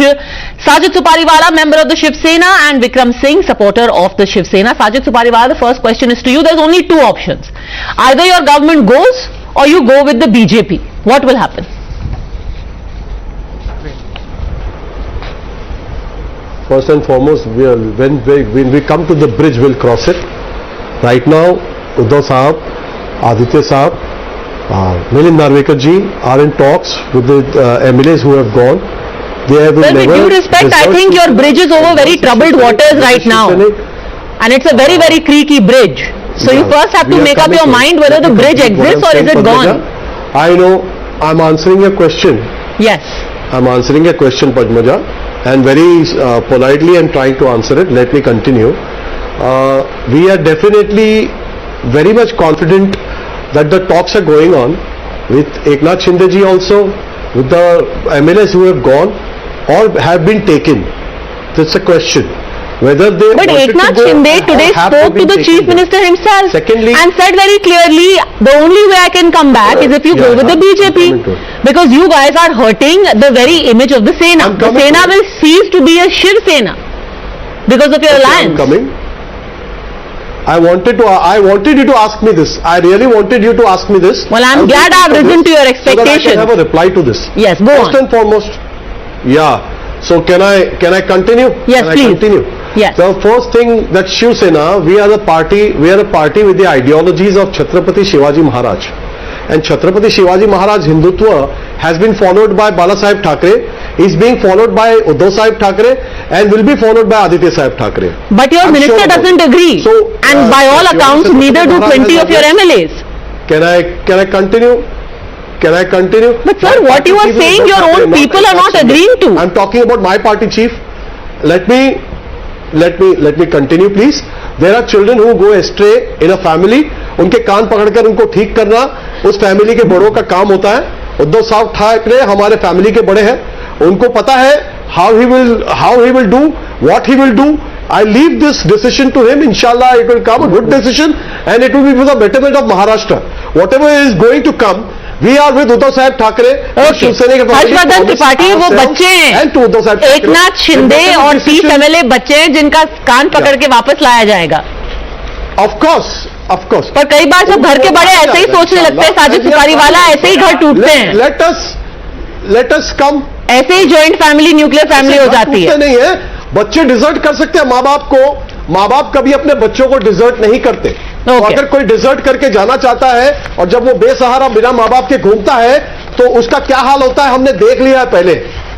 Sajid Supariwala, member of the Shiv Sena, and Vikram Singh, supporter of the Shiv Sena. Sajid Supariwala, the first question is to you. There's only 2 options. Either your government goes or you go with the BJP. What will happen? First and foremost, when we come to the bridge, we'll cross it. Right now, Uddhav Sahab, Aditya Sahab, Milind Narvekar ji are in talks with the MLAs who have gone. Well, with due respect, I think your bridge is over very troubled waters right now. And it's a very, very creaky bridge. So you first have to make up your mind whether the bridge exists or is it gone. I know, I'm answering your question. Yes. I'm answering a question, Padmaja, and very politely I'm trying to answer it. Let me continue. We are definitely very much confident that the talks are going on with Eknath Shinde ji also, with the MLAs who have gone or have been taken. That's a question. Whether they but Eknath Shinde today spoke to the Chief Minister himself and said very clearly, the only way I can come back is if you go with the BJP. Because you guys are hurting the very image of the Sena. The Sena will cease to be a Shiv Sena because of your alliance. I'm coming. I wanted you to ask me this. I really wanted you to ask me this. Well, I'm glad I've risen to your expectations. So that I can have a reply to this. Yes, go on. First and foremost, yeah. So can I continue? Yes, please. Continue? Yes. The first thing that Shiv Sena, we are a party with the ideologies of Chhatrapati Shivaji Maharaj. And Chhatrapati Shivaji Maharaj Hindutva has been followed by Bala Sahib Thackeray, is being followed by Uddhav Sahib Thackeray and will be followed by Aditya Sahib Thackeray. But your minister doesn't agree. So, and by all accounts, neither do 20 of your MLAs. Can I continue? Can I continue? But sir, what you are saying, your own people are not agreeing to. I'm talking about my party chief. Let me continue, please. There are children who go astray in a family. उनके कान पकड़कर उनको ठीक करना उस family के बड़ों का काम होता है. उद्धव साहब ठाकरे हमारे फैमिली के बड़े हैं. उनको पता है how he will do, what he will do. I leave this decision to him. Inshallah, it will come a good decision and it will be for the betterment of Maharashtra. Whatever is going to come, we are with Uddhav Sahib Thackeray. Harshvardhan Tripathi वो बच्चे हैं. एकनाथ शिंदे और 30 MLA बच्चे हैं जिनका कान पकड़ के वापस लाया जाएगा. Of course. पर कई बार जब घर के बड़े ऐसे ही सोचने लगते हैं, साजिद सुपारी वाला, ऐसे ही घर टूटते हैं. Let us come. ऐसे ही जॉइंट फैमिली न्यूक्लियर फैमिली हो जाती है. नहीं है, बच्चे डिजर्ट कर सकते हैं माँ बाप को. माँ बाप कभी अपने बच्चों को डिजर्ट नहीं करते. तो अगर कोई डिजर्ट करके जाना चाहता है और जब वो बेसहारा बिना माँ बाप के घूमता है तो उसका क्या हाल होता है हमने देख लिया है. पहले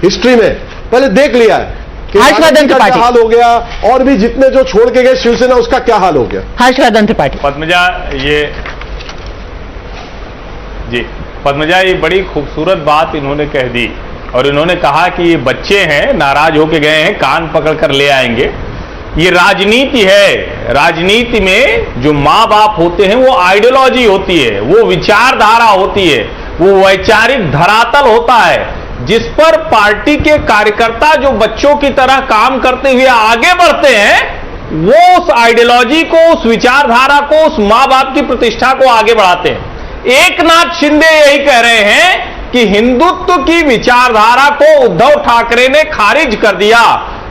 हिस्ट्री में पहले देख लिया है. हर्षवर्धन त्रिपाठी क्या हाल हो गया और भी जितने जो छोड़ के गए शिवसेना उसका क्या हाल हो गया. हर्षवर्धन त्रिपाठी. पद्मजा ये बड़ी खूबसूरत बात इन्होंने कह दी और इन्होंने कहा कि ये बच्चे हैं, नाराज होके गए हैं, कान पकड़ कर ले आएंगे. ये राजनीति है. राजनीति में जो माँ बाप होते हैं वो आइडियोलॉजी होती है, वो विचारधारा होती है, वो वैचारिक धरातल होता है जिस पर पार्टी के कार्यकर्ता जो बच्चों की तरह काम करते हुए आगे बढ़ते हैं, वो उस आइडियोलॉजी को, उस विचारधारा को, उस माँ बाप की प्रतिष्ठा को आगे बढ़ाते हैं. एकनाथ शिंदे यही कह रहे हैं कि हिंदुत्व की विचारधारा को उद्धव ठाकरे ने खारिज कर दिया.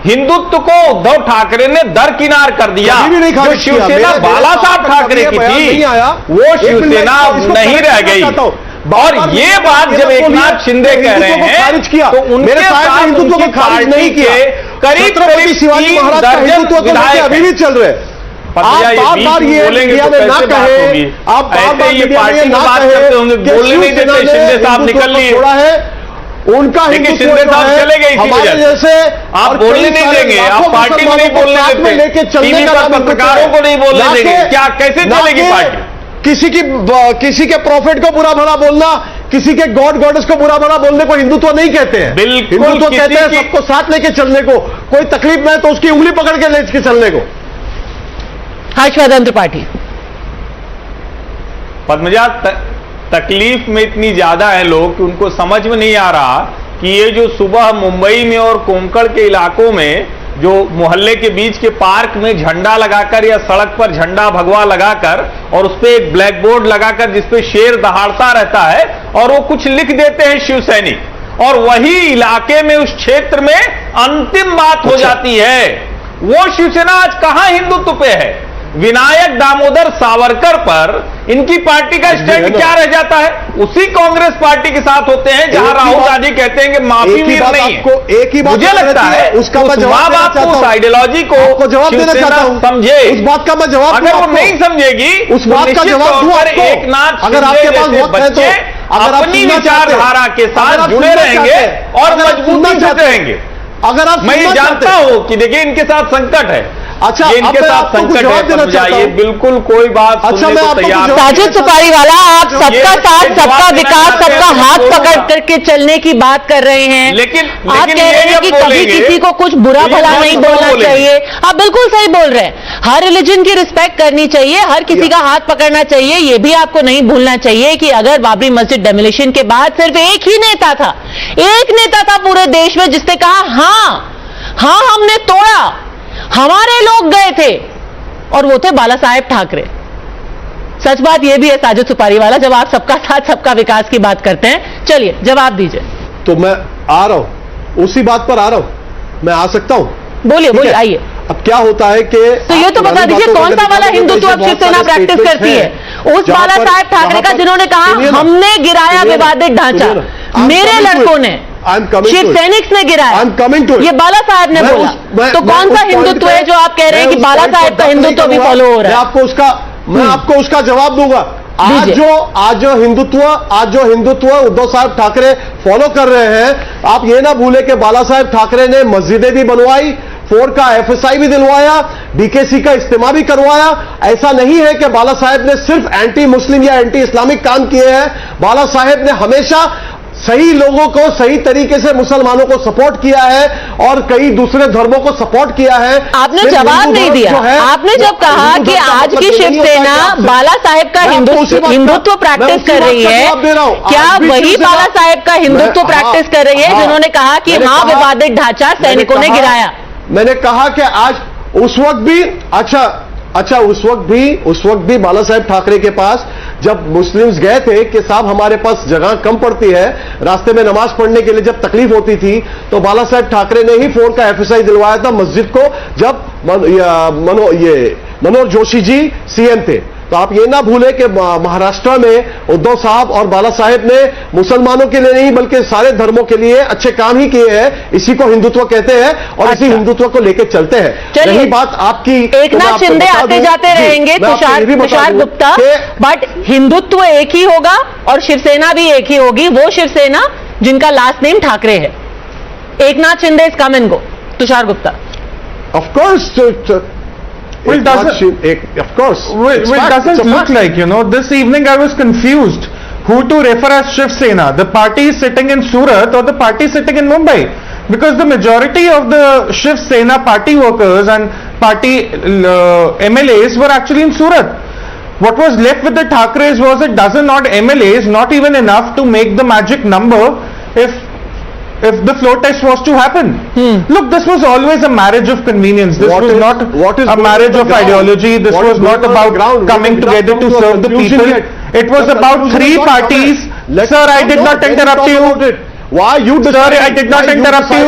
हिंदुत्व को उद्धव ठाकरे ने दरकिनार कर दिया. जो शिवसेना बाला साहब ठाकरे की थी वो शिवसेना नहीं रह गई. और ये बात जब एकनाथ शिंदे कह रहे हैं तो उनके साथ हिंदुत्व को खारिज नहीं किए. करीब शिवाजी महाराज का हिंदुत्व तो अभी भी चल रहे हैं. आप बार ये मीडिया में ना कहे, आप बार ये पार्टी में बात करते होंगे, बोलने नहीं देते. शिंदे साहब निकल लिए है उनका हिंदुत्व चले गए. हमारे जैसे आप बोलने नहीं देंगे, आप पार्टी में नहीं बोलने देते, टीवी पर पत्रकारों को नहीं बोलने देंगे. क्या कैसे चलेगी पार्टी? किसी के प्रॉफिट को बुरा भला बोलना, किसी के गॉड गॉडेस को बुरा भला बोलने को हिंदुत्व नहीं कहते हैं. हिंदुत्व कहते हैं सबको साथ लेके चलने को. कोई तकलीफ में है तो उसकी उंगली पकड़ के लेके चलने को. हर्षवर्धन त्रिपाठी. पद्मजा तकलीफ में इतनी ज्यादा है लोग कि उनको समझ में नहीं आ रहा कि ये जो सुबह मुंबई में और कोंकण के इलाकों में जो मोहल्ले के बीच के पार्क में झंडा लगाकर या सड़क पर झंडा भगवा लगाकर और उस पर एक ब्लैक बोर्ड लगाकर जिसपे शेर दहाड़ता रहता है और वो कुछ लिख देते हैं शिव सैनिक, और वही इलाके में उस क्षेत्र में अंतिम बात हो जाती है. वो शिवसेना आज कहां हिंदुत्व पे है? विनायक दामोदर सावरकर पर इनकी पार्टी का स्टैंड क्या रह जाता है? उसी कांग्रेस पार्टी के साथ होते हैं जहां राहुल गांधी कहते हैं कि माफी वीर नहीं है. एक ही बात मुझे लगता है उसका मैं जवाब देना चाहता हूं. उस आइडियोलॉजी को जवाब देना चाहता हूं. समझे उस बात का मैं जवाब अगर वो नहीं समझेगी उस बात का जवाब दूं आपको. एकनाथ अगर आपके पास वक्त है तो अपनी विचारधारा के साथ जुड़े रहेंगे और मजबूती से रहेंगे। अगर आप मैं जानता हूं कि देखिए इनके साथ संकट है, अच्छा ये इनके साथ संकट है, ये बिल्कुल कोई बात सुनने को तैयार। साजिद सुपारी वाला, आप सबका साथ, सबका विकास, सबका हाथ पकड़ करके चलने की बात कर रहे हैं, लेकिन आप कह रहे हैं कि कभी किसी को कुछ बुरा भला नहीं बोलना चाहिए। आप बिल्कुल सही बोल रहे हैं, हर रिलीजन की रिस्पेक्ट करनी चाहिए, हर किसी का हाथ पकड़ना चाहिए। ये भी आपको नहीं भूलना चाहिए कि अगर बाबरी मस्जिद डेमोलिशन के बाद सिर्फ एक ही नेता था, एक नेता था पूरे देश में जिसने कहा हाँ हमने तोड़ा, हमारे लोग गए थे, और वो थे बाला साहेब ठाकरे। सच बात यह भी है साजिद सुपारी वाला, जब आप सबका साथ सबका विकास की बात करते हैं। चलिए जवाब दीजिए। तो मैं आ रहा हूं, उसी बात पर आ रहा हूं, मैं आ सकता हूं। बोलिए आइए। अब क्या होता है कि तो ये तो बता दीजिए कौन सा वाला हिंदुत्व अब शिवसेना प्रैक्टिस करती है? उस बाला साहेब ठाकरे का जिन्होंने कहा हमने गिराया विवादित ढांचा, मेरे लड़कों ने, शिव सैनिक ने गिराया, ये बाला साहेब ने बोला। तो कौन सा हिंदुत्व है जो आप कह रहे हैं कि बाला साहेब का हिंदुत्व भी फॉलो हो रहा है? मैं आपको उसका जवाब दूंगा। आज जो हिंदुत्व उद्धव साहब ठाकरे फॉलो कर रहे हैं, आप ये ना भूले कि बाला साहेब ठाकरे ने मस्जिदें भी बनवाई, 4 का FSI भी दिलवाया, DKC का इस्तेमाल भी करवाया। ऐसा नहीं है कि बाला साहेब ने सिर्फ एंटी मुस्लिम या एंटी इस्लामिक काम किए हैं। बाला साहेब ने हमेशा सही लोगों को सही तरीके से मुसलमानों को सपोर्ट किया है और कई दूसरे धर्मों को सपोर्ट किया है। आपने जवाब नहीं दिया। आपने जब कहा कि आज की शिवसेना बाला साहेब का हिंदुत्व प्रैक्टिस कर रही है, क्या वही बाला साहेब का हिंदुत्व प्रैक्टिस कर रही है जिन्होंने कहा कि हाँ विवादित ढांचा सैनिकों ने गिराया? मैंने कहा कि आज उस वक्त भी अच्छा उस वक्त भी बाला साहेब ठाकरे के पास जब मुस्लिम्स गए थे कि साहब हमारे पास जगह कम पड़ती है, रास्ते में नमाज पढ़ने के लिए जब तकलीफ होती थी, तो बाला साहेब ठाकरे ने ही 4 का FSI दिलवाया था मस्जिद को, जब मनोहर जोशी जी CM थे। तो आप ये ना भूले कि महाराष्ट्र में उद्धव साहब और बाला साहेब ने मुसलमानों के लिए नहीं बल्कि सारे धर्मों के लिए अच्छे काम ही किए हैं। इसी को हिंदुत्व कहते हैं और इसी हिंदुत्व को लेकर चलते हैं। रही बात आपकी, एकनाथ शिंदे आते जाते रहेंगे, तुषार गुप्ता, बट हिंदुत्व एक ही होगा और शिवसेना भी एक ही होगी, वो शिवसेना जिनका लास्ट नेम ठाकरे है। Eknath Shinde is come and go. Tushar Gupta, of course Well, of course. Well, it doesn't look like, this evening I was confused who to refer as Shiv Sena. The party is sitting in Surat or the party is sitting in Mumbai. Because the majority of the Shiv Sena party workers and party MLAs were actually in Surat. What was left with the Thakres was a dozen odd MLAs, not even enough to make the magic number if the floor test was to happen. Look, this was always a marriage of convenience. This was not a marriage of ideology. This was not about coming together to serve the people. It was about 3 parties. Sir, I did not interrupt you. Why you Sir, I did not interrupt you.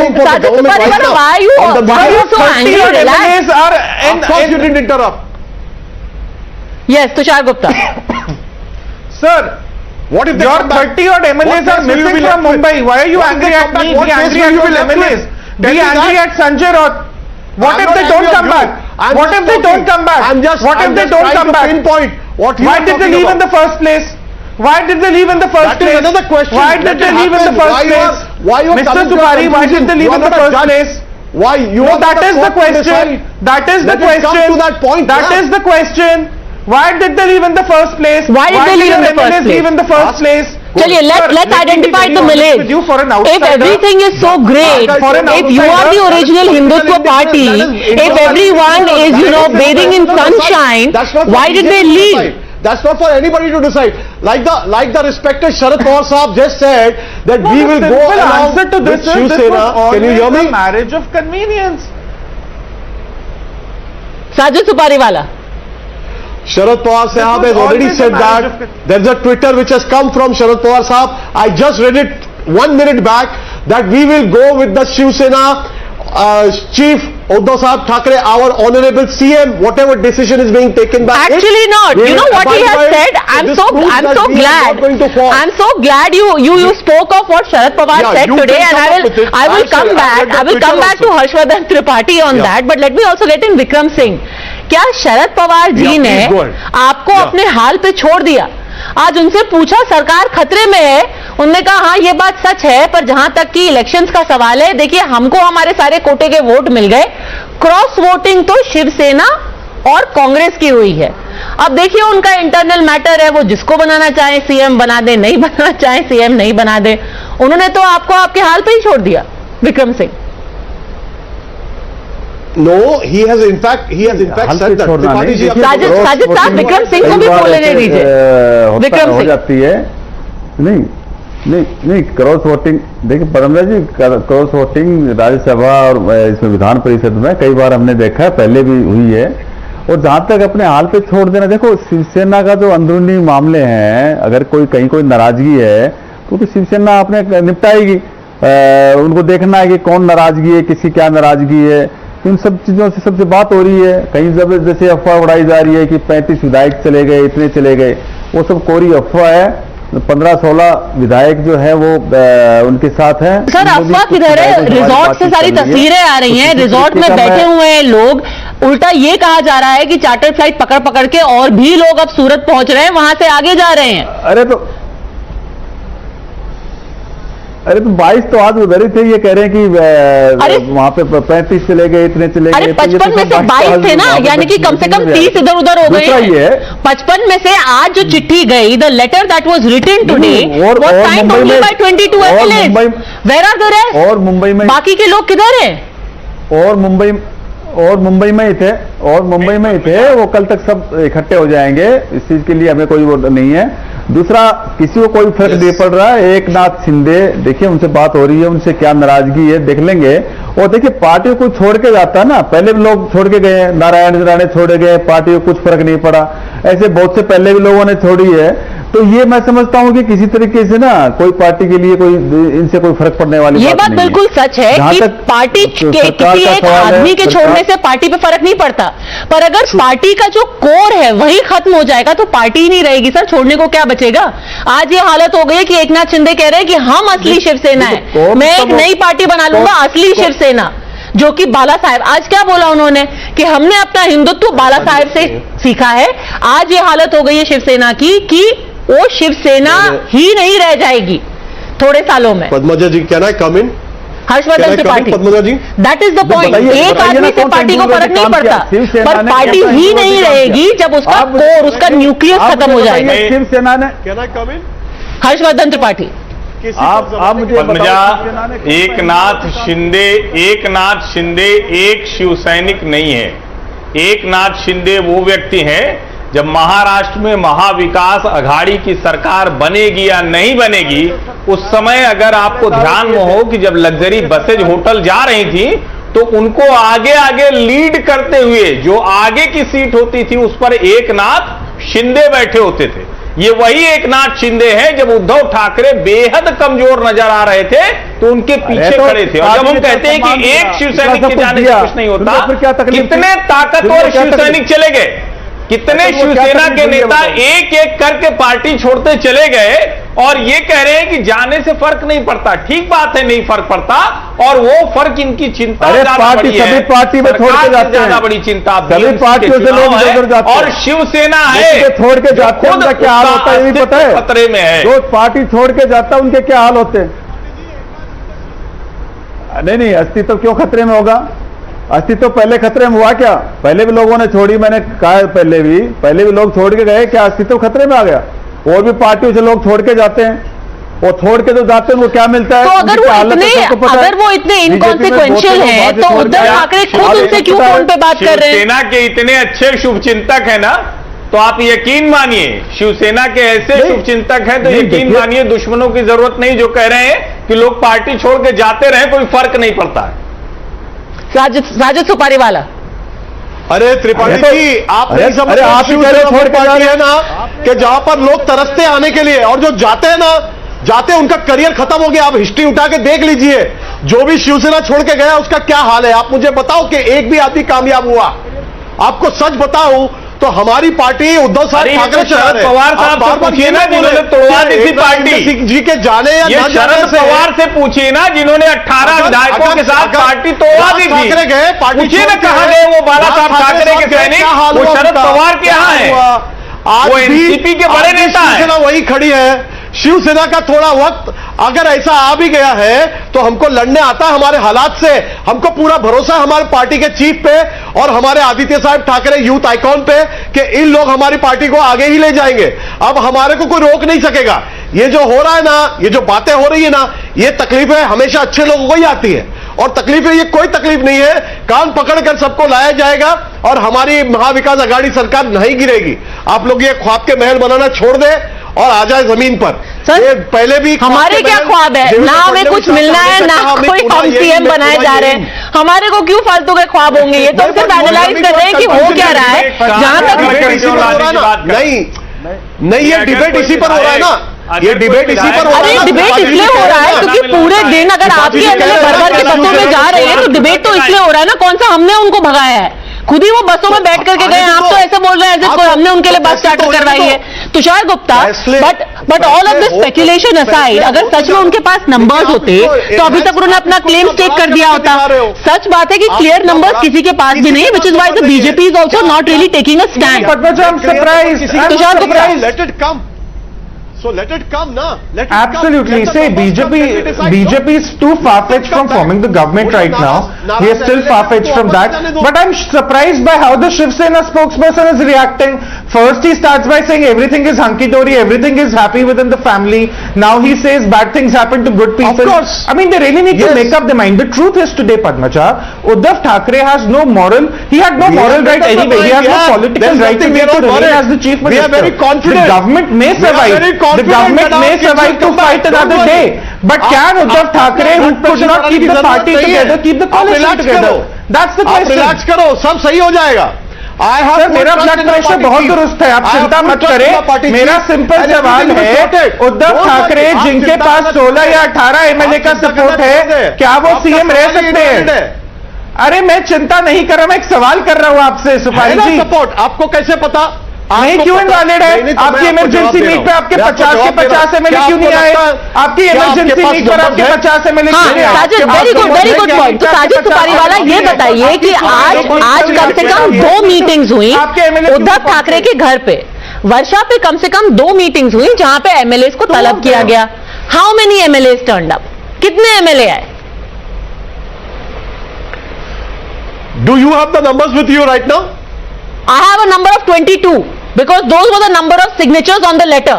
Why are you so angry? Of course you didn't interrupt. Yes, Tushar Gupta. Sir, what if your 30 odd MLAs are missing from Mumbai? Why are you angry at me? Be angry at your MLAs. Be angry at Sanjay Raut. What if they don't come back? What if they don't come back? What if they don't come back? Why did they leave in the first place? Why did they leave in the first place? That is another question. Why did they leave in the first place? Mr. Supari, why did they leave in the first place? Why you? No, that is the question. That is the question. That is the question. Why did they leave in the first place? Why did they leave in the first place? Chaliye, let's identify the malaise. If everything is so great, if you are the original Hindutva party, if everyone is bathing in sunshine, why did they leave? That's not for anybody to decide. Like the respected Sharad Pawar Saab just said that we will go along with Shiv Sena. Can you hear me? Marriage of convenience. Sajid Supariwala. Sharad Pawar Sahab has already said that. There's a Twitter which has come from Sharad Pawar Sahab. I just read it 1 minute back that we will go with the Shiv Sena Chief Uddhav Sahab Thackeray, our honorable CM, whatever decision is being taken by Actually not. You know what he has said? I'm so glad. I'm so glad you spoke of what Sharad Pawar said today, and I will come back. I will come back to Harshvardhan Tripathi on that. But let me also let in Vikram Singh. क्या शरद पवार जी ने आपको अपने हाल पे छोड़ दिया? आज उनसे पूछा सरकार खतरे में है, उन्होंने कहा हाँ ये बात सच है, पर जहां तक कि इलेक्शंस का सवाल है, देखिए हमको हमारे सारे कोटे के वोट मिल गए, क्रॉस वोटिंग तो शिवसेना और कांग्रेस की हुई है। अब देखिए उनका इंटरनल मैटर है, वो जिसको बनाना चाहे सीएम बना दे, नहीं बनाना चाहे सीएम नहीं बना दे। उन्होंने तो आपको आपके हाल पे ही छोड़ दिया Vikram Singh. No, he has in fact said that. Sajid साहब विक्रम सिंह को भी बोलने दीजिए। विक्रम हो जाती है नहीं क्रॉस वोटिंग, देखिए पद्मजा जी, क्रॉस वोटिंग राज्यसभा और इसमें विधान परिषद में कई बार हमने देखा है, पहले भी हुई है। और जहां तक अपने हाल पे छोड़ देना, देखो शिवसेना का जो अंदरूनी मामले हैं, अगर कहीं कोई नाराजगी है तो शिवसेना अपने निपटाएगी। उनको देखना है कि कौन नाराजगी है, किसी क्या नाराजगी है, इन सब चीजों से सबसे बात हो रही है। कहीं जैसे अफवाह उड़ाई जा रही है कि 35 विधायक चले गए, इतने चले गए, वो सब कोरी अफवाह है। 15-16 विधायक जो है वो उनके साथ हैं। सर अफवाह किधर है? रिजॉर्ट से सारी तस्वीरें आ रही हैं, रिजॉर्ट में बैठे हुए हैं लोग। उल्टा ये कहा जा रहा है कि चार्टर फ्लाइट पकड़ के और भी लोग अब सूरत पहुंच रहे हैं, वहां से आगे जा रहे हैं। अरे तो 22 तो आज उधर ही थे, ये कह रहे हैं कि वहां पे 35 चले गए, इतने चले गए। अरे 55 में से 22 थे ना, यानी कि कम से कम 30 इधर उधर हो गए। 55 में से आज जो चिट्ठी गई, the letter that was written today was signed only by 22 MLAs. Where are the rest? और मुंबई में बाकी के लोग किधर हैं? और मुंबई में ही थे, वो कल तक सब इकट्ठे हो जाएंगे। इस चीज के लिए हमें कोई वो नहीं है। दूसरा, किसी को कोई फर्क नहीं पड़ रहा है। एक नाथ शिंदे, देखिए उनसे बात हो रही है, उनसे क्या नाराजगी है देख लेंगे। और देखिए पार्टी को छोड़ के जाता है ना, पहले भी लोग छोड़ के गए हैं, नारायण राणे छोड़े गए, पार्टी को कुछ फर्क नहीं पड़ा, ऐसे बहुत से पहले भी लोगों ने छोड़ी है। तो ये मैं समझता हूं कि किसी तरीके से ना कोई पार्टी के लिए इनसे कोई फर्क पड़ने वाली ये बात बिल्कुल सच है कि पार्टी के किसी एक आदमी के छोड़ने से पार्टी पे फर्क नहीं पड़ता, पर अगर पार्टी का जो कोर है वही खत्म हो जाएगा तो पार्टी ही नहीं रहेगी सर, छोड़ने को क्या बचेगा। आज ये हालत हो गई है कि एकनाथ शिंदे कह रहे हैं कि हम असली शिवसेना है, मैं एक नई पार्टी बना लूंगा असली शिवसेना, जो कि बाला साहेब, आज क्या बोला उन्होंने कि हमने अपना हिंदुत्व बाला साहेब से सीखा है। आज ये हालत हो गई है शिवसेना की कि वो शिवसेना ही नहीं रह जाएगी थोड़े सालों में। Padmaja ji, can I come in? Harshvardhan Tripathi, Padmaja ji, that is the point. एक आदमी से पार्टी को फर्क नहीं पड़ता, पर पार्टी ही नहीं रहेगी जब उसका कोर, उसका न्यूक्लियस खत्म हो जाएगा। शिवसेना ने, can I come in? Harshvardhan Tripathi, आप मुझे पद्मजा, एकनाथ शिंदे एक शिव सैनिक नहीं है। एकनाथ शिंदे वो व्यक्ति हैं, जब महाराष्ट्र में महाविकास अघाड़ी की सरकार बनेगी या नहीं बनेगी, उस समय अगर आपको ध्यान में हो कि जब लग्जरी बसेज होटल जा रही थी तो उनको आगे आगे लीड करते हुए जो आगे की सीट होती थी उस पर एकनाथ शिंदे बैठे होते थे। ये वही एकनाथ शिंदे हैं जब उद्धव ठाकरे बेहद कमजोर नजर आ रहे थे तो उनके पीछे खड़े थे। और जब हम कहते हैं कि एक शिवसैनिक के जाने से कुछ नहीं होता, कितने ताकतवर शिवसैनिक चले गए, कितने शिवसेना के नेता एक एक करके पार्टी छोड़ते चले गए और ये कह रहे हैं कि जाने से फर्क नहीं पड़ता। ठीक बात है, नहीं फर्क पड़ता, और वो फर्क इनकी चिंता ज्यादा बड़ी है। सभी पार्टी में छोड़ के जाते हैं, ज्यादा बड़ी चिंता सभी पार्टियों से लोग इधर जाते हैं और शिवसेना है छोड़ के जाते हैं, उनका क्या हाल होता है ये भी पता है। खतरे में है, जो पार्टी छोड़ के जाता है उनके क्या हाल होते हैं। नहीं, अस्तित्व क्यों खतरे में होगा? अस्तित्व पहले खतरे में हुआ क्या? पहले भी लोगों ने छोड़ी, मैंने कहा पहले भी लोग छोड़ के गए, क्या अस्तित्व खतरे में आ गया? और भी पार्टियों से लोग छोड़ के जाते हैं, और छोड़ के जो जाते हैं वो क्या मिलता है? तो अगर वो इतने इनकॉन्सिक्वेंशियल हैं तो उद्धव ठाकरे खुद उनसे क्यों फोन पे बात कर रहे हैं? शिवसेना के इतने अच्छे शुभचिंतक है ना, तो आप यकीन मानिए शिवसेना के ऐसे शुभचिंतक हैं तो यकीन मानिए दुश्मनों की जरूरत नहीं जो कह रहे हैं कि लोग पार्टी छोड़ के जाते रहे, कोई फर्क नहीं पड़ता है। राजद सुपारी वाला, अरे त्रिपाठी जी, आप नहीं समझ रहे, आप छोड़ के जा रहे हैं ना कि जहां पर लोग तरसते आने के लिए और जो जाते हैं ना, उनका करियर खत्म हो गया। आप हिस्ट्री उठा के देख लीजिए, जो भी शिवसेना छोड़ के गया उसका क्या हाल है। आप मुझे बताओ कि एक भी आदमी कामयाब हुआ? आपको सच बताऊं तो हमारी पार्टी उद्धव साहब ठाकरे शरद पवार साहब से पूछिए ना जिन्होंने तोड़वा दी थी पार्टी जी के जाने या ना जाने से। पवार से पूछिए ना जिन्होंने 18 विधायकों के साथ पार्टी तोड़वा दी थी, ठाकरे गए, पार्टी पूछिए ना कहां गए वो बाला साहब ठाकरे के सैनिक, वो शरद पवार के यहाँ है। आज वो भी एनसीपी के बड़े नेता हैं। शिवसेना वही खड़ी है। शिवसेना का थोड़ा वक्त अगर ऐसा आ भी गया है तो हमको लड़ने आता है हमारे हालात से। हमको पूरा भरोसा है हमारे पार्टी के चीफ पे और हमारे आदित्य साहब ठाकरे यूथ आइकॉन पे कि इन लोग हमारी पार्टी को आगे ही ले जाएंगे। अब हमारे को कोई रोक नहीं सकेगा। ये जो हो रहा है ना, ये जो बातें हो रही है ना, ये तकलीफें हमेशा अच्छे लोगों को ही आती है और तकलीफें, ये कोई तकलीफ नहीं है। कान पकड़कर सबको लाया जाएगा और हमारी महाविकास आघाड़ी सरकार नहीं गिरेगी। आप लोग ये ख्वाब के महल बनाना छोड़ दे और आ जाए जमीन पर। ये पहले भी हमारे क्या ख्वाब है? ना हमें कुछ मिलना है, ना कोई हम सीएम बनाए जा रहे हैं। हमारे को क्यों फालतू के ख्वाब होंगे? ये तो हम सिर्फ एनालाइज कर रहे हैं कि हो क्या रहा है। जहां तक नहीं, ये डिबेट इसी पर हो रहा है ना, ये डिबेट इसी पर हो रहा है। अरे डिबेट इसलिए हो रहा है क्योंकि पूरे दिन अगर आपके एमएलए भर भर के बसों में जा रहे हैं तो डिबेट तो इसलिए हो रहा है ना। कौन सा हमने उनको भगाया है? खुद ही वो बसों में बैठ करके गए। आप तो ऐसे बोल रहे हैं जैसे हमने उनके लिए बस चार्टर करवाई है। Tushar Gupta, but all of this speculation aside, अगर सच में उनके पास नंबर्स होते तो अभी तक उन्होंने अपना क्लेम स्टेक कर दिया होता। सच बात है कि क्लियर नंबर्स किसी के पास भी नहीं, which is why the BJP is also not really taking a stand. Tushar Gupta, let it come. So let it come, na. Let it Absolutely. come. Say BJP is too far-fetched from forming the government right now. He is still far-fetched from that. But I'm surprised by how the Shiv Sena spokesperson is reacting. First he starts by saying everything is hunky-dory, everything is happy within the family. Now he says bad things happen to good people. Of course. I mean, they really need to make up their mind. The truth is today, Padmaja, Uddhav Thackeray has no moral. He had no moral right anyway. He has no political right to remain as the chief minister. We are very confident. The government may survive. The government may survive to fight another day, but can Uddhav Thackeray, who could not keep the party together, keep the coalition together? That's the question. Relax करो, सब सही हो जाएगा। Sir, मेरा blood pressure बहुत दुरुस्त है, आप चिंता मत करें। मेरा सिंपल सवाल है, उद्धव ठाकरे जिनके पास 16 या 18 एमएलए का सपोर्ट है, क्या वो सीएम रह सकते हैं? अरे मैं चिंता नहीं कर रहा, मैं एक सवाल कर रहा हूं आपसे सुपारी जी। सपोर्ट आपको कैसे पता? नहीं क्यों इनवैलिड है? आपकी इमरजेंसी मीट पे आपके 50 के 50 एमएलए क्यों नहीं आए? आपकी इमरजेंसी मीट पर आपके 50 एमएलए क्यों नहीं आए? Sajid, very good point. तो साजिद सुपारीवाला, ये बताइए कि आज कम से कम 2 मीटिंग्स हुई उद्धव ठाकरे के घर पे। वर्षा पे कम से कम 2 मीटिंग्स हुई जहां पे एमएलए को तलब किया गया। How many MLA turned up? कितने एमएलए आए? Do you have the numbers with you right now? I have a number of 22 because those were the number of signatures on the letter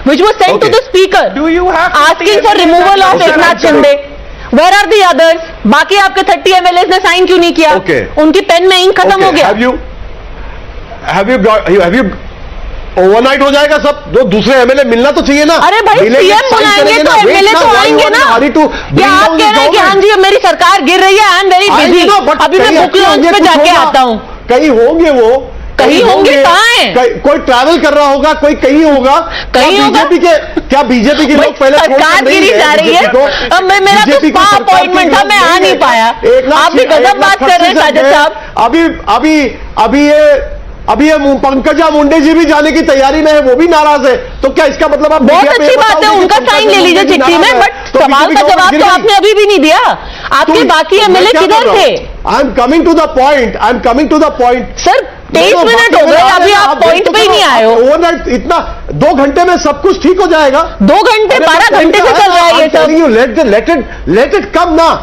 which was sent to the speaker asking for removal of Eknath Shinde. Where are the others? बाकी आपके 30 MLAs ने sign क्यों नहीं किया? उनकी pen में ink खत्म हो गया। Have you ओवरनाइट हो जाएगा सब? जो दूसरे एमएलए मिलना तो चाहिए ना। अरे भाई सीएम बुलाएंगे तो एमएलए तो आएंगे ना। क्या आप कह रहे हैं कि हाँ जी अब मेरी सरकार गिर रही है, आई एम वेरी बिजी, अभी मैं बुक लॉन्च पे जाके आता हूँ? कहीं होंगे वो, कहीं होंगे, कहाँ है? कोई ट्रैवल कर रहा होगा, कोई कहीं होगा, कहीं होगा। क्या बीजेपी के लोग पहले सरकार गिरी जा रही है? मेरा तो स्पा अपॉइंटमेंट था, मैं आ नहीं पाया। आप भी गजब बात कर रहे हैं साजिद साहब। अभी ये पंकजा मुंडे जी भी जाने की तैयारी में है, वो भी नाराज है। तो क्या इसका मतलब आप बहुत अच्छी बात है, उनका साइन ले लीजिए चिट्ठी में, बट सवाल का जवाब तो आपने अभी भी नहीं दिया। आपके बाकी एमएलए किधर थे? I am coming to the point. Sir 23 minute हो गए, अभी आप पॉइंट पे ही नहीं आए हो। ओवरनाइट इतना 2 घंटे में सब कुछ ठीक हो जाएगा? 2 घंटे 12 घंटे से चल रहा है ये सब। Let it come now.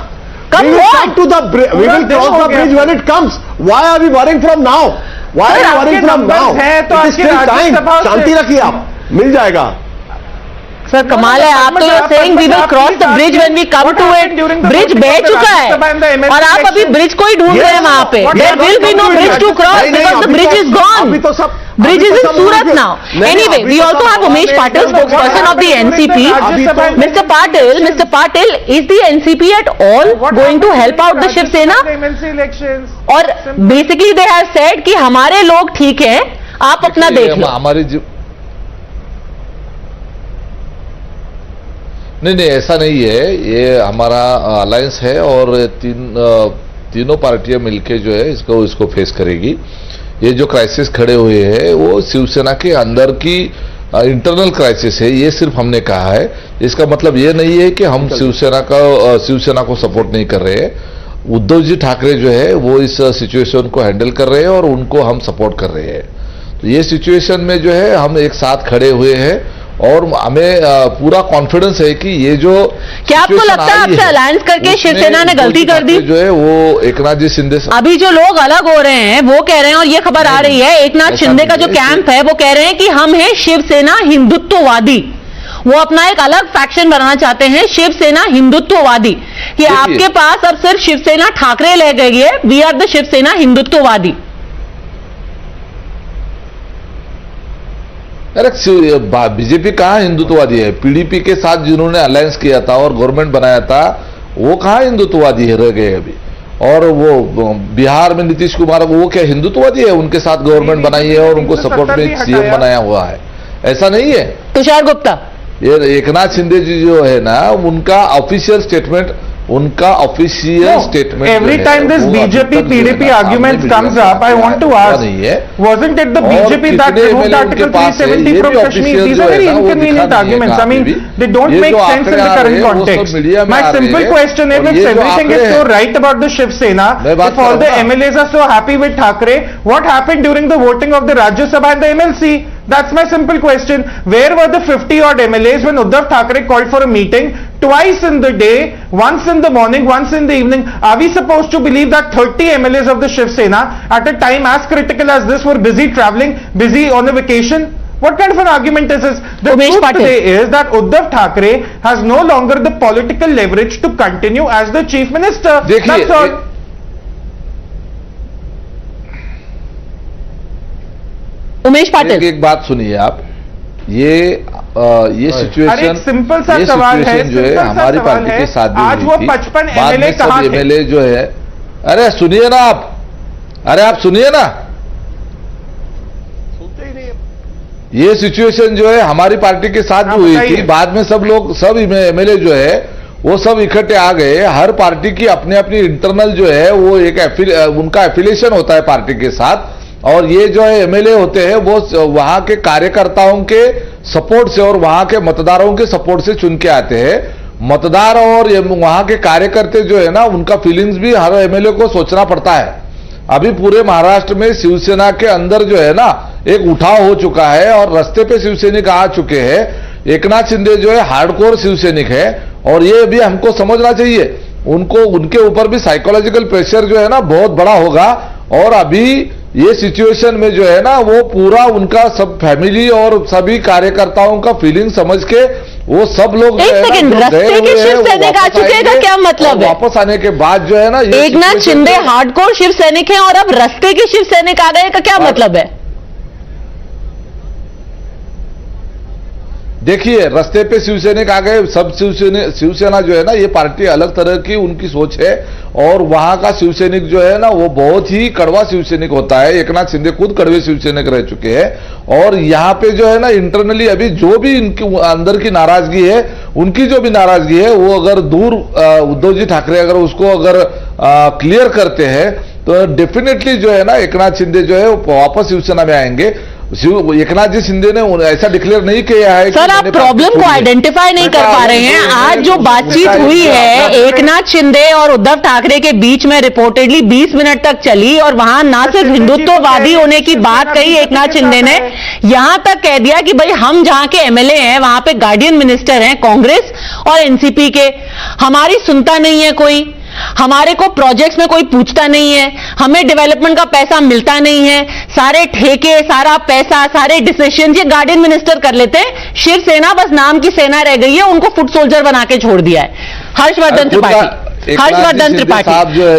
Come what? We will cross the bridge when it comes. Why are we worrying from now? Why are we worrying from now? तो it is still time. शांति रखिए आप, मिल जाएगा। सर कमाल है, आप तो saying we will cross the bridge when we come to it. Bridge बह चुका है और आप अभी ब्रिज को ही ढूंढ रहे हैं वहां पे। There will be no bridge to cross because the bridge is gone. Bridge is in Surat now. Anyway, we also have Umesh Patil, spokesperson of the NCP. Mr. Patil, is the NCP at all going to help out the Shiv Sena? और basically they have said कि हमारे लोग ठीक हैं, आप अपना देख लो। नहीं ऐसा नहीं है, ये हमारा अलायंस है और तीनों पार्टियां मिलके जो है इसको फेस करेगी। ये जो क्राइसिस खड़े हुए हैं वो शिवसेना के अंदर की इंटरनल क्राइसिस है, ये सिर्फ हमने कहा है। इसका मतलब ये नहीं है कि हम शिवसेना को सपोर्ट नहीं कर रहे हैं। उद्धव जी ठाकरे जो है वो इस सिचुएशन को हैंडल कर रहे हैं और उनको हम सपोर्ट कर रहे हैं। तो ये सिचुएशन में जो है हम एक साथ खड़े हुए हैं और हमें पूरा कॉन्फिडेंस है कि ये जो क्या आपको लगता है आपसे अलायंस करके शिवसेना ने गलती कर दी? जो है वो एकनाथ जी शिंदे से अभी जो लोग अलग हो रहे हैं वो कह रहे हैं, और ये खबर आ रही है एकनाथ शिंदे का जो कैंप है वो कह रहे हैं कि हम हैं शिवसेना हिंदुत्ववादी। वो अपना एक अलग फैक्शन बनाना चाहते हैं, शिवसेना हिंदुत्ववादी, कि आपके पास अब सिर्फ शिवसेना ठाकरे रह गई है, वी आर द शिवसेना हिंदुत्ववादी। अरे बीजेपी कहाँ हिंदुत्ववादी है? पीडीपी के साथ जिन्होंने अलायंस किया था और गवर्नमेंट बनाया था वो कहाँ हिंदुत्ववादी रह गए अभी? और वो बिहार में नीतीश कुमार वो क्या हिंदुत्ववादी है? उनके साथ गवर्नमेंट बनाई है और उनको सपोर्ट में सीएम बनाया हुआ है, ऐसा नहीं है। तुषार गुप्ता, ये एकनाथ शिंदे जी जो है ना, उनका ऑफिशियल स्टेटमेंट, उनका official statement every time this BJP PDP argument comes up, I want to ask, wasn't it the BJP that removed Article 370 from Kashmir? These are very inconvenient arguments. I mean, they don't make sense in the current context. My simple question is, if everything is so right about the Shiv Sena, if all the MLAs are so happy with Thackeray, what happened during the voting of the Rajya Sabha and the MLC? That's my simple question. Where were the 50 odd MLAs when Uddhav Thackeray called for a meeting twice in the day, once in the morning, once in the evening? Are we supposed to believe that 30 MLAs of the Shiv Sena at a time as critical as this were busy traveling, busy on a vacation? What kind of an argument is this? The truth today is that Uddhav Thackeray has no longer the political leverage to continue as the chief minister. That's all. Umesh Patil, एक बात सुनिए आप, ये situation simple सा सवाल है जो है हमारी पार्टी के साथ भी आज वो 55 एमएलए कहां थे? एमएलए जो है, अरे सुनिए ना आप, अरे आप सुनिए ना, ये सिचुएशन जो है हमारी पार्टी के साथ भी हुई थी। बाद में सब लोग, सब एमएलए जो है वो सब इकट्ठे आ गए। हर पार्टी की अपनी अपनी इंटरनल जो है वो एक उनका एफिलिएशन होता है पार्टी के साथ, और ये जो है एमएलए होते हैं वो वहां के कार्यकर्ताओं के सपोर्ट से और वहां के मतदारों के सपोर्ट से चुन के आते हैं। मतदार और वहां के कार्यकर्ता जो है ना, उनका फीलिंग्स भी हर एमएलए को सोचना पड़ता है। अभी पूरे महाराष्ट्र में शिवसेना के अंदर जो है ना एक उठाव हो चुका है और रास्ते पे शिवसैनिक आ चुके हैं। एकनाथ शिंदे जो है हार्डकोर शिवसैनिक है और ये भी हमको समझना चाहिए। उनको, उनके ऊपर भी साइकोलॉजिकल प्रेशर जो है ना बहुत बड़ा होगा। और अभी ये सिचुएशन में जो है ना वो पूरा उनका सब फैमिली और सभी कार्यकर्ताओं का फीलिंग समझ के वो सब लोग एक सेकंड, रास्ते के शिव सैनिक आ चुके हैं का क्या मतलब है? वापस आने के बाद जो है ना एकनाथ शिंदे हार्डकोर शिव सैनिक हैं और अब रास्ते के शिव सैनिक आ गए का क्या मतलब है? देखिए, रास्ते पे शिवसैनिक आ गए, सब शिवसेना जो है ना ये पार्टी अलग तरह की उनकी सोच है और वहां का शिवसैनिक जो है ना वो बहुत ही कड़वा शिवसैनिक होता है। एकनाथ शिंदे खुद कड़वे शिवसैनिक रह चुके हैं और यहाँ पे जो है ना इंटरनली अभी जो भी इनकी अंदर की नाराजगी है, उनकी जो भी नाराजगी है वो अगर दूर उद्धव जी ठाकरे अगर उसको अगर क्लियर करते हैं तो डेफिनेटली जो है ना एकनाथ शिंदे जो है वापस शिवसेना में आएंगे। एकनाथ जी शिंदे ने ऐसा डिक्लेयर नहीं किया है। सर, आप प्रॉब्लम को आइडेंटिफाई नहीं कर पा रहे हैं। आज जो बातचीत हुई है एकनाथ शिंदे और उद्धव ठाकरे के बीच में रिपोर्टेडली 20 मिनट तक चली और वहां ना सिर्फ हिंदुत्ववादी होने की बात कही एकनाथ शिंदे ने, यहां तक कह दिया कि भाई हम जहां के एमएलए हैं वहां पे गार्डियन मिनिस्टर हैं कांग्रेस और एनसीपी के, हमारी सुनता नहीं है कोई, हमारे को प्रोजेक्ट्स में कोई पूछता नहीं है, हमें डेवलपमेंट का पैसा मिलता नहीं है, सारे ठेके, सारा पैसा, सारे डिसीजन ये गार्डियन मिनिस्टर कर लेते हैं। शिवसेना बस नाम की सेना रह गई है, उनको फुट सोल्जर बना के छोड़ दिया है। Harshvardhan Tripathi,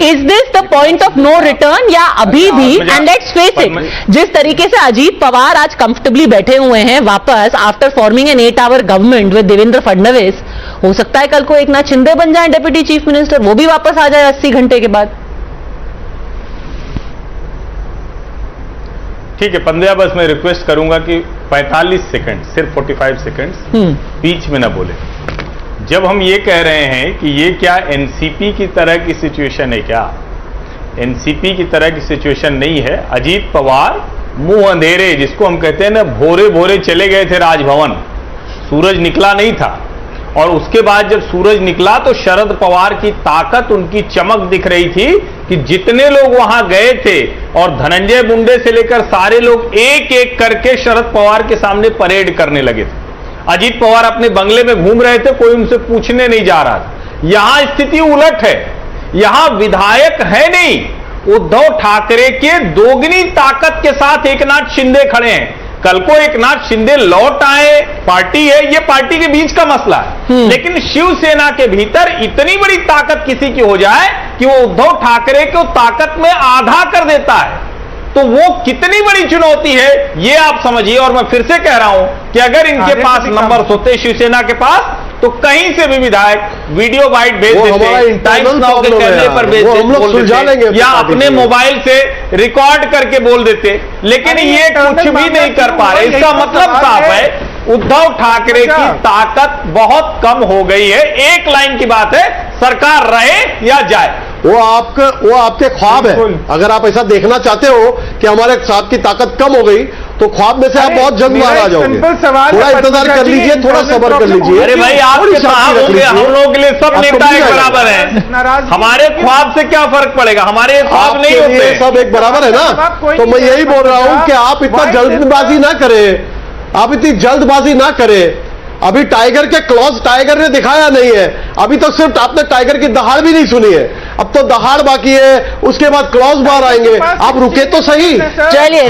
is this the point of no return या अभी भी? एंड लेट्स फेस इट, जिस तरीके से अजीत पवार आज कंफर्टेबली बैठे हुए हैं वापस after forming an 8-hour government with Devendra Fadnavis, हो सकता है कल को एकनाथ शिंदे बन जाए डिप्टी चीफ मिनिस्टर, वो भी वापस आ जाए 80 घंटे के बाद। ठीक है पंद्या, बस मैं रिक्वेस्ट करूंगा कि 45 सेकंड, सिर्फ 45 सेकंड्स बीच में ना बोले। जब हम ये कह रहे हैं कि ये क्या एनसीपी की तरह की सिचुएशन है, क्या एनसीपी की तरह की सिचुएशन नहीं है। अजीत पवार मुंह अंधेरे, जिसको हम कहते हैं ना, भोरे भोरे चले गए थे राजभवन, सूरज निकला नहीं था और उसके बाद जब सूरज निकला तो शरद पवार की ताकत, उनकी चमक दिख रही थी कि जितने लोग वहां गए थे और धनंजय मुंडे से लेकर सारे लोग एक एक करके शरद पवार के सामने परेड करने लगे थे। अजीत पवार अपने बंगले में घूम रहे थे, कोई उनसे पूछने नहीं जा रहा था। यहां स्थिति उलट है, यहां विधायक है नहीं, उद्धव ठाकरे के दोगुनी ताकत के साथ एकनाथ शिंदे खड़े हैं। कल को एकनाथ शिंदे लौट आए, पार्टी है, ये पार्टी के बीच का मसला है, लेकिन शिवसेना के भीतर इतनी बड़ी ताकत किसी की हो जाए कि वो उद्धव ठाकरे को ताकत में आधा कर देता है, तो वो कितनी बड़ी चुनौती है ये आप समझिए। और मैं फिर से कह रहा हूं कि अगर इनके पास नंबर होते शिवसेना के पास, तो कहीं से भी विधायक वीडियो बाइट भेज देते, टाइम्स नाउ के कहने पर भेज देते, या अपने मोबाइल से रिकॉर्ड करके बोल देते, लेकिन ये कुछ भी नहीं कर पा रहे। इसका मतलब साफ है, उद्धव ठाकरे की ताकत बहुत कम हो गई है। एक लाइन की बात है, सरकार रहे या जाए। वो आपके ख्वाब है। अगर आप ऐसा देखना चाहते हो कि हमारे साथ की ताकत कम हो गई, तो ख्वाब में से आप बहुत जल्द बाहर आ जाओगे। थोड़ा इंतजार कर लीजिए, थोड़ा सब्र कर लीजिए। अरे भाई, आपके साथ हो गया, हम लोगों के लिए सब नेता एक बराबर है। हमारे ख्वाब से क्या फर्क पड़ेगा, हमारे ख्वाब नहीं होते, सब एक बराबर है ना। तो मैं यही बोल रहा हूं कि आप इतना जल्दबाजी ना करें, आप इतनी जल्दबाजी ना करें। अभी टाइगर के क्लॉज टाइगर ने दिखाया नहीं है, अभी तक सिर्फ आपने टाइगर की दहाड़ भी नहीं सुनी है, अब तो दहाड़ बाकी है, उसके बाद क्लॉज बाहर आएंगे। आप रुके तो सही। चलिए,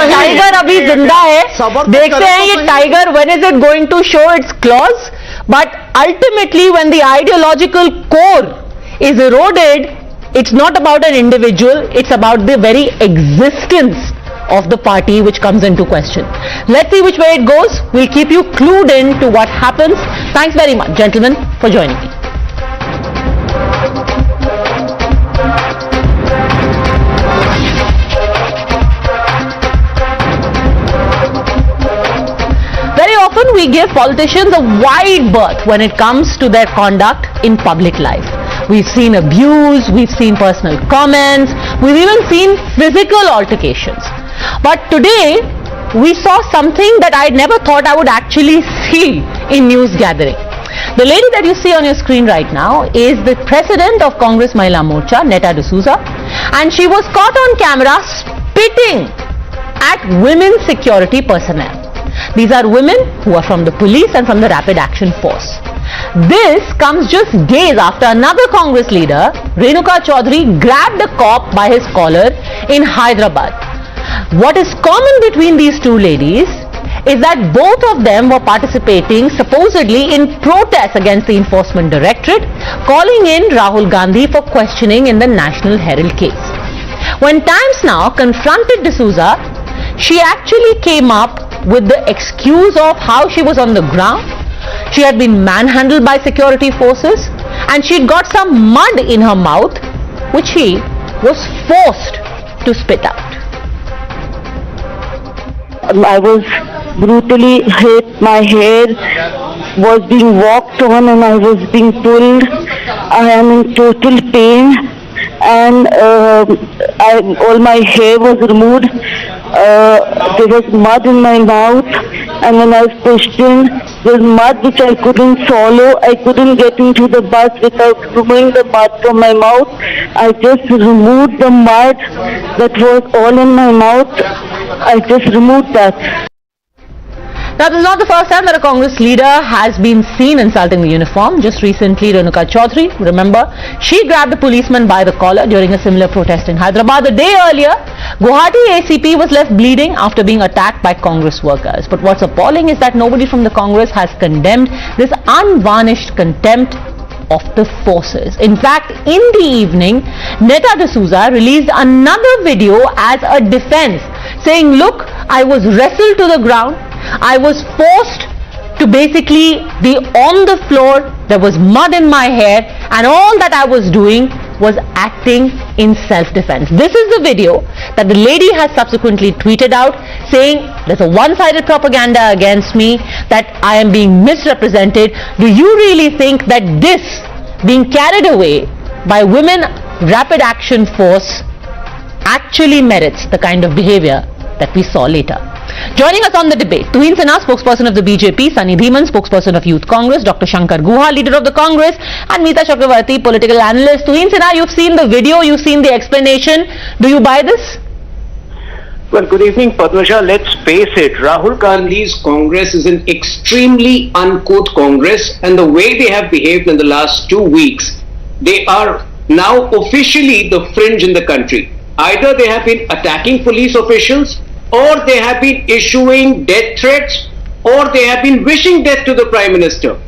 टाइगर अभी जिंदा है, देखते हैं ये tiger when is it going to show its claws. But ultimately when the ideological core is eroded, it's not about an individual, it's about the very existence of the party which comes into question. Let's see which way it goes. We'll keep you clued in to what happens. Thanks very much, gentlemen, for joining me. Very often we give politicians a wide berth when it comes to their conduct in public life. We've seen abuse, we've seen personal comments, we've even seen physical altercations. But today, we saw something that I never thought I would actually see in news gathering. The lady that you see on your screen right now is the president of Congress Mahila Morcha, Netta D'Souza, and she was caught on camera spitting at women security personnel. These are women who are from the police and from the Rapid Action Force. This comes just days after another Congress leader, Renuka Chaudhary, grabbed a cop by his collar in Hyderabad. What is common between these two ladies is that both of them were participating supposedly in protests against the Enforcement Directorate, calling in Rahul Gandhi for questioning in the National Herald case. When Times Now confronted D'Souza, she actually came up with the excuse of how she was on the ground. She had been manhandled by security forces and she'd got some mud in her mouth, which she was forced to spit out. I was brutally hit, my hair was being walked on and I was being pulled. I am in total pain and all my hair was removed. There was mud in my mouth and when I was pushed in, there was mud which I couldn't swallow. I couldn't get into the bus without removing the mud from my mouth. I just removed the mud that was all in my mouth. I just removed that. Now, this is not the first time that a Congress leader has been seen insulting the uniform. Just recently, Renuka Chaudhary, remember, she grabbed a policeman by the collar during a similar protest in Hyderabad. A day earlier, Guwahati ACP was left bleeding after being attacked by Congress workers. But what's appalling is that nobody from the Congress has condemned this unvarnished contempt of the forces. In fact, in the evening, Netta D'Souza released another video as a defense, saying, look, I was wrestled to the ground, I was forced to basically be on the floor, there was mud in my hair, and all that I was doing was acting in self-defense. This is the video that the lady has subsequently tweeted out, saying there's a one-sided propaganda against me, that I am being misrepresented. Do you really think that this, being carried away by women Rapid Action Force, actually merits the kind of behavior that we saw later? Joining us on the debate, Tuhin Sinha, spokesperson of the BJP, Sunny Dhiman, spokesperson of Youth Congress, Dr. Shankar Guha, leader of the Congress, and Meeta Chakravarti, political analyst. Tuhin Sinha, you've seen the video, you've seen the explanation. Do you buy this? Well, good evening, Padmaja. Let's face it, Rahul Gandhi's Congress is an extremely uncouth Congress, and the way they have behaved in the last 2 weeks, they are now officially the fringe in the country. Either they have been attacking police officials, or they have been issuing death threats, or they have been wishing death to the Prime Minister.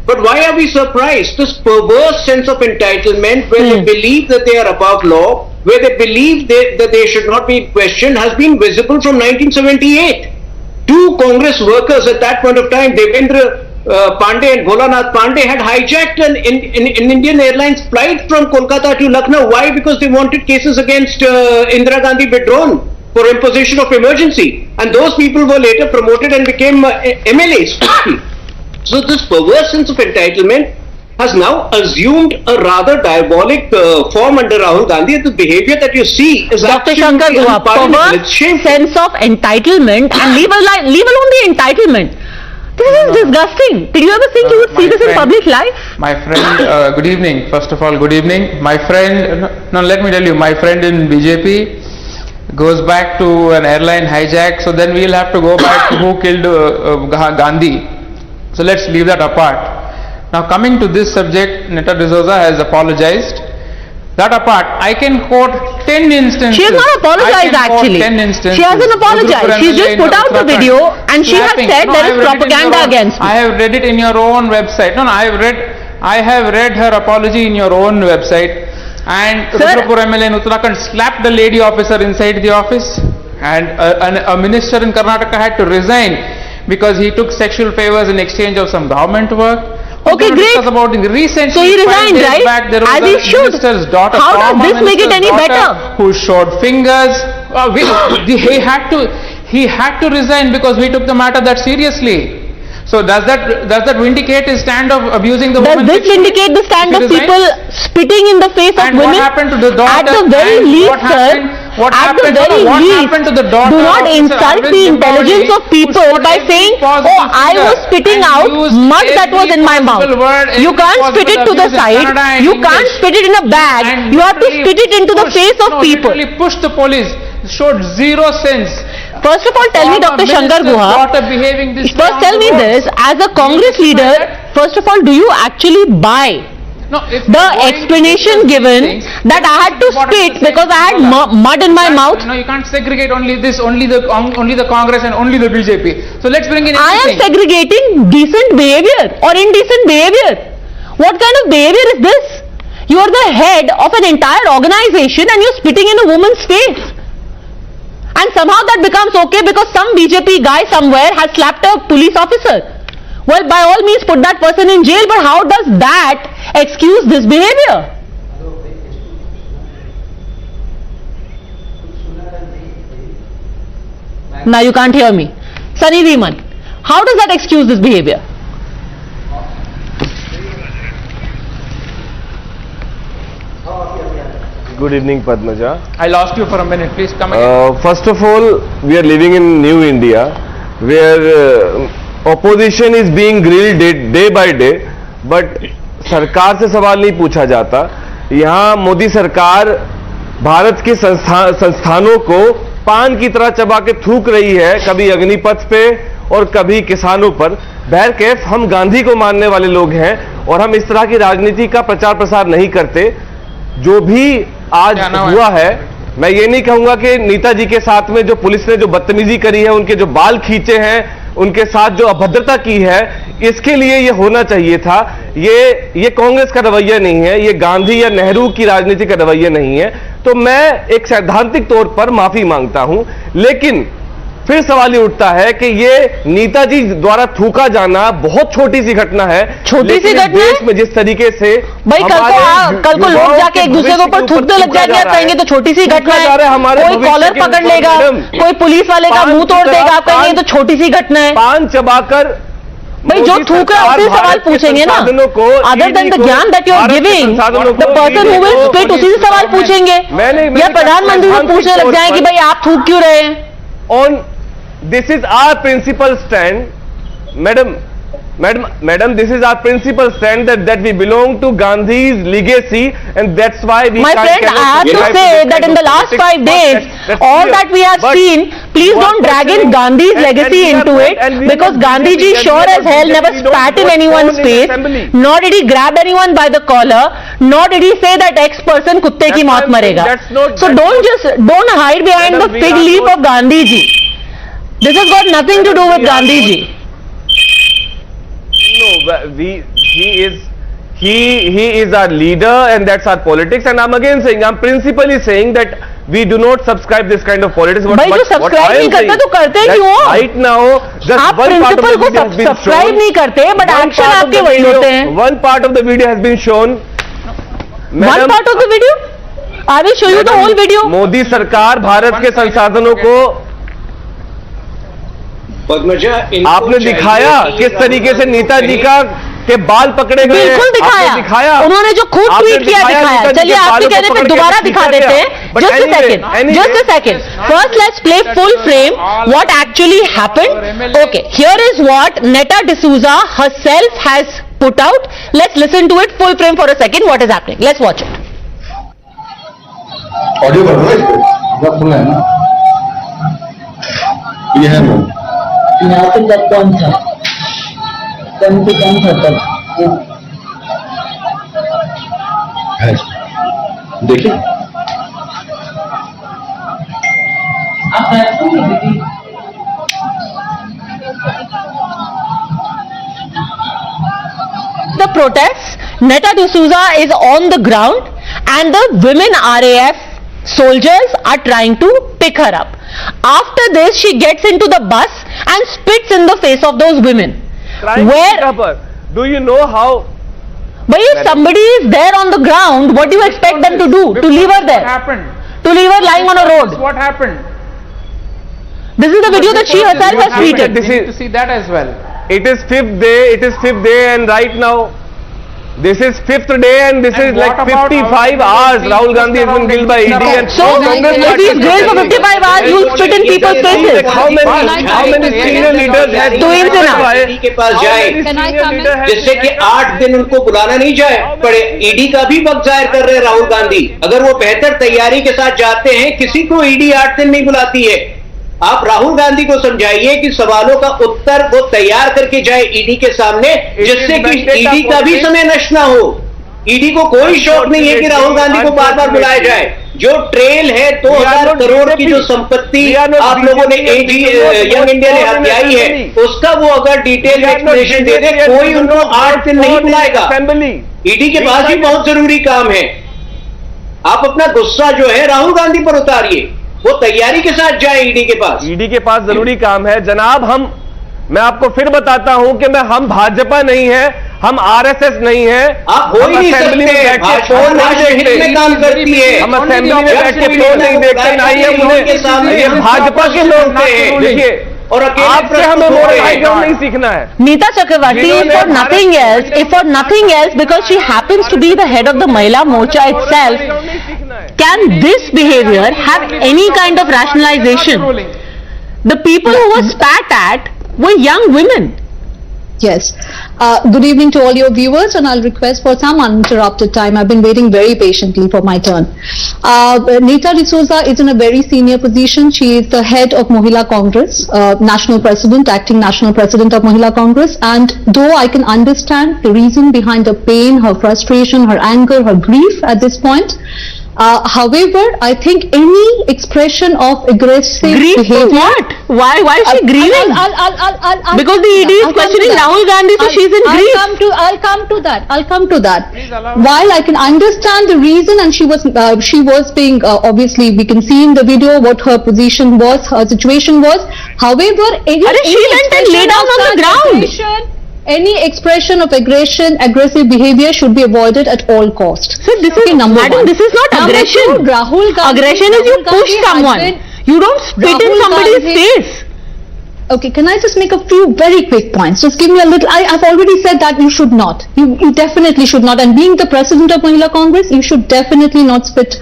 But why are we surprised? This perverse sense of entitlement where they believe that they are above law, where they believe that they should not be questioned, has been visible from 1978. Two Congress workers at that point of time, Devendra Pandey and Bholanath Pandey, had hijacked an Indian Airlines flight from Kolkata to Lucknow. Why? Because they wanted cases against Indira Gandhi withdrawn for imposition of emergency. And those people were later promoted and became MLAs. So this perverse sense of entitlement has now assumed a rather diabolic form under Rahul Gandhi, and the behavior that you see is Dr. Shankar Guha, perverse sense of entitlement, and leave alone the entitlement. This is disgusting. Did you ever think you would see this in public life? My friend, good evening. First of all, good evening. My friend, no, let me tell you, my friend in BJP goes back to an airline hijack, so then we'll have to go back to who killed Gandhi. So let's leave that apart. Now coming to this subject, Nita D'Souza has apologized. That apart, I can quote 10 instances. She has not apologized actually. 10 instances. She hasn't apologized. She's just put out the video and she has said there is propaganda against me. I have read it in your own website. No, I have read her apology in your own website. And Rudrapur MLA in Uttarakhand slapped the lady officer inside the office, and a minister in Karnataka had to resign because he took sexual favors in exchange of some government work. Okay, great. About recently, so he resigned, right? Back, there was as he should. Daughter, how does this make it any better? Who showed fingers. He had to resign because we took the matter that seriously. So does that vindicate his stand of abusing the woman? Does this vindicate the stand of people spitting in the face of women? What happened to the daughter? At the very least, sir, what happened to the daughter? Do not insult the intelligence of people by saying, oh, I was spitting out mud that was in my mouth. You can't spit it to the side. You can't spit it in a bag. You have to spit it into the face of people. Literally pushed the police. Showed zero sense. First of all, tell me, Dr. Shankar Guha, first tell me this, as a Congress leader, first of all, do you actually buy the explanation given that I had to spit because I had mud in my mouth? No, you can't segregate only the Congress and only the BJP. So let's bring in everything. I am segregating decent behavior or indecent behavior. What kind of behavior is this? You are the head of an entire organization and you're spitting in a woman's face. And somehow that becomes okay because some BJP guy somewhere has slapped a police officer. Well, by all means put that person in jail, but how does that excuse this behavior? Now you can't hear me. Sunny Dhiman, how does that excuse this behavior? Good evening, Padmaja. I lost you for a minute. Please come again. First of all, we are living in New India, where opposition is being grilled day by day, but सरकार से सवाल नहीं पूछा जाता. यहाँ मोदी सरकार भारत के संस्थानों को पान की तरह चबा के थूक रही है, कभी अग्निपथ पे और कभी किसानों पर. बहरकैफ हम गांधी को मानने वाले लोग हैं और हम इस तरह की राजनीति का प्रचार प्रसार नहीं करते. जो भी आज हुआ है, मैं ये नहीं कहूंगा कि नेताजी के साथ में जो पुलिस ने जो बदतमीजी करी है, उनके जो बाल खींचे हैं, उनके साथ जो अभद्रता की है, इसके लिए ये होना चाहिए था. ये कांग्रेस का रवैया नहीं है, ये गांधी या नेहरू की राजनीति का रवैया नहीं है. तो मैं एक सैद्धांतिक तौर पर माफी मांगता हूं, लेकिन फिर सवाल ये उठता है कि ये नेताजी द्वारा थूका जाना बहुत छोटी सी घटना है. छोटी सी घटना देश में जिस तरीके से भाई कल को लोग जाके एक दूसरे के ऊपर थूकने लग जाएंगे, आप कहेंगे तो छोटी सी घटना है. कोई कॉलर पकड़ लेगा, कोई पुलिस वाले का मुंह तोड़ देगा, आप कहेंगे तो छोटी सी घटना है. पान चबाकर भाई जो थूक रहा है उससे सवाल पूछेंगे ना. अदर देन द ज्ञान that you are giving, the person who will spit उसी से सवाल पूछेंगे, या प्रधानमंत्री से पूछने लग जाए कि भाई आप थूक क्यों रहे हैं. On this is our principal stand, Madam, this is our principal stand that we belong to Gandhi's legacy, and that's why we. My friend, I have to say that in the last 5 days, all that we have seen, please don't drag in Gandhi's legacy into it, because Gandhiji sure as hell never spat in anyone's face, nor did he grab anyone by the collar, nor did he say that X person kutte ki maut marega. So don't hide behind the fig leaf of Gandhiji. This has got nothing to do with Gandhiji. No, he is our leader, and that's our politics. And I'm again saying, I'm principally saying that we do not subscribe this kind of politics. भाई जो subscribe नहीं करते तो करते क्यों? Right now, just आप one part of the principal video को has been subscribe shown. नहीं करते, but एक्शन आपके वही होते हैं. One part of the video has been shown. One part of the video? I will show you the whole video. Modi सरकार भारत के संसाधनों को आपने दिखाया किस तरीके से नेताजी के बाल पकड़े गए. बिल्कुल दिखाया. उन्होंने जो खुद ट्वीट किया दिखाया. चलिए आपके कहने पे दोबारा दिखा देते हैं. Just a second. First let's play full frame what actually happened. Okay, here is what Netta D'Souza herself has put out. Let's listen to it full frame for a second. What is happening? Let's watch it. Audio कर दो इसको full है ना. ये है वो यहाँ पे जब कौन था कौन था तब है देखिए The protests, Netta D'Souza is on the ground and the women RAF soldiers are trying to pick her up. After this, she gets into the bus and spits in the face of those women. Where? Do you know how? But if somebody is there on the ground, what do you expect them to do? To leave her there? What happened? To leave her lying on a road? What happened? This is the video that she herself has tweeted. We need to see that as well. It is fifth day, and right now this is fifth day, and this is like 55 hours. Rahul Gandhi has been killed by ED, and so if he is grilled for 55 hours, you will spit in people's faces. How many senior leaders have ED के पास जाए जिससे कि 8 दिन उनको बुलाना नहीं जाए पड़े. ईडी का भी वक्त जाहिर कर रहे हैं राहुल गांधी. अगर वो बेहतर तैयारी के साथ जाते हैं, किसी को ईडी 8 दिन नहीं बुलाती है. आप राहुल गांधी को समझाइए कि सवालों का उत्तर वो तैयार करके जाए ईडी के सामने, जिससे कि ईडी का भी समय नष्ट ना हो. ईडी को कोई शौक नहीं है कि राहुल गांधी को बार बार बुलाया जाए. जो ट्रेल है 2000 करोड़ की जो संपत्ति आप लोगों ने यंग इंडिया ने हथियाई है, उसका वो अगर डिटेल एक्सप्लेनेशन दे दे, कोई उनको 8 दिन नहीं बुलाएगा. ईडी के पास भी बहुत जरूरी काम है. आप अपना गुस्सा जो है राहुल गांधी पर उतारिए, वो तैयारी के साथ जाए ईडी के पास. ईडी के पास जरूरी काम है जनाब. मैं आपको फिर बताता हूं कि हम भाजपा नहीं है, हम आरएसएस नहीं है. आप हो ही नहीं सकते. भाजपा हित में काम करती है. हम असेंबली में बैठ के पोल नहीं देखते, ना ही हम उन्हें. ये भाजपा के लोग हैं. देखिए, और आपसे हमें मोरल हाई ग्राउंड नहीं सीखना है. Neeta Chakravarti, if for nothing else, because she happens to be the head of the Mahila Morcha itself, can this behavior have any kind of rationalization? The people who were spat at were young women. Yes. Good evening to all your viewers, and I'll request for some uninterrupted time. I've been waiting very patiently for my turn. Netta D'Souza is in a very senior position. She is the head of Mahila Congress, national president, acting national president of Mahila Congress. And though I can understand the reason behind her pain, her frustration, her anger, her grief at this point, however, I think any expression of aggressive grief behavior. For what? Why is she grieving? Because the ED is questioning Rahul Gandhi, so she's in grief. I'll come to that. While I can understand the reason, and she was being obviously, we can see in the video what her position was, her situation was. However, she went and lay down on the ground. Any expression of aggressive behavior should be avoided at all costs. So this is, madam, this is not aggression. Rahul Gandhi, aggression is you push someone. You don't spit in somebody's face. Okay, can I just make a few very quick points? Just give me a little. I've already said that you should not. You definitely should not. And being the president of Mahila Congress, you should definitely not spit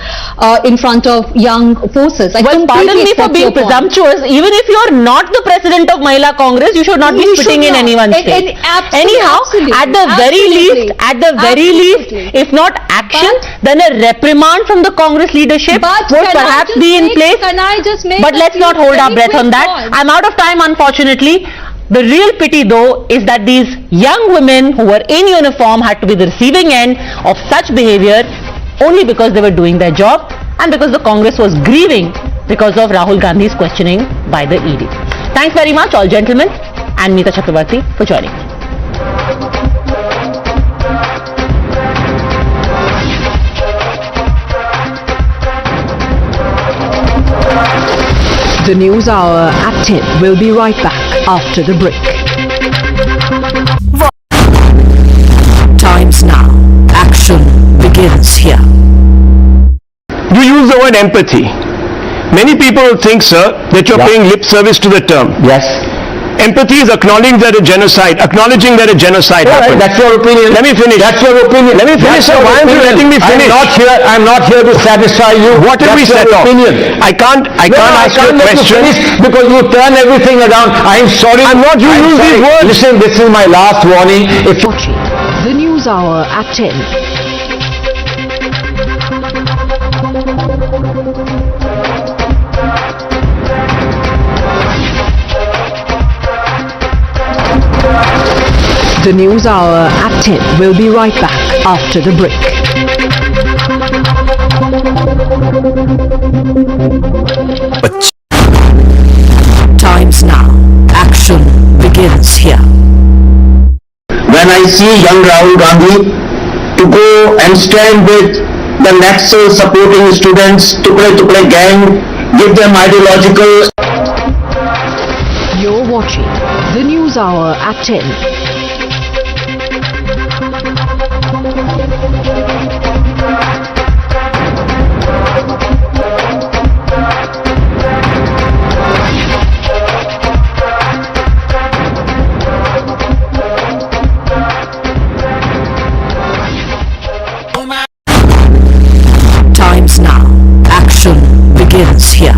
in front of young forces. Well, pardon me for being presumptuous. Even if you are not the president of Mahila Congress, you should not be spitting in anyone's face. Anyhow, at the very least, if not action, then a reprimand from the Congress leadership would perhaps be in place. But let's not hold our breath on that. I'm out of time, unfortunately. The real pity though is that these young women who were in uniform had to be the receiving end of such behavior only because they were doing their job and because the Congress was grieving because of Rahul Gandhi's questioning by the ED. Thanks very much, all gentlemen, and Meeta Chakrabarti for joining me. The News Hour at 10 will be right back after the break. Times now. Action begins here. You use the word empathy. Many people think, sir, that you're paying lip service to the term. Yes. Empathy is acknowledging that a genocide happened. That's your opinion. Let me finish. That's your opinion. Let me finish, sir. Why aren't you letting me finish? I'm not here to satisfy you. What did we set off? I can't ask you a question. Because you turn everything around. I'm sorry. I'm not using these words. Listen, this is my last warning. The News Hour at 10. The News Hour at 10 will be right back after the break. Times now. Action begins here. When I see young Rahul Gandhi to go and stand with the Naxal supporting students, Tukle gang, give them ideological. You're watching The News Hour at 10. Times now. Action begins here.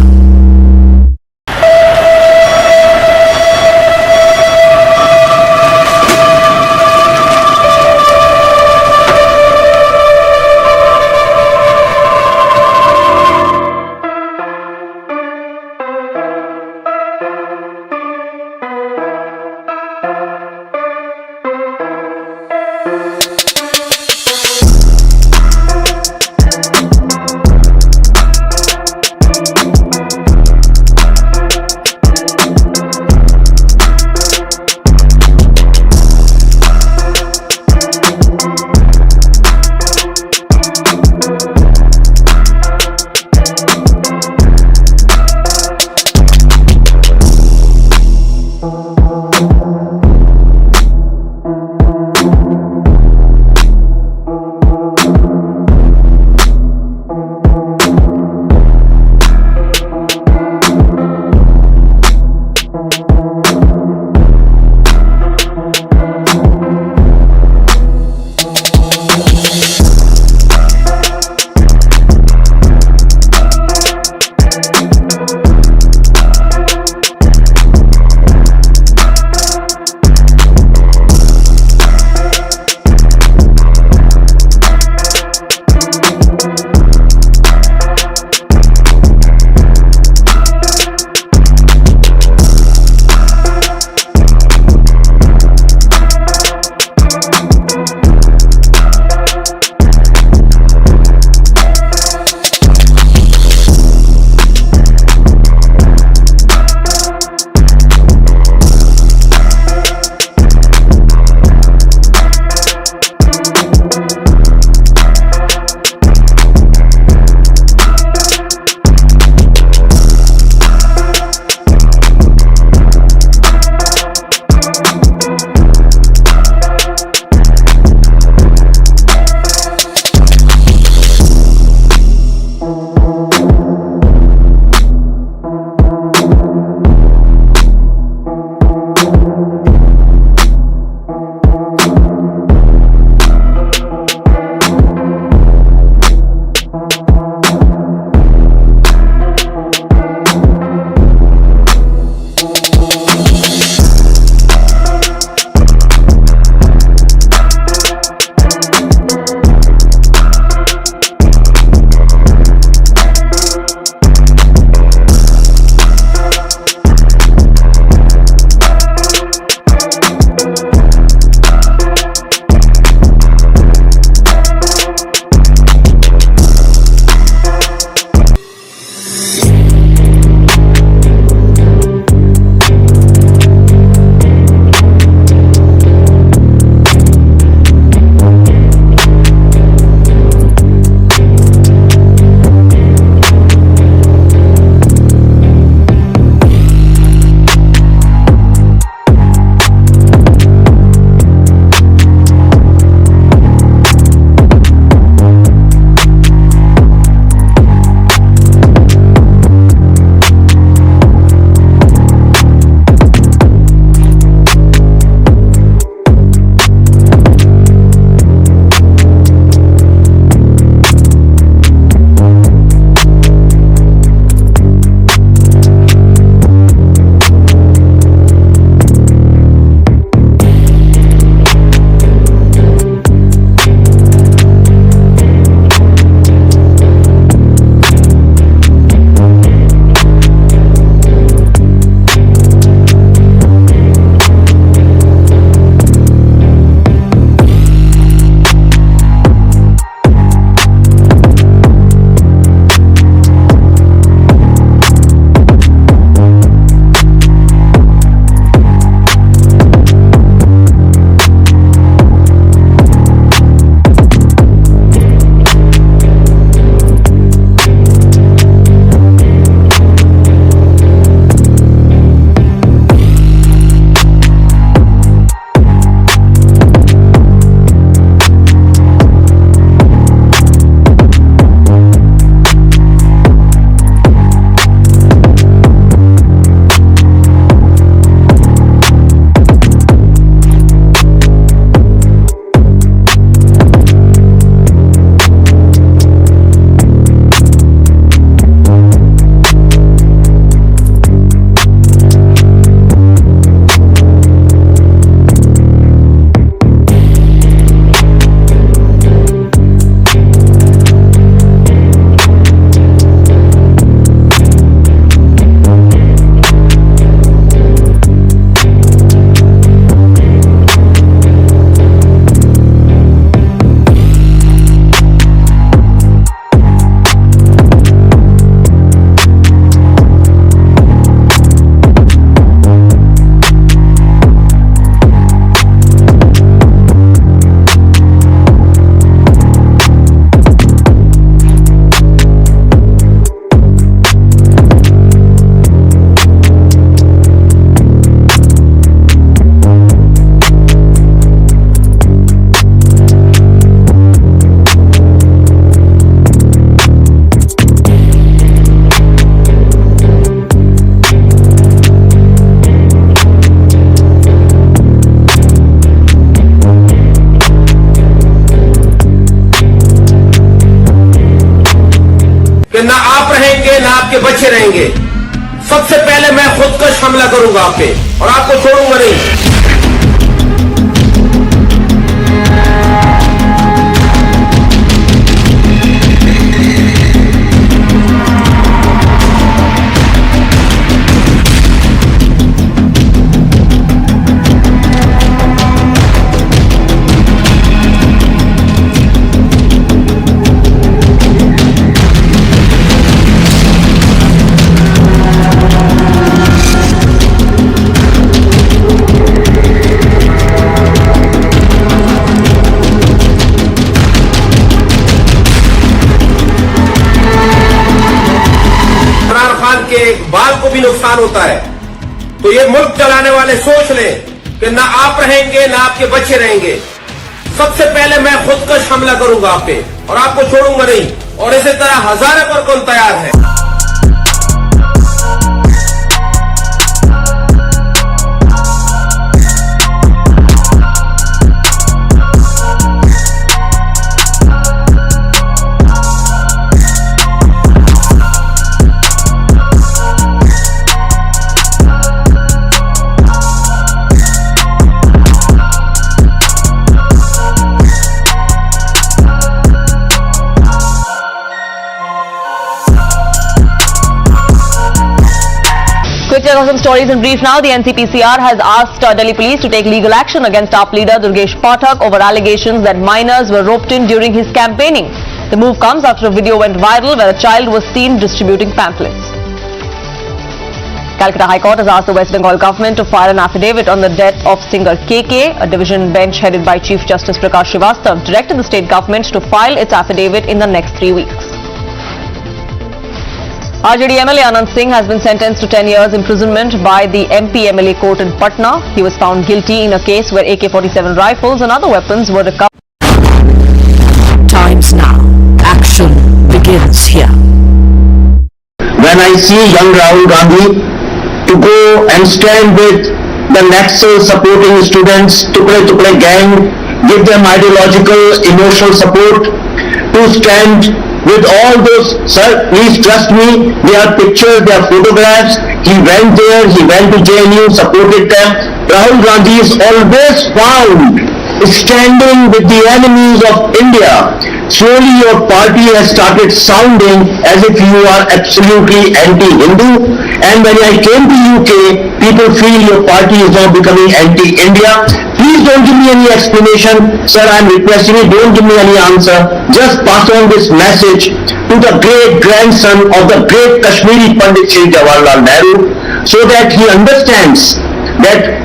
रहेंगे। सबसे पहले मैं खुदकश हमला करूंगा आप पे और आपको छोड़ूंगा नहीं। के बाल को भी नुकसान होता है, तो ये मुल्क चलाने वाले सोच लें कि ना आप रहेंगे ना आपके बच्चे रहेंगे। सबसे पहले मैं खुदकश हमला करूंगा आप पे और आपको छोड़ूंगा नहीं, और इसी तरह हजारों पर कौन तैयार है। Quick check of some stories in brief now. The NCPCR has asked Delhi police to take legal action against AAP leader Durgesh Pathak over allegations that minors were roped in during his campaigning. The move comes after a video went viral where a child was seen distributing pamphlets. Calcutta High Court has asked the West Bengal government to file an affidavit on the death of singer KK. A division bench headed by Chief Justice Prakash Srivastava directed the state government to file its affidavit in the next 3 weeks. RJD MLA Anand Singh has been sentenced to 10 years imprisonment by the MP MLA court in Patna. He was found guilty in a case where AK-47 rifles and other weapons were recovered. Times now. Action begins here. When I see young Rahul Gandhi to go and stand with the Naxal supporting students, Tukle gang, give them ideological, emotional support, to stand with all those, sir, please trust me, there are pictures, there are photographs. He went there, he went to JNU, supported them. Rahul Gandhi is always found standing with the enemies of India. Slowly your party has started sounding as if you are absolutely anti-Hindu, and when I came to UK, people feel your party is now becoming anti-India. Please don't give me any explanation, sir, I am requesting you, don't give me any answer. Just pass on this message to the great grandson of the great Kashmiri Pandit Shri Jawaharlal Nehru, so that he understands that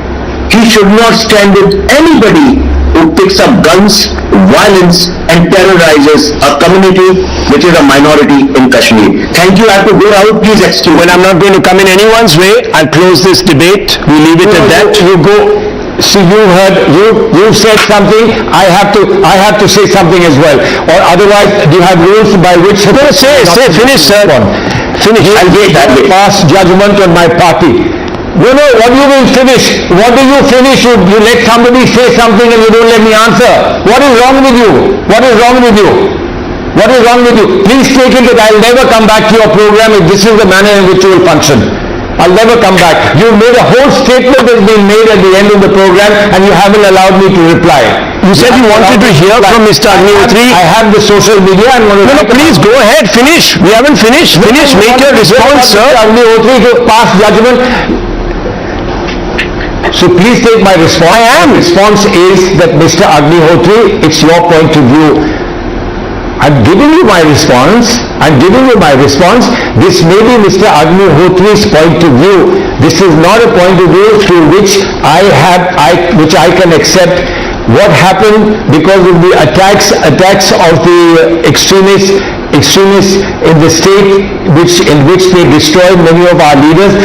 he should not stand with anybody who picks up guns, violence and terrorizes a community which is a minority in Kashmir. Thank you. I have to go out. Please excuse me. When I'm not going to come in anyone's way, I'll close this debate. We leave it at that. You go. See, you've said something. I have to say something as well. Or otherwise, you have rules by which. Say, finish, sir. Finish. I'll wait. Pass judgment on my party. No, what you will finish? What do you finish? You let somebody say something and you don't let me answer. What is wrong with you? What is wrong with you? What is wrong with you? Please take it that I'll never come back to your program if this is the manner in which you will function. I'll never come back. You made a whole statement that's been made at the end of the program and you haven't allowed me to reply. You said you wanted to hear from Mr. Agnihotri. I have the social media and want to... No, please go ahead. Finish. We haven't finished. Finish. Make your response, sir. Mr. Agnihotri to pass judgment. So please take my response. My response is that Mr. Agnihotri, it's your point of view. I'm giving you my response. This may be Mr. Agnihotri's point of view. This is not a point of view through which I can accept. What happened because of the attacks of the extremists in the state in which they destroyed many of our leaders.